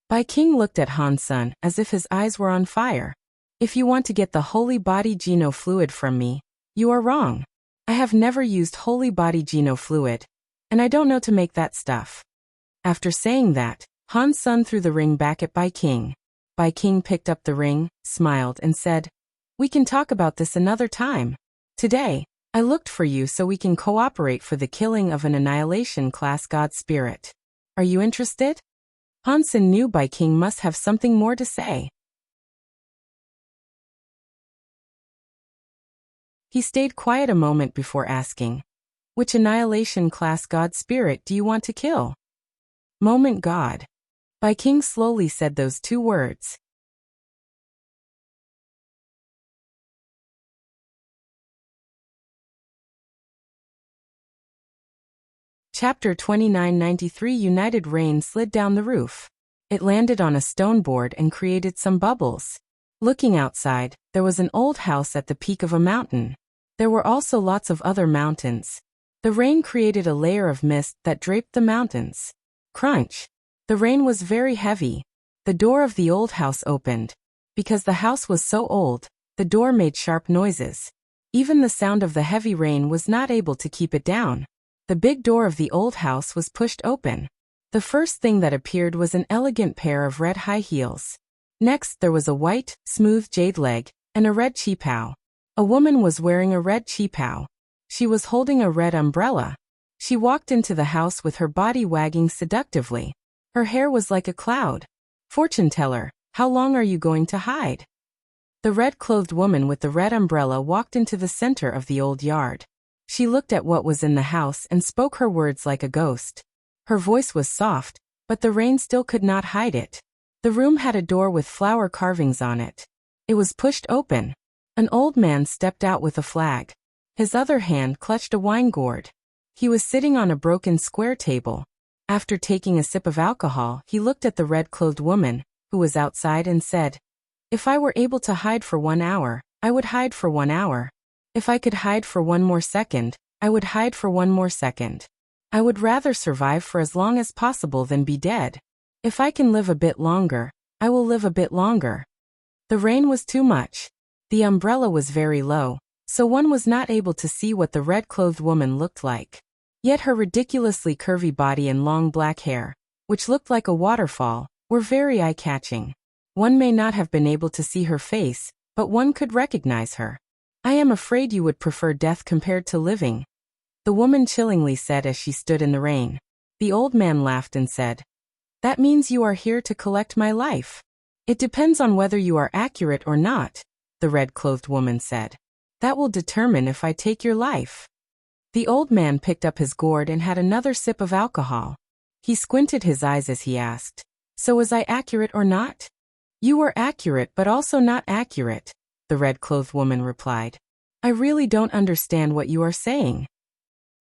Bai King looked at Hansen as if his eyes were on fire. If you want to get the holy body geno fluid from me, you are wrong. I have never used holy body geno fluid, and I don't know to make that stuff. After saying that, Hansen threw the ring back at Bai King. Bai King picked up the ring, smiled, and said, we can talk about this another time. Today, I looked for you so we can cooperate for the killing of an annihilation class god spirit. Are you interested? Hansen knew Bai King must have something more to say. He stayed quiet a moment before asking, which annihilation class god spirit do you want to kill? Moment God. Bai King slowly said those two words. Chapter 2993 United Rain slid down the roof. It landed on a stone board and created some bubbles. Looking outside, there was an old house at the peak of a mountain. There were also lots of other mountains. The rain created a layer of mist that draped the mountains. Crunch! The rain was very heavy. The door of the old house opened. Because the house was so old, the door made sharp noises. Even the sound of the heavy rain was not able to keep it down. The big door of the old house was pushed open. The first thing that appeared was an elegant pair of red high heels. Next there was a white, smooth jade leg, and a red qipao. A woman was wearing a red qipao. She was holding a red umbrella. She walked into the house with her body wagging seductively. Her hair was like a cloud. Fortune teller, how long are you going to hide? The red-clothed woman with the red umbrella walked into the center of the old yard. She looked at what was in the house and spoke her words like a ghost. Her voice was soft, but the rain still could not hide it. The room had a door with flower carvings on it. It was pushed open. An old man stepped out with a flag. His other hand clutched a wine gourd. He was sitting on a broken square table. After taking a sip of alcohol, he looked at the red-clothed woman, who was outside, and said, if I were able to hide for 1 hour, I would hide for 1 hour. If I could hide for 1 more second, I would hide for 1 more second. I would rather survive for as long as possible than be dead. If I can live a bit longer, I will live a bit longer. The rain was too much. The umbrella was very low, so one was not able to see what the red-clothed woman looked like. Yet her ridiculously curvy body and long black hair, which looked like a waterfall, were very eye-catching. One may not have been able to see her face, but one could recognize her. I am afraid you would prefer death compared to living, the woman chillingly said as she stood in the rain. The old man laughed and said, that means you are here to collect my life. It depends on whether you are accurate or not, the red-clothed woman said. That will determine if I take your life. The old man picked up his gourd and had another sip of alcohol. He squinted his eyes as he asked, "So was I accurate or not?" "You were accurate but also not accurate," the red-clothed woman replied. "I really don't understand what you are saying."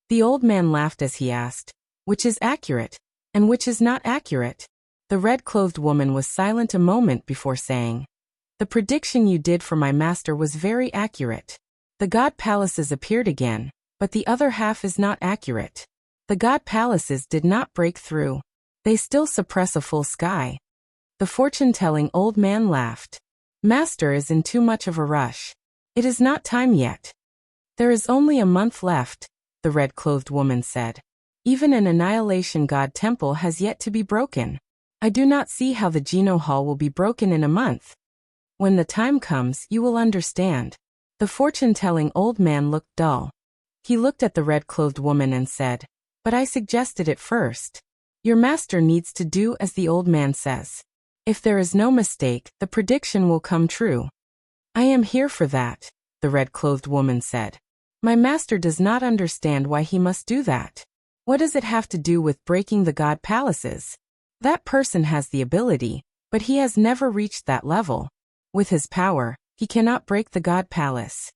The old man laughed as he asked, "Which is accurate, and which is not accurate?" The red-clothed woman was silent a moment before saying, "The prediction you did for my master was very accurate. The god palaces appeared again, but the other half is not accurate. The god palaces did not break through. They still suppress a full sky." The fortune-telling old man laughed. "Master is in too much of a rush. It is not time yet." "There is only a month left," the red-clothed woman said. "Even an annihilation god temple has yet to be broken. I do not see how the Geno Hall will be broken in a month. When the time comes, you will understand." The fortune-telling old man looked dull. He looked at the red-clothed woman and said, "But I suggested it first. Your master needs to do as the old man says. If there is no mistake, the prediction will come true." "I am here for that," the red-clothed woman said. "My master does not understand why he must do that. What does it have to do with breaking the god palaces? That person has the ability, but he has never reached that level. With his power, he cannot break the god palace."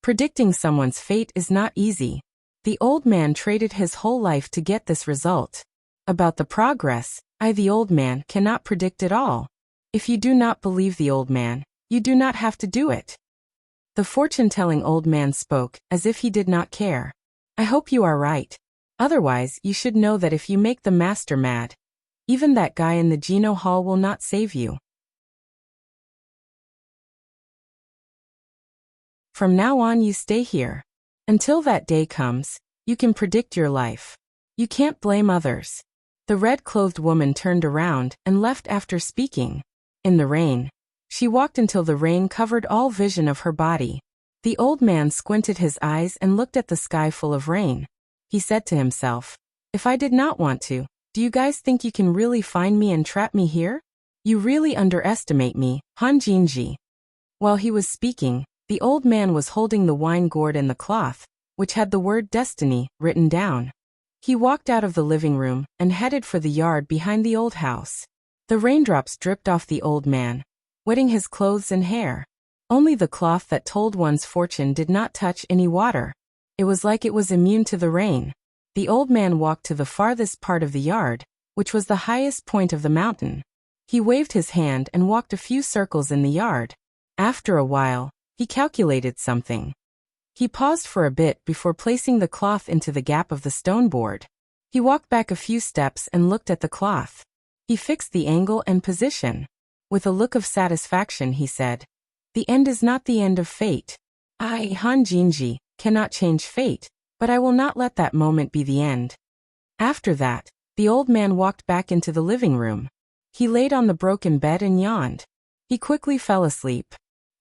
Predicting someone's fate is not easy. The old man traded his whole life to get this result. About the progress, I, the old man, cannot predict at all. If you do not believe the old man, you do not have to do it. The fortune-telling old man spoke, as if he did not care. "I hope you are right. Otherwise, you should know that if you make the master mad, even that guy in the Geno Hall will not save you. From now on you stay here. Until that day comes, you can predict your life. You can't blame others." The red-clothed woman turned around and left after speaking. In the rain. She walked until the rain covered all vision of her body. The old man squinted his eyes and looked at the sky full of rain. He said to himself, "If I did not want to, do you guys think you can really find me and trap me here? You really underestimate me, Han Jinji." While he was speaking, the old man was holding the wine gourd and the cloth, which had the word destiny written down. He walked out of the living room and headed for the yard behind the old house. The raindrops dripped off the old man, wetting his clothes and hair. Only the cloth that told one's fortune did not touch any water. It was like it was immune to the rain. The old man walked to the farthest part of the yard, which was the highest point of the mountain. He waved his hand and walked a few circles in the yard. After a while, he calculated something. He paused for a bit before placing the cloth into the gap of the stone board. He walked back a few steps and looked at the cloth. He fixed the angle and position. With a look of satisfaction he said, "The end is not the end of fate. I, Han Jinji, cannot change fate, but I will not let that moment be the end." After that, the old man walked back into the living room. He laid on the broken bed and yawned. He quickly fell asleep.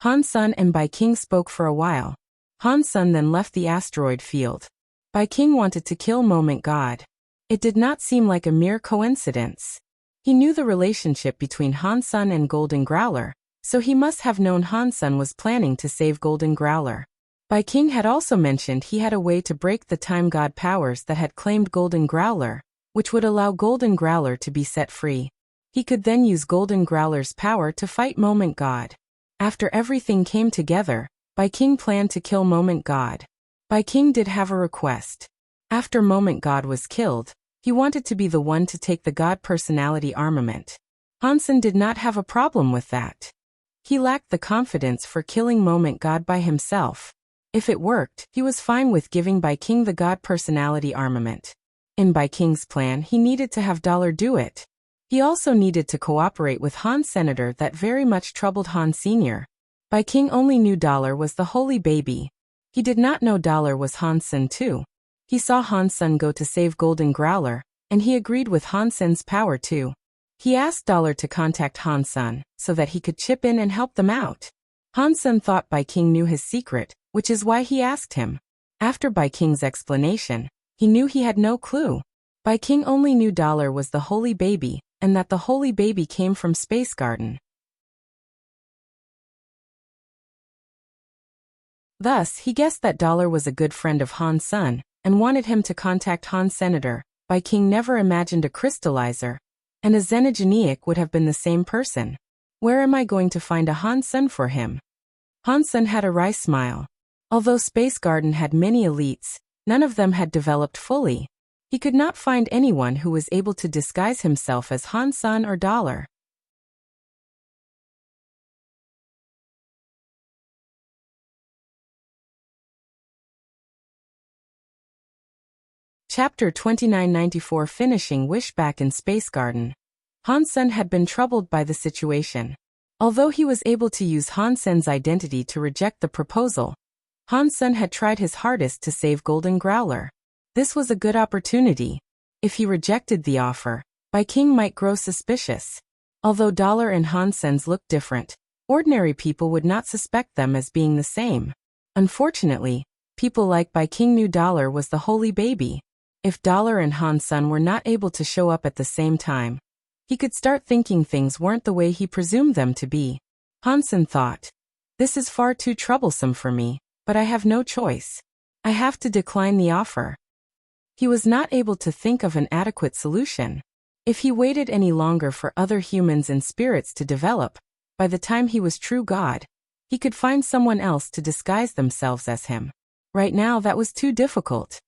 Han Sun and Bai King spoke for a while. Han Sun then left the asteroid field. Bai King wanted to kill Moment God. It did not seem like a mere coincidence. He knew the relationship between Han Sun and Golden Growler, so he must have known Han Sun was planning to save Golden Growler. Bai King had also mentioned he had a way to break the time god powers that had claimed Golden Growler, which would allow Golden Growler to be set free. He could then use Golden Growler's power to fight Moment God. After everything came together, Bai King planned to kill Moment God. Bai King did have a request. After Moment God was killed, he wanted to be the one to take the God personality armament. Hansen did not have a problem with that. He lacked the confidence for killing Moment God by himself. If it worked, he was fine with giving Bai King the God personality armament. In Bai King's plan, he needed to have Dollar do it. He also needed to cooperate with Han Senator that very much troubled Han Sr. Bai King only knew Dollar was the holy baby. He did not know Dollar was Hansen too. He saw Hansen go to save Golden Growler, and he agreed with Hansen's power too. He asked Dollar to contact Hansen, so that he could chip in and help them out. Hansen thought Bai King knew his secret, which is why he asked him. After Bai King's explanation, he knew he had no clue. Bai King only knew Dollar was the holy baby, and that the holy baby came from Space Garden. Thus, he guessed that Dollar was a good friend of Han Sun, and wanted him to contact Han Senator. Bai King never imagined a crystallizer, and a Xenogeniac would have been the same person. Where am I going to find a Han Sen for him? Han Sen had a wry smile. Although Space Garden had many elites, none of them had developed fully. He could not find anyone who was able to disguise himself as Han Sen or Dollar. Chapter 2994 Finishing Wish. Back in Space Garden, Han Sen had been troubled by the situation. Although he was able to use Han Sen's identity to reject the proposal, Han Sen had tried his hardest to save Golden Growler. This was a good opportunity. If he rejected the offer, Bai King might grow suspicious. Although Dollar and Han Sen's looked different, ordinary people would not suspect them as being the same. Unfortunately, people like Bai King knew Dollar was the holy baby. If Dollar and Han Sen were not able to show up at the same time, he could start thinking things weren't the way he presumed them to be. Han Sen thought, "This is far too troublesome for me, but I have no choice. I have to decline the offer." He was not able to think of an adequate solution. If he waited any longer for other humans and spirits to develop, by the time he was true God, he could find someone else to disguise themselves as him. Right now that was too difficult.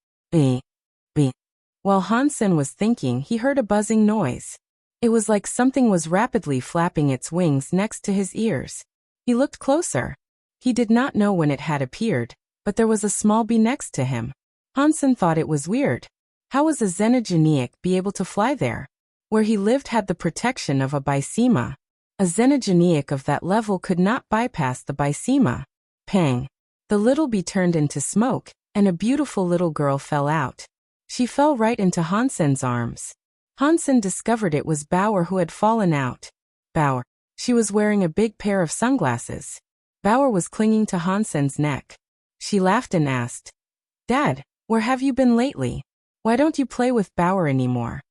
While Han Sen was thinking, he heard a buzzing noise. It was like something was rapidly flapping its wings next to his ears. He looked closer. He did not know when it had appeared, but there was a small bee next to him. Han Sen thought it was weird. How was a Xenogeniac be able to fly there? Where he lived had the protection of a Bysema. A Xenogeniac of that level could not bypass the Bysema. Pang! The little bee turned into smoke, and a beautiful little girl fell out. She fell right into Han Sen's arms. Han Sen discovered it was Bauer who had fallen out. Bauer. She was wearing a big pair of sunglasses. Bauer was clinging to Han Sen's neck. She laughed and asked, "Dad, where have you been lately? Why don't you play with Bauer anymore?"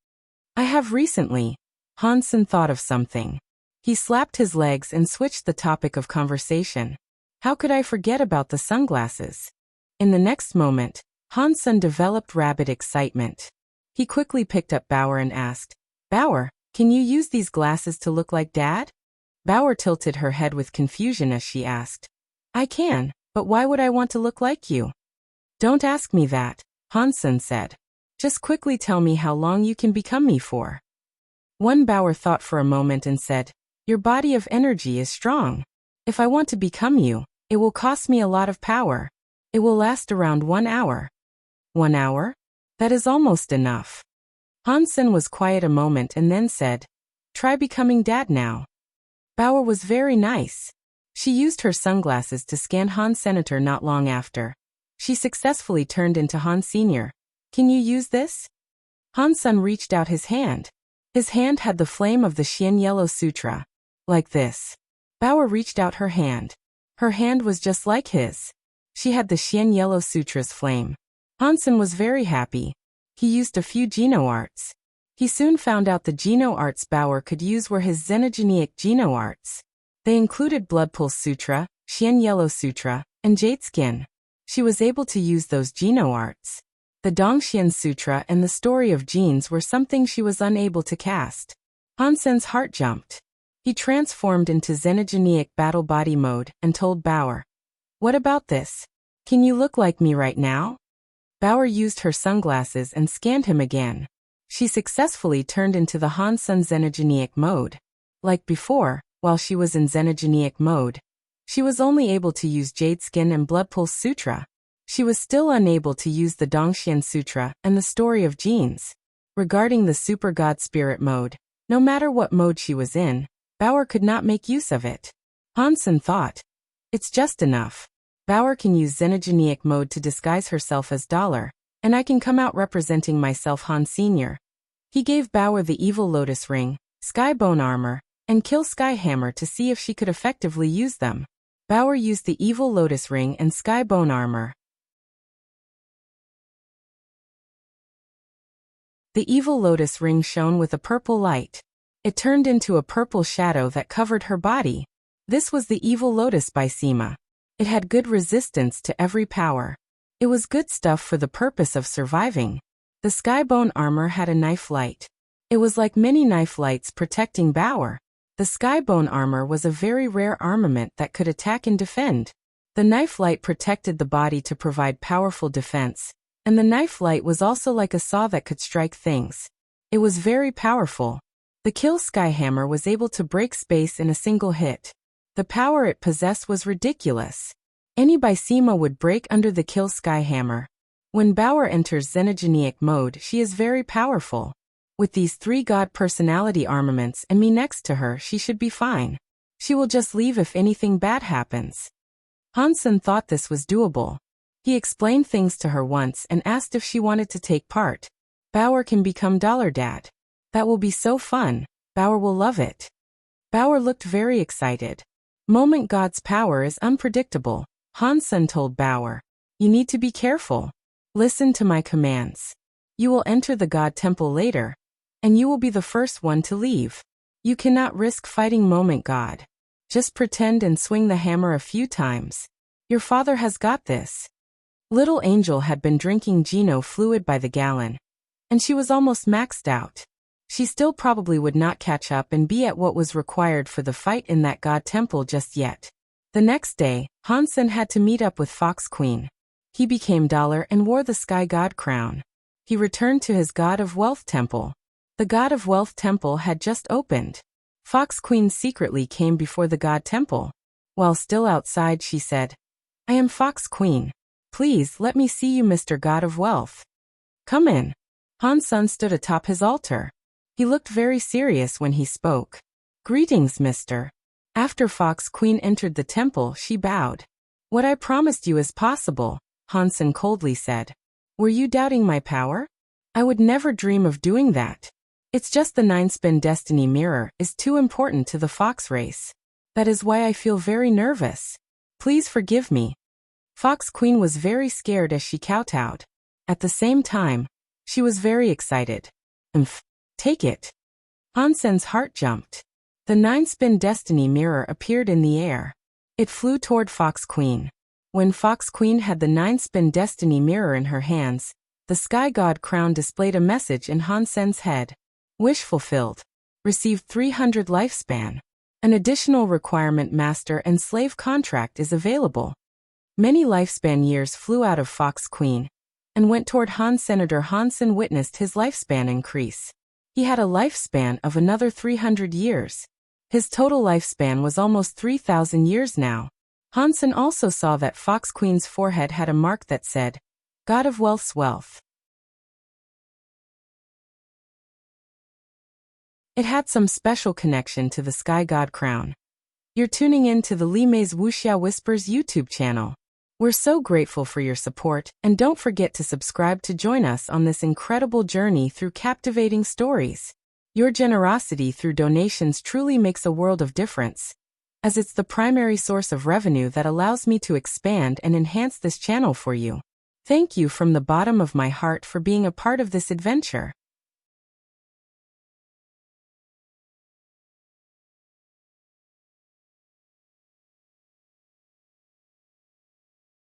"I have recently." Han Sen thought of something. He slapped his legs and switched the topic of conversation. How could I forget about the sunglasses? In the next moment, Han Sen developed rabid excitement. He quickly picked up Bauer and asked, "Bauer, can you use these glasses to look like Dad?" Bauer tilted her head with confusion as she asked, "I can, but why would I want to look like you?" "Don't ask me that," Han Sen said. "Just quickly tell me how long you can become me for." One Bauer thought for a moment and said, "Your body of energy is strong. If I want to become you, it will cost me a lot of power. It will last around 1 hour. 1 hour? That is almost enough." Han Sen was quiet a moment and then said, "Try becoming Dad now." Bauer was very nice. She used her sunglasses to scan Han Senator not long after. She successfully turned into Han Senior. "Can you use this?" Han Sen reached out his hand. His hand had the flame of the Xian Yellow Sutra. Like this. Bauer reached out her hand. Her hand was just like his. She had the Xian Yellow Sutra's flame. Han Sen was very happy. He used a few Geno arts. He soon found out the Geno arts Bauer could use were his Xenogeniac Geno arts. They included Blood Pulse Sutra, Xian Yellow Sutra, and Jade Skin. She was able to use those Geno arts. The Dongxian Sutra and the Story of Genes were something she was unable to cast. Han Sen's heart jumped. He transformed into Xenogeniac Battle Body mode and told Bauer, "What about this? Can you look like me right now?" Bauer used her sunglasses and scanned him again. She successfully turned into the Han Sen Xenogeniac mode. Like before, while she was in Xenogeniac mode, she was only able to use Jade Skin and Blood Pulse Sutra. She was still unable to use the Dongxian Sutra and the Story of Genes. Regarding the Super God Spirit mode, no matter what mode she was in, Bauer could not make use of it. Han Sen thought, "It's just enough. Bauer can use Xenogeniac mode to disguise herself as Dollar, and I can come out representing myself Han Senior." He gave Bauer the Evil Lotus Ring, Sky Bone Armor, and Kill Sky Hammer to see if she could effectively use them. Bauer used the Evil Lotus Ring and Sky Bone Armor. The Evil Lotus Ring shone with a purple light. It turned into a purple shadow that covered her body. This was the Evil Lotus Bysema. It had good resistance to every power. It was good stuff for the purpose of surviving. The sky-bone armor had a knife light. It was like many knife lights protecting Bauer. The sky-bone armor was a very rare armament that could attack and defend. The knife light protected the body to provide powerful defense, and the knife light was also like a saw that could strike things. It was very powerful. The Kill Sky Hammer was able to break space in a single hit. The power it possessed was ridiculous. Any Bysema would break under the Kill Sky Hammer. When Bauer enters Xenogenic mode, she is very powerful. With these 3 god personality armaments and me next to her, she should be fine. She will just leave if anything bad happens. Hansen thought this was doable. He explained things to her once and asked if she wanted to take part. Bauer can become Dollar Dad. That will be so fun. Bauer will love it. Bauer looked very excited. Moment God's power is unpredictable. Hansen told Bauer, "You need to be careful. Listen to my commands. You will enter the God Temple later, and you will be the first one to leave. You cannot risk fighting Moment God. Just pretend and swing the hammer a few times. Your father has got this." Little Angel had been drinking Geno fluid by the gallon, and she was almost maxed out. She still probably would not catch up and be at what was required for the fight in that God Temple just yet. The next day, Hansen had to meet up with Fox Queen. He became Dollar and wore the Sky God crown. He returned to his God of Wealth Temple. The God of Wealth Temple had just opened. Fox Queen secretly came before the God Temple. While still outside, she said, "I am Fox Queen. Please let me see you, Mr. God of Wealth." "Come in." Hansen stood atop his altar. He looked very serious when he spoke. "Greetings, Mr." After Fox Queen entered the temple, she bowed. "What I promised you is possible," Hansen coldly said. "Were you doubting my power? I would never dream of doing that. It's just the 9-spin destiny mirror is too important to the fox race. That is why I feel very nervous. Please forgive me." Fox Queen was very scared as she kowtowed. At the same time, she was very excited. Take it." Hansen's heart jumped. The 9-spin destiny mirror appeared in the air. It flew toward Fox Queen. When Fox Queen had the 9-spin destiny mirror in her hands, the Sky God crown displayed a message in Hansen's head. Wish fulfilled. Received 300 lifespan. An additional requirement master and slave contract is available. Many lifespan years flew out of Fox Queen and went toward Han. Senator Hansen witnessed his lifespan increase. He had a lifespan of another 300 years. His total lifespan was almost 3,000 years now. Hansen also saw that Fox Queen's forehead had a mark that said, God of Wealth's Wealth. It had some special connection to the Sky God crown. You're tuning in to the Li Mei's Wuxia Whispers YouTube channel. We're so grateful for your support, and don't forget to subscribe to join us on this incredible journey through captivating stories. Your generosity through donations truly makes a world of difference, as it's the primary source of revenue that allows me to expand and enhance this channel for you. Thank you from the bottom of my heart for being a part of this adventure.